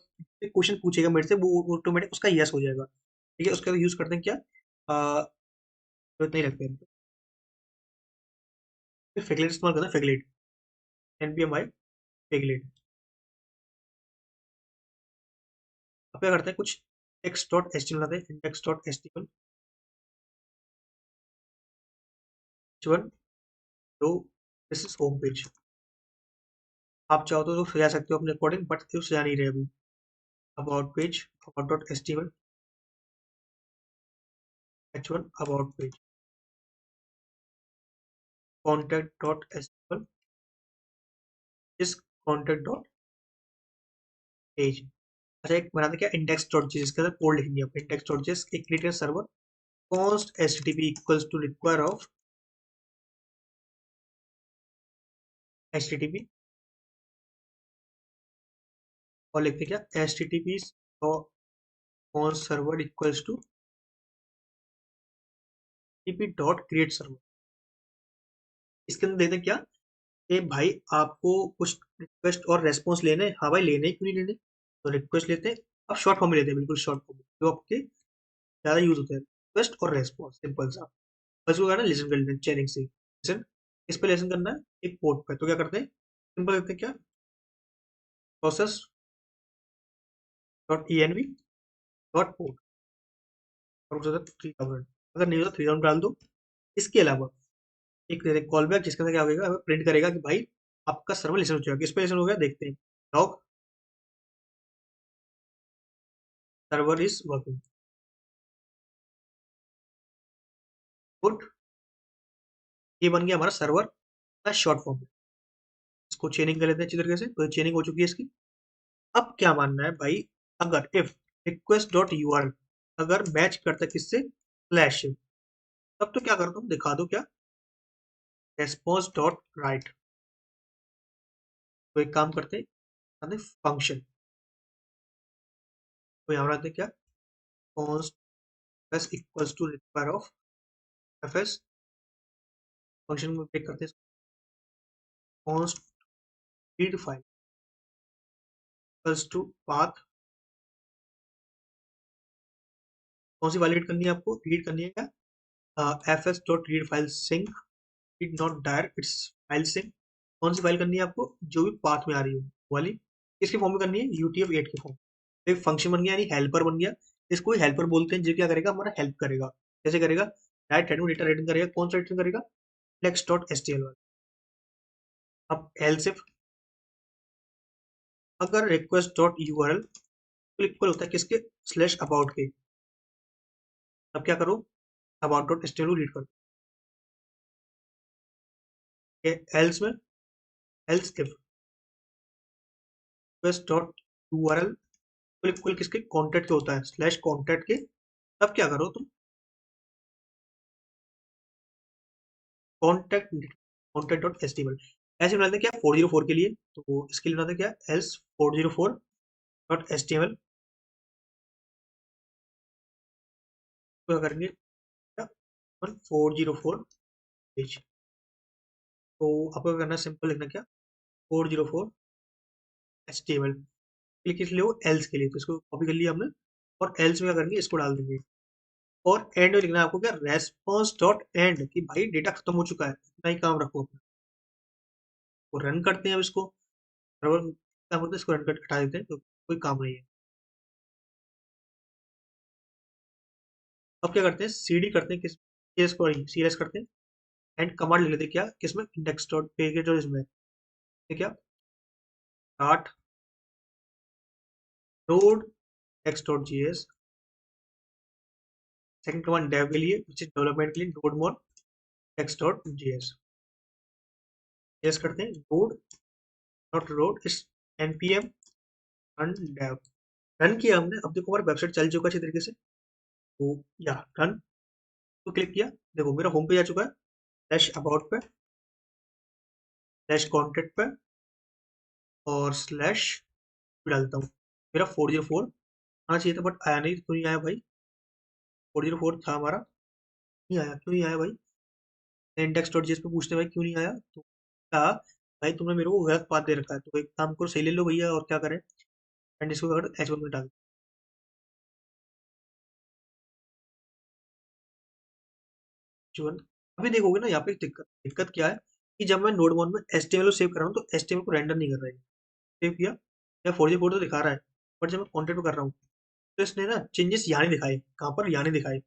क्वेश्चन पूछेगा मेरे से, वो ऑटोमेटिक उसका यस हो जाएगा, ठीक है। उसके बाद यूज करते हैं क्या, जरूरत नहीं रखते हैं, फेगलेट इस्तेमाल करते हैं, फेगलेट npm आई फेगलेट। अब क्या करते हैं, कुछ text dot H T M लाते हैं, index dot H T M, H1 तो दिस इज होम पेज। आप चाहो तो सजा सकते हो अपने अकॉर्डिंग, बट तो सजा नहीं रहे अभी। About page, about dot HTML, H1 about page, contact dot HTML इस कॉन्टैक्ट डॉट पेज। अच्छा, एक बनाते क्या, इंडेक्स डॉट जेएस के अंदर कोड लिखेंगे आप, इंडेक्स डॉट जेएस एक create server const HTTP equals to require of HTTP, और लिखते क्या, HTTP const server equals to TP dot create server. इसके अंदर देते क्या, ए भाई आपको कुछ रिक्वेस्ट और रेस्पॉन्स लेने हैं। हाँ भाई, लेने ही क्यों नहीं लेने, तो रिक्वेस्ट लेते हैं। अब शॉर्ट फॉर्म में लेते हैं, बिल्कुल शॉर्ट फॉर्म में जो आपके ज़्यादा यूज होते हैं, रिक्वेस्ट और रेस्पॉन्स, सिंपल सा। बस वो करना है, लिसन कर लेते हैं चेनिंग से। लिसन किस पे लिसन करना है, एक पोर्ट पे। तो क्या करते हैं, सिंपल करते हैं क्या, process dot env dot port, और उसे 3000, अगर नहीं होता 3000 डाल दो। इसके अलावा एक कॉल बैक जिसके अंदर क्या होगा, हमें प्रिंट करेगा कि भाई आपका सर्वर लिसन हो चुका है। किस पे लिसन हो गया देखते हैं, log server is working, good. ये बन गया हमारा सर्वर का शॉर्ट फॉर्म। इसको चेनिंग कर लेते हैं अच्छी तरीके से, तो चेनिंग हो चुकी है इसकी। अब क्या मानना है भाई, अगर इफ रिक्वेस्ट डॉट यूआरएल अगर मैच करता है किससे, स्लैश, तब तो क्या करता हूँ दिखा दो क्या, रेस्पॉन्स डॉट राइट। तो एक काम करते हैं, फंक्शन, तो यहाँ रखते हैं क्या, const S equals to require of F S, function में ब्रेक करते हैं, const read file equals to path. कौन सी वाली रीड करनी है आपको, रीड करनी है क्या, F S dot read file sync, read not dir it's file sync. कौन सी फाइल करनी है आपको, जो भी पाथ में आ रही हो वो वाली। किसके फॉर्म में करनी है, UTF-8 के फॉर्म। तो एक फंक्शन बन गया, यानी हेल्पर बन गया। इसको हेल्पर बोलते हैं, जो क्या करेगा, हमारा हेल्प करेगा। कैसे करेगा, डायरेक्ट हेड में डेटा रिटर्न करेगा। कौन सा रिटर्न करेगा, flex डॉट एचटीएमएल वाला। अब एल्स इफ अगर रिक्वेस्ट डॉट यूआरएल इक्वल होता है किसके, स्लैश अबाउट के, तब क्या करो, अबाउट डॉट एचटीएमएल रीड करो। एल्स में, else if request dot URL equal किसके, कॉन्टेक्ट के होता है, स्लैश कॉन्टेक्ट के, तब क्या करो तुम, कॉन्टेक्ट कॉन्टेक्ट डॉट एचटीएमएल। ऐसे बनाते हैं क्या 404 के लिए, तो इसके लिए बनाते हैं क्या, एल्स 404 डॉट एचटीएमएल। क्या करेंगे, 404 पेज। तो आपको क्या करना है, सिंपल लिखना क्या, 404 HTML। क्लिक किस लिए हो, एल्स के लिए, तो इसको कॉपी कर लिया हमने। और एल्स में क्या करेंगे, इसको डाल देंगे। और एंड में लिखना है आपको क्या, रेस्पॉन्स डॉट एंड, कि भाई डेटा खत्म हो चुका है, इतना ही काम रखो अपना। तो रन करते हैं अब इसको, सर्वर काम होता है, इसको रन कर हटा देते हैं, तो कोई काम नहीं है। अब क्या करते हैं, CD करते हैं, किस केस को सीरियस करते हैं, एंड कमांड लिख लेते हैं क्या, किसमें, इंडेक्स डॉट पे के जो इसमें है क्या, start node X dot GS. Second command dev के लिए, विच इज डेवलपमेंट के लिए, node more X dot GS. Yes करते हैं, नोड डॉट रोड इस npm रन डेव। रन किया हमने, अब देखो हमारा वेबसाइट चल चुका है अच्छी तरीके से। तो या रन, तो क्लिक किया, देखो मेरा होम पेज आ चुका है। स्लैश अबाउट पे, स्लैश कॉन्टेक्ट पे, और स्लैश डालता हूँ। मेरा 404 आना चाहिए था, बट आया नहीं, क्यों नहीं आया भाई, 404 था हमारा, नहीं आया, क्यों नहीं आया भाई। इंडेक्स डॉट जेएस पे पूछते हैं भाई क्यों नहीं आया, तो कहा भाई तुमने मेरे को गलत पाथ दे रखा है, तो एक काम करो, सही ले लो भैया, और क्या करें, एंड इसको अगर H1 में डाल H1। अभी देखोगे ना, यहाँ पे दिक्कत दिक्कत क्या है, कि जब मैं नोड वन में HTML सेव कर रहा हूँ, तो HTML को रेंडर नहीं कर रहा है। सेव किया, या 4G तो दिखा रहा है, बट जब मैं कॉन्टेंट कर रहा हूँ, तो इसने ना चेंजेस यहाँ नहीं दिखाए, कहाँ पर, यहाँ नहीं दिखाए।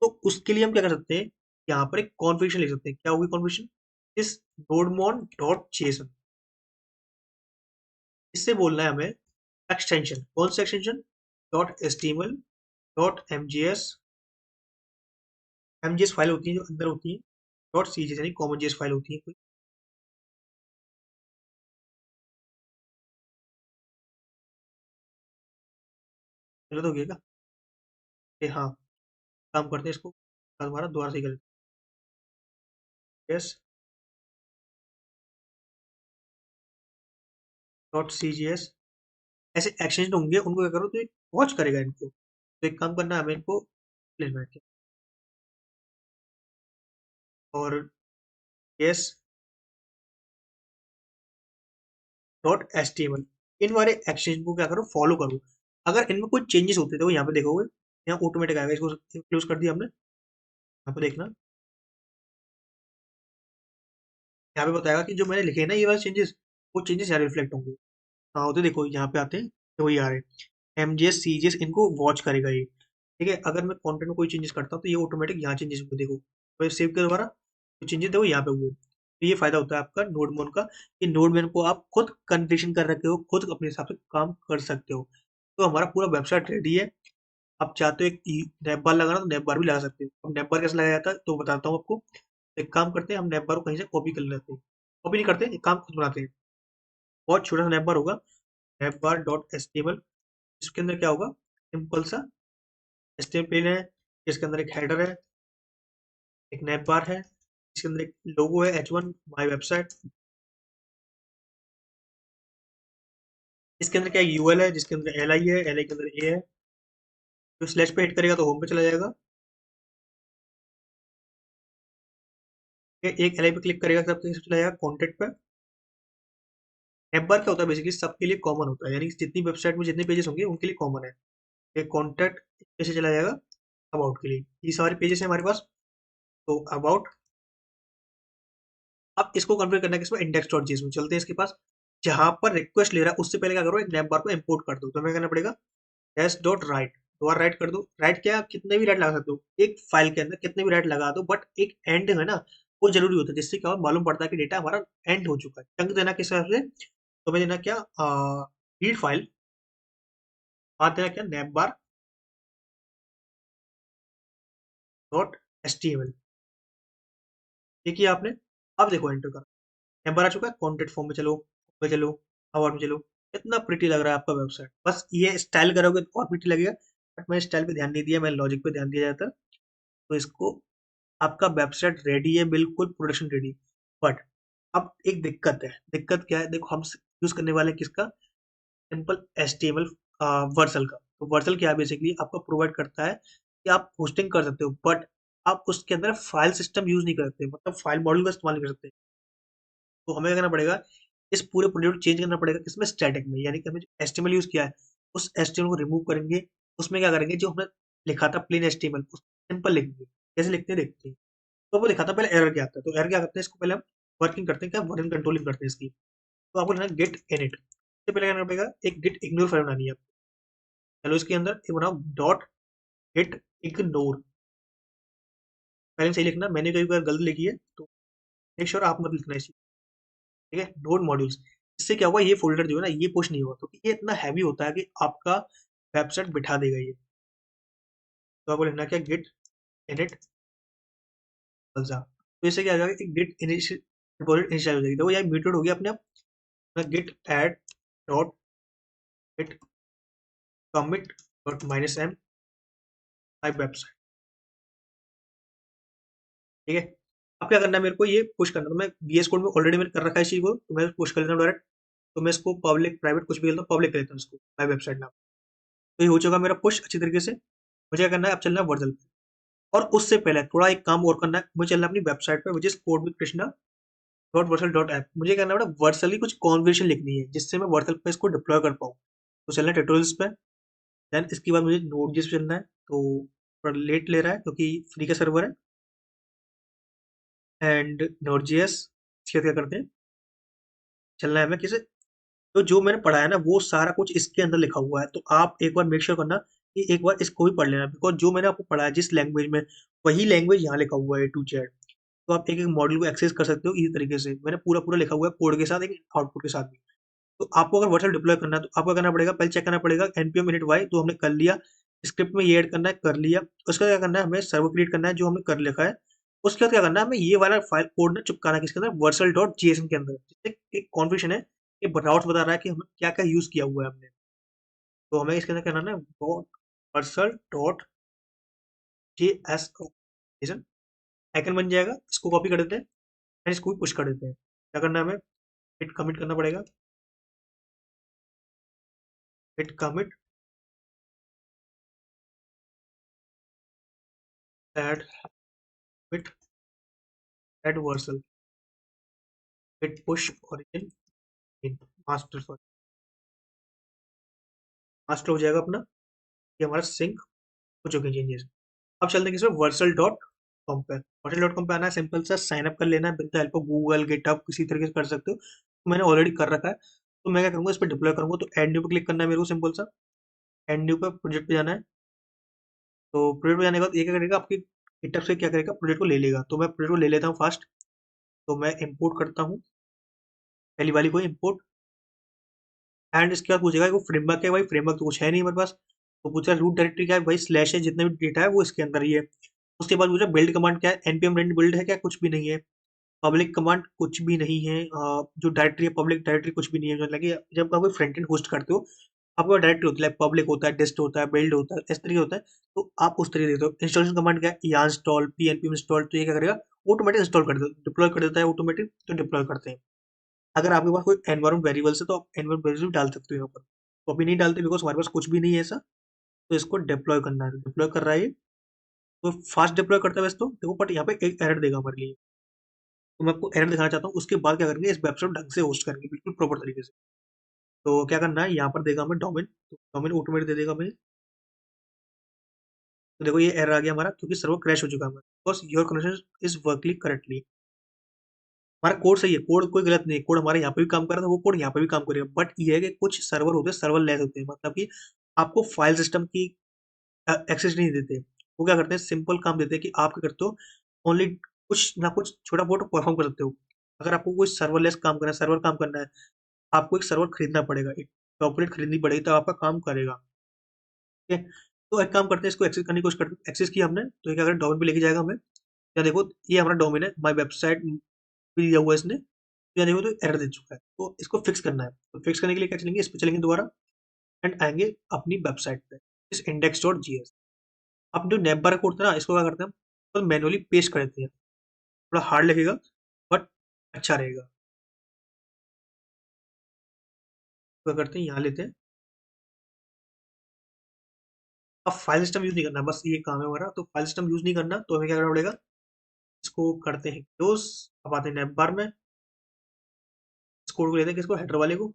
तो उसके लिए हम क्या कर सकते हैं, यहाँ पर एक कॉन्फ़िगरेशन लिख सकते हैं। क्या होगी कॉन्फ़िगरेशन? इस nodemon डॉट जेसन, इससे बोलना है हमें एक्सटेंशन। कौन सा extension? Dot HTML dot MGS. MGS file होती है जो अंदर होती है, डॉट सीजीएस यानी कॉमन जेएस फाइल होती है कोई। गलत हो गया क्या? हाँ, काम करते हैं इसको, हमारा दोबारा से गलत। Yes, dot CGS. ऐसे एक्सटेंशन होंगे, उनको क्या करो तो एक वॉच करेगा इनको। तो एक काम करना है हमें इनको लेना है और यस डॉट एचटीएमएल। इन वाले एक्सटेंशन को क्या करो फॉलो करो। अगर इनमें कोई चेंजेस होते थे वो यहाँ पे देखोगे, यहाँ ऑटोमेटिक आएगा। इसको क्लोज कर दिया हमने, यहाँ पे देखना, यहाँ पे बताएगा कि जो मैंने लिखे हैं ना ये वाले चेंजेस, वो चेंजेस यहाँ रिफ्लेक्ट होंगे। हाँ होते देखो, यहाँ पे आते हैं तो वही आ रहे हैं। एमजीएस सीजीएस इनको वॉच करेगा ये। ठीक है, अगर मैं कंटेंट में कोई चेंजेस करता हूँ तो ये ऑटोमेटिक यहाँ चेंजेस होंगे देखो। तो सेव के दोबारा जो चेंजेस थे वो यहाँ पे हुए। तो ये फायदा होता है आपका नोडमोन का, कि नोडमोन को आप खुद कन्फिगरेशन कर रखे हो, खुद अपने हिसाब से काम कर सकते हो। तो हमारा पूरा वेबसाइट रेडी है। आप चाहते हो एक नैप बार लगाना तो नैप बार भी लगा सकते हो। अब नैप बार कैसे लगाया जाता है तो बताता हूँ आपको। एक काम करते हैं, हम नैप बार को कहीं से कॉपी कर लेते हैं। कॉपी नहीं करते, एक काम खुद बनाते हैं। बहुत छोटा सा नैप बार होगा, nav bar dot H T M L. इसके अंदर क्या होगा, सिंपल सा H T M L page है, इसके अंदर एक हेडर है, एक नैप बार है, इसके अंदर एक लोगो है H1 माई वेबसाइट। इसके अंदर क्या यूएल है, जिसके अंदर एल आई है, एल आई के अंदर ए है। जो स्लैश पे हिट करेगा तो होम पे चला जाएगा। एक एल आई पे क्लिक करेगा तब कहीं से चला जाएगा कॉन्टेक्ट पे। नैप बार क्या होता है बेसिकली सबके लिए कॉमन होता है, यानी कि जितनी वेबसाइट में जितने पेजेस होंगे उनके लिए कॉमन है। एक कॉन्टैक्ट कैसे चला जाएगा, अबाउट के लिए ये सारे पेजेस हैं हमारे पास। तो अबाउट, अब इसको कन्फिगर करना है किसमें, इंडेक्स डॉट जेएस में चलते हैं इसके पास। जहां पर रिक्वेस्ट ले रहा है उससे पहले क्या करो, एक नैप बार को इंपोर्ट कर दो। तो हमें करना पड़ेगा एस डॉट राइट, दोबारा राइट कर दो। राइट क्या, कितने भी राइट लगा सकते हो एक फाइल के अंदर, कितने भी राइट लगा दो, बट एक एंड है ना वो जरूरी होता है, जिससे क्या हो, मालूम पड़ता है कि डेटा हमारा एंड हो चुका है। चंक देना किस हिसाब से, तो हमें देना क्या, रीड फाइल, बाद देना क्या, nav bar dot H T M L. ये किया आपने। अब देखो एंटर करो, नंबर आ चुका है। कॉन्टेक्ट फॉर्म में चलो, में चलो, अवार्ड में चलो। इतना प्रिटी लग रहा है आपका वेबसाइट, बस ये स्टाइल करोगे तो और प्रिटी लगेगा। बट मैं स्टाइल पे ध्यान नहीं दिया, मैंने लॉजिक पे ध्यान दिया जाता। तो इसको, आपका वेबसाइट रेडी है, बिल्कुल प्रोडक्शन रेडी। बट अब एक दिक्कत है। दिक्कत क्या है, देखो हम यूज करने वाले हैं किसका, simple H T M L Vercel का। तो वर्सल क्या है, बेसिकली आपको प्रोवाइड करता है कि आप होस्टिंग कर सकते हो, बट आप उसके अंदर फाइल सिस्टम यूज नहीं कर सकते, मतलब फाइल मॉड्यूल का इस्तेमाल नहीं कर सकते। तो हमें क्या करना पड़ेगा, इस पूरे प्रोजेक्ट को चेंज करना पड़ेगा किसमें, स्टैटिक में। यानी कि हमने जो एचटीएमएल यूज किया है उस एचटीएमएल को रिमूव करेंगे। उसमें क्या करेंगे, जो हमने लिखा था प्लेन एचटीएमएल उस सिंपल लिखेंगे। कैसे लिखते हैं देखते हैं। तो वो लिखा था पहले, एरर क्या आता है, तो एरर क्या करते हैं, इसको पहले हम वर्किंग करते हैं, क्या वर्किंग कंट्रोलिंग करते हैं इसकी। तो आपको लिखना गेट इनिट, इससे पहले करना पड़ेगा एक गेट इग्नोर फाइल बनानी है आपको। चलो इसके अंदर एक बनाओ डॉट गेट इग्नोर। पहले सही लिखना, मैंने कई बार गलत लिखी है तो मेक श्योर आप मत लिखना इसी। ठीक है, नोड मॉड्यूल्स। इससे क्या हुआ, ये फ़ोल्डर जो है ना ये पुश नहीं हुआ, क्योंकि ये इतना हैवी होता है कि आपका वेबसाइट बिठा देगा ये। तो आपको लिखना क्या, गिट इनिट अल्सा। तो इससे क्या हो जाएगा कि गिट रिपॉजिटरी इनिशियल हो जाएगी। तो यार म्यूटेड हो गया अपने आप। Git add dot git commit dot minus M my website. ठीक है, अब क्या करना है, मेरे को ये पुश करना। तो मैं VS कोड में ऑलरेडी मैंने कर रखा है इसी को, तो मैं पुश कर लेता हूँ डायरेक्ट। तो मैं इसको पब्लिक प्राइवेट कुछ भी करता हूँ, पब्लिक कर लेता हूँ इसको, माई वेबसाइट नाम। तो ये हो चुका मेरा पुश अच्छी तरीके से। मुझे क्या करना है, अब चलना है वर्जल। और उससे पहले थोड़ा एक काम और करना है, मुझे चलना है अपनी वेबसाइट पे, which is code with Krishna dot Vercel dot app. मुझे करना है वर्सल की कुछ कॉन्फ़िगरेशन लिखनी है, जिससे मैं वर्सल पे इसको डिप्लॉय कर पाऊँ। तो चलना है ट्यूटोरियल्स पे। देन इसके बाद मुझे नोड जेएस पे चलना है। तो थोड़ा लेट ले रहा है क्योंकि फ्री का सर्वर है। एंड नोड जेएस, इसके बाद क्या करते हैं, चलना है हमें किसे, तो जो मैंने पढ़ा है ना वो सारा कुछ इसके अंदर लिखा हुआ है। तो आप एक बार मेक श्योर करना ये एक बार इसको भी पढ़ लेना, बिकॉज जो मैंने आपको पढ़ा है जिस लैंग्वेज में, वही लैंग्वेज यहाँ लिखा हुआ है टू जेड। तो आप एक एक मॉड्यूल को एक्सेस कर सकते हो इसी तरीके से। मैंने पूरा पूरा लिखा हुआ है कोड के साथ, एक आउटपुट के साथ भी। तो आपको अगर वर्चुअल डिप्लॉय करना है तो आपको करना पड़ेगा, पहले चेक करना पड़ेगा npm init y, तो हमने कर लिया। स्क्रिप्ट में ये ऐड करना है, कर लिया। उसका क्या करना है, हमें सर्वर क्रिएट करना है जो हमने कर लिखा है। उसके बाद क्या करना है, हमें ये वाला फाइल कोड ना चिपकाना है किसके अंदर, वर्चुअल डॉट जेएसएन के अंदर, जिससे एक कॉन्फ़िगरेशन है, ये डाउट्स बता रहा है कि हमें क्या क्या यूज किया हुआ है हमने। तो हमें इसके अंदर क्या करना है, वर्चुअल डॉट जेएसओन आइकन बन जाएगा। इसको कॉपी कर देते हैं एंड इसको भी पुश कर देते हैं। क्या करना है, हमें हिट कमिट करना पड़ेगा, hit commit add hit add Vercel hit push origin in master, sorry master हो जाएगा अपना। ये हमारा सिंक हो चुके हैं चेंजेस। अब चलते हैं किसमें, वर्सल डॉट कॉम पे। वर्सल डॉट कॉम पे आना है, सिंपल सा साइन अप कर लेना है with the help of Google GitHub, किसी तरीके से कर सकते हो। तो मैंने ऑलरेडी कर रखा है। तो मैं क्या करूंगा, इस पर डिप्लॉय करूंगा तो एड न्यू पे क्लिक करना है मेरे को, सिंपल सा एड न्यू पे प्रोजेक्ट पे जाना है। तो प्रोजेक्ट पे जाने के बाद ये क्या करेगा, आपकी गिटहब से क्या करेगा, प्रोजेक्ट को ले लेगा। तो मैं प्रोजेक्ट को ले लेता हूँ फास्ट। तो मैं इंपोर्ट करता हूँ पहली वाली को इंपोर्ट, एंड इसके बाद पूछेगा कि वो फ्रेमवर्क है, भाई फ्रेमवर्क तो कुछ है नहीं हमारे पास। तो पूछा रूट डायरेक्टरी क्या है, भाई स्लैश है, जितना भी डेटा है वो इसके अंदर ही है। उसके बाद पूछा बिल्ड कमांड क्या है, npm run बिल्ड है क्या, कुछ भी नहीं है। पब्लिक कमांड कुछ भी नहीं है। जो डायरेक्टरी है पब्लिक डायरेक्टरी कुछ भी नहीं है। मतलब कि जब आप कोई फ्रंट एंड होस्ट करते हो, आपका डायरेक्टरी होती है, पब्लिक होता है, डिस्ट होता है, बिल्ड होता है, इस तरीके होता है। तो आप उस तरीके देते हो। इंस्टॉलेशन कमांड क्या है, या इंस्टॉल पी एनपीएम इंस्टॉल, तो ये क्या करेगा, ऑटोमेटिक इंस्टॉल कर देता है, डिप्लॉय कर देता है ऑटोमेटिक। तो डिप्लॉय करते हैं। अगर आपके पास कोई एनवायरमेंट वेरिएबल्स है तो आप एनवायरमेंट वेरिएबल डाल सकते हो यहाँ पर। तो अभी नहीं डालते बिकॉज हमारे पास कुछ भी नहीं है ऐसा। तो इसको डिप्लॉय करना है, डिप्लॉय कर रहा है ये। तो फास्ट डिप्लॉय करता है वैसे तो देखो, बट यहाँ पे एक एरर देगा हमारे लिए। तो मैं आपको एरर दिखाना चाहता हूँ। उसके बाद क्या करेंगे, इस वेबसाइट को ढंग से होस्ट करेंगे बिल्कुल प्रॉपर तरीके से। तो क्या करना है, यहाँ पर देगा हमें डोमेन, तो डोमेन ऑटोमेटिक दे देगा हमें। तो देखो ये एरर आ गया हमारा, क्योंकि सर्वर क्रैश हो चुका है हमारा, because your connection is working correctly. हमारा कोड सही है, कोड कोई गलत नहीं है, कोड हमारे यहाँ पे भी काम कर रहा था, वो कोड यहाँ पे भी काम करेगा। बट ये है कि कुछ सर्वर होते हैं, सर्वर लेस होते हैं, मतलब कि आपको फाइल सिस्टम की एक्सेस नहीं देते। वो क्या करते हैं, सिंपल काम देते हैं कि आप क्या करते हो, ओनली कुछ ना कुछ छोटा बहुत परफॉर्म कर सकते हो। अगर आपको कोई सर्वरलेस काम करना है, सर्वर काम करना है, आपको एक सर्वर खरीदना पड़ेगा, एक टॉपलेट खरीदनी पड़ेगी, तो आपका काम करेगा। ठीक है। तो एक काम करते हैं, इसको एक्सेस करने की कोशिश करते हैं। एक्सेस किया हमने, तो ये क्या करें, डोमेन पे लेके जाएगा हमें। या देखो ये हमारा डोमेन है, माई वेबसाइट भी दिया हुआ है इसने। तो या देखो तो एरर दे चुका है, तो इसको फिक्स करना है। तो फिक्स करने के लिए क्या चलेंगे, इस पे चलेंगे दोबारा एंड आएंगे अपनी वेबसाइट पे, इस इंडेक्स डॉट जी एस। अब जो नेम बार कोड था ना, इसको क्या करते हैं हम, तो मैनुअली पेस्ट कर देते हैं। थोड़ा हार्ड लगेगा बट अच्छा रहेगा। तो क्या करते हैं, यहाँ लेते हैं। अब फाइल सिस्टम यूज नहीं करना, बस ये काम है हमारा। तो फाइल सिस्टम यूज नहीं करना, तो हमें क्या करना पड़ेगा, इसको करते हैं क्लोज। अब आते हैं नेम बार में, इस कोड को लेते हैं, किसको, हेडर वाले को।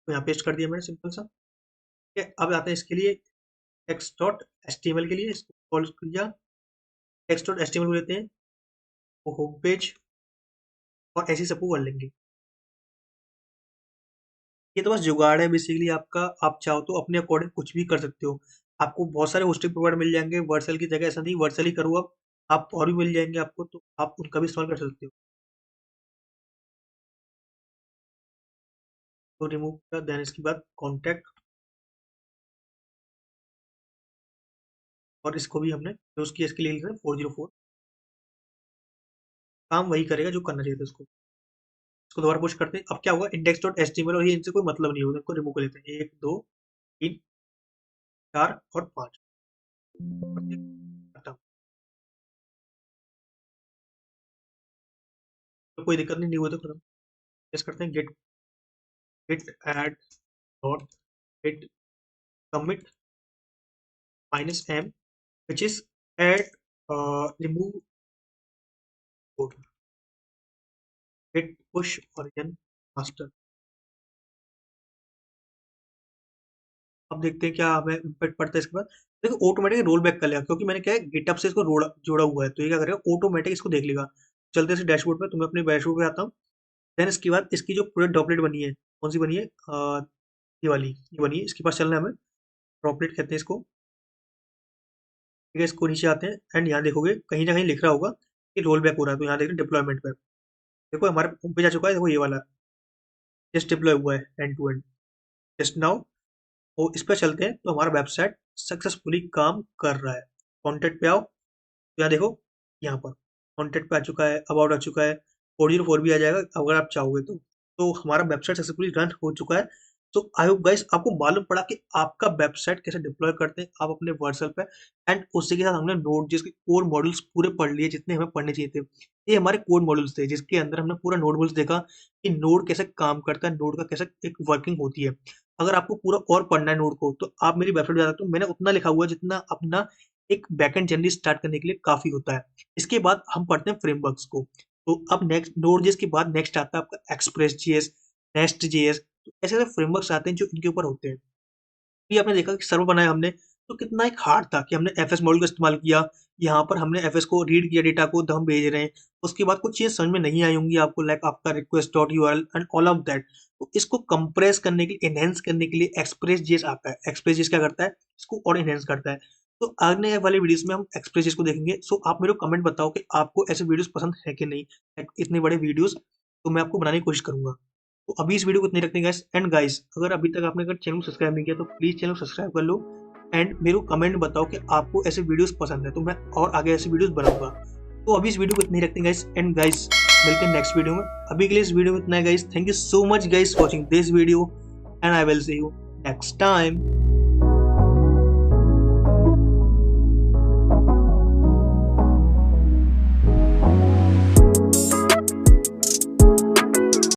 तो यहाँ पेस्ट कर दिया मैंने, सिंपल सा। ठीक है। अब आते हैं इसके लिए text dot H T M L के लिए, इसको कॉल किया। Text dot H T M L को लेते हैं, वो होम पेज और ऐसे सबको कर लेंगे। ये तो बस जुगाड़ है बेसिकली आपका। आप चाहो तो अपने अकॉर्डिंग कुछ भी कर सकते हो। आपको बहुत सारे होस्टिंग प्रोवाइडर मिल जाएंगे वर्सल की जगह, ऐसा नहीं वर्सल ही करो आप और भी मिल जाएंगे आपको, तो आप उनका भी इस्तेमाल कर सकते हो। तो रिमूव कर देन, इसके बाद कॉन्टैक्ट, और इसको भी हमने जो उसकी इसके लिए लिख रहे हैं 404। काम वही करेगा जो करना चाहिए था उसको। इसको दोबारा पुश करते हैं। अब क्या होगा, index dot H T M L, और ये इनसे कोई मतलब नहीं होगा, इनको रिमूव कर लेते हैं। 1 2 3 4 और 5, खत्म। तो कोई दिक्कत नहीं, नहीं हुआ तो खत्म। टेस्ट करते हैं, git git add dot git commit -m, which is add remove code, git push origin master। अब देखते हैं क्या हमें इम्पैक्ट पड़ता है इसके बाद। देखो ऑटोमेटिक रोल बैक कर लेगा, क्योंकि मैंने क्या है गिटअप से इसको जोड़ा हुआ है। तो ये क्या करेगा, ऑटोमेटिक इसको देख लेगा। चलते से डैशबोर्ड पे, तो मैं अपने डैशबोर्ड पे आता हूँ। देन इसके बाद इसकी जो पूरी डॉपलेट बनी है, कौन सी बनी है, ये वाली, ये बनी है, इसके पास चलना है हमें। ड्रॉपलेट कहते हैं इसको। ठीक है, इसको नीचे आते हैं एंड यहाँ देखोगे कहीं ना कहीं लिख रहा होगा कि रोल बैक हो रहा है, तो यहाँ देख रहे डिप्लॉयमेंट पे देखो हमारे होम पेज आ चुका है। देखो ये वाला जस्ट डिप्लॉय हुआ है end to end just now. तो इस पर चलते हैं तो हमारा वेबसाइट सक्सेसफुली काम कर रहा है। कॉन्टेक्ट पे आओ तो यहाँ देखो, यहाँ पर कॉन्टेक्ट पे आ चुका है, अबाउट आ चुका है, 404 भी आ जाएगा अगर आप चाहोगे तो हमारा वेबसाइट सक्सेसफुली रन हो चुका है। तो आई होप गाइस आपको मालूम पड़ा कि आपका वेबसाइट कैसे डिप्लॉय करते हैं आप अपने वर्चुअल पे। एंड उसी के साथ हमने नोड जिसके कोर मॉड्यूल्स पूरे पढ़ लिए जितने हमें पढ़ने चाहिए थे। ये हमारे कोड मॉड्यूल्स थे जिसके अंदर हमने पूरा नोड मॉड्यूल्स देखा कि नोड कैसे काम करता है, नोड का कैसे एक वर्किंग होती है। अगर आपको पूरा और पढ़ना है नोड को तो आप मेरी वेबसाइट पे जा सकते हो। मैंने उतना लिखा हुआ है जितना अपना एक बैकएंड जर्नी स्टार्ट करने के लिए काफी होता है। इसके बाद हम पढ़ते हैं फ्रेमवर्क्स को। तो अब नेक्स्ट नोड जेएस के बाद नेक्स्ट आता है आपका एक्सप्रेस जेएस, नेस्ट जेएस। तो ऐसे ऐसे फ्रेमवर्क्स आते हैं जो इनके ऊपर होते हैं। भी आपने देखा कि सर्वर बनाया हमने तो कितना एक हार्ड था कि हमने एफएस मॉड्यूल का इस्तेमाल किया। यहाँ पर हमने एफएस को रीड किया डेटा को, तो हम भेज रहे हैं। उसके बाद कुछ चीज़ समझ में नहीं आई होंगी आपको, लाइक आपका request dot URL and all of that. तो इसको कंप्रेस करने के लिए, एनहेंस करने के लिए एक्सप्रेस जेएस आता है। एक्सप्रेस जेएस क्या करता है, इसको और एनहेंस करता है। तो आने वाले वीडियोस में हम एक्सप्रेस जेएस को देखेंगे। सो आप मेरे को कमेंट बताओ कि आपको ऐसे वीडियोस पसंद है कि नहीं। Like, इतने बड़े वीडियोस तो मैं आपको बनाने की कोशिश करूंगा। तो अभी इस वीडियो को इतने रखते हैं गाइस। एंड गाइस अगर अभी तक आपने अगर चैनल को सब्सक्राइब नहीं किया तो प्लीज चैनल को सब्सक्राइब कर लो। एंड मेरे को कमेंट बताओ कि आपको ऐसे वीडियोस पसंद है तो मैं और आगे ऐसे वीडियोस बनाऊंगा। तो अभी इस वीडियो को इतने रखते हैं गाइस। एंड गाइस मिलते हैं नेक्स्ट वीडियो में। अभी के लिए इस वीडियो में इतना है guys. Thank you so much guys watching this video and I will see you next time.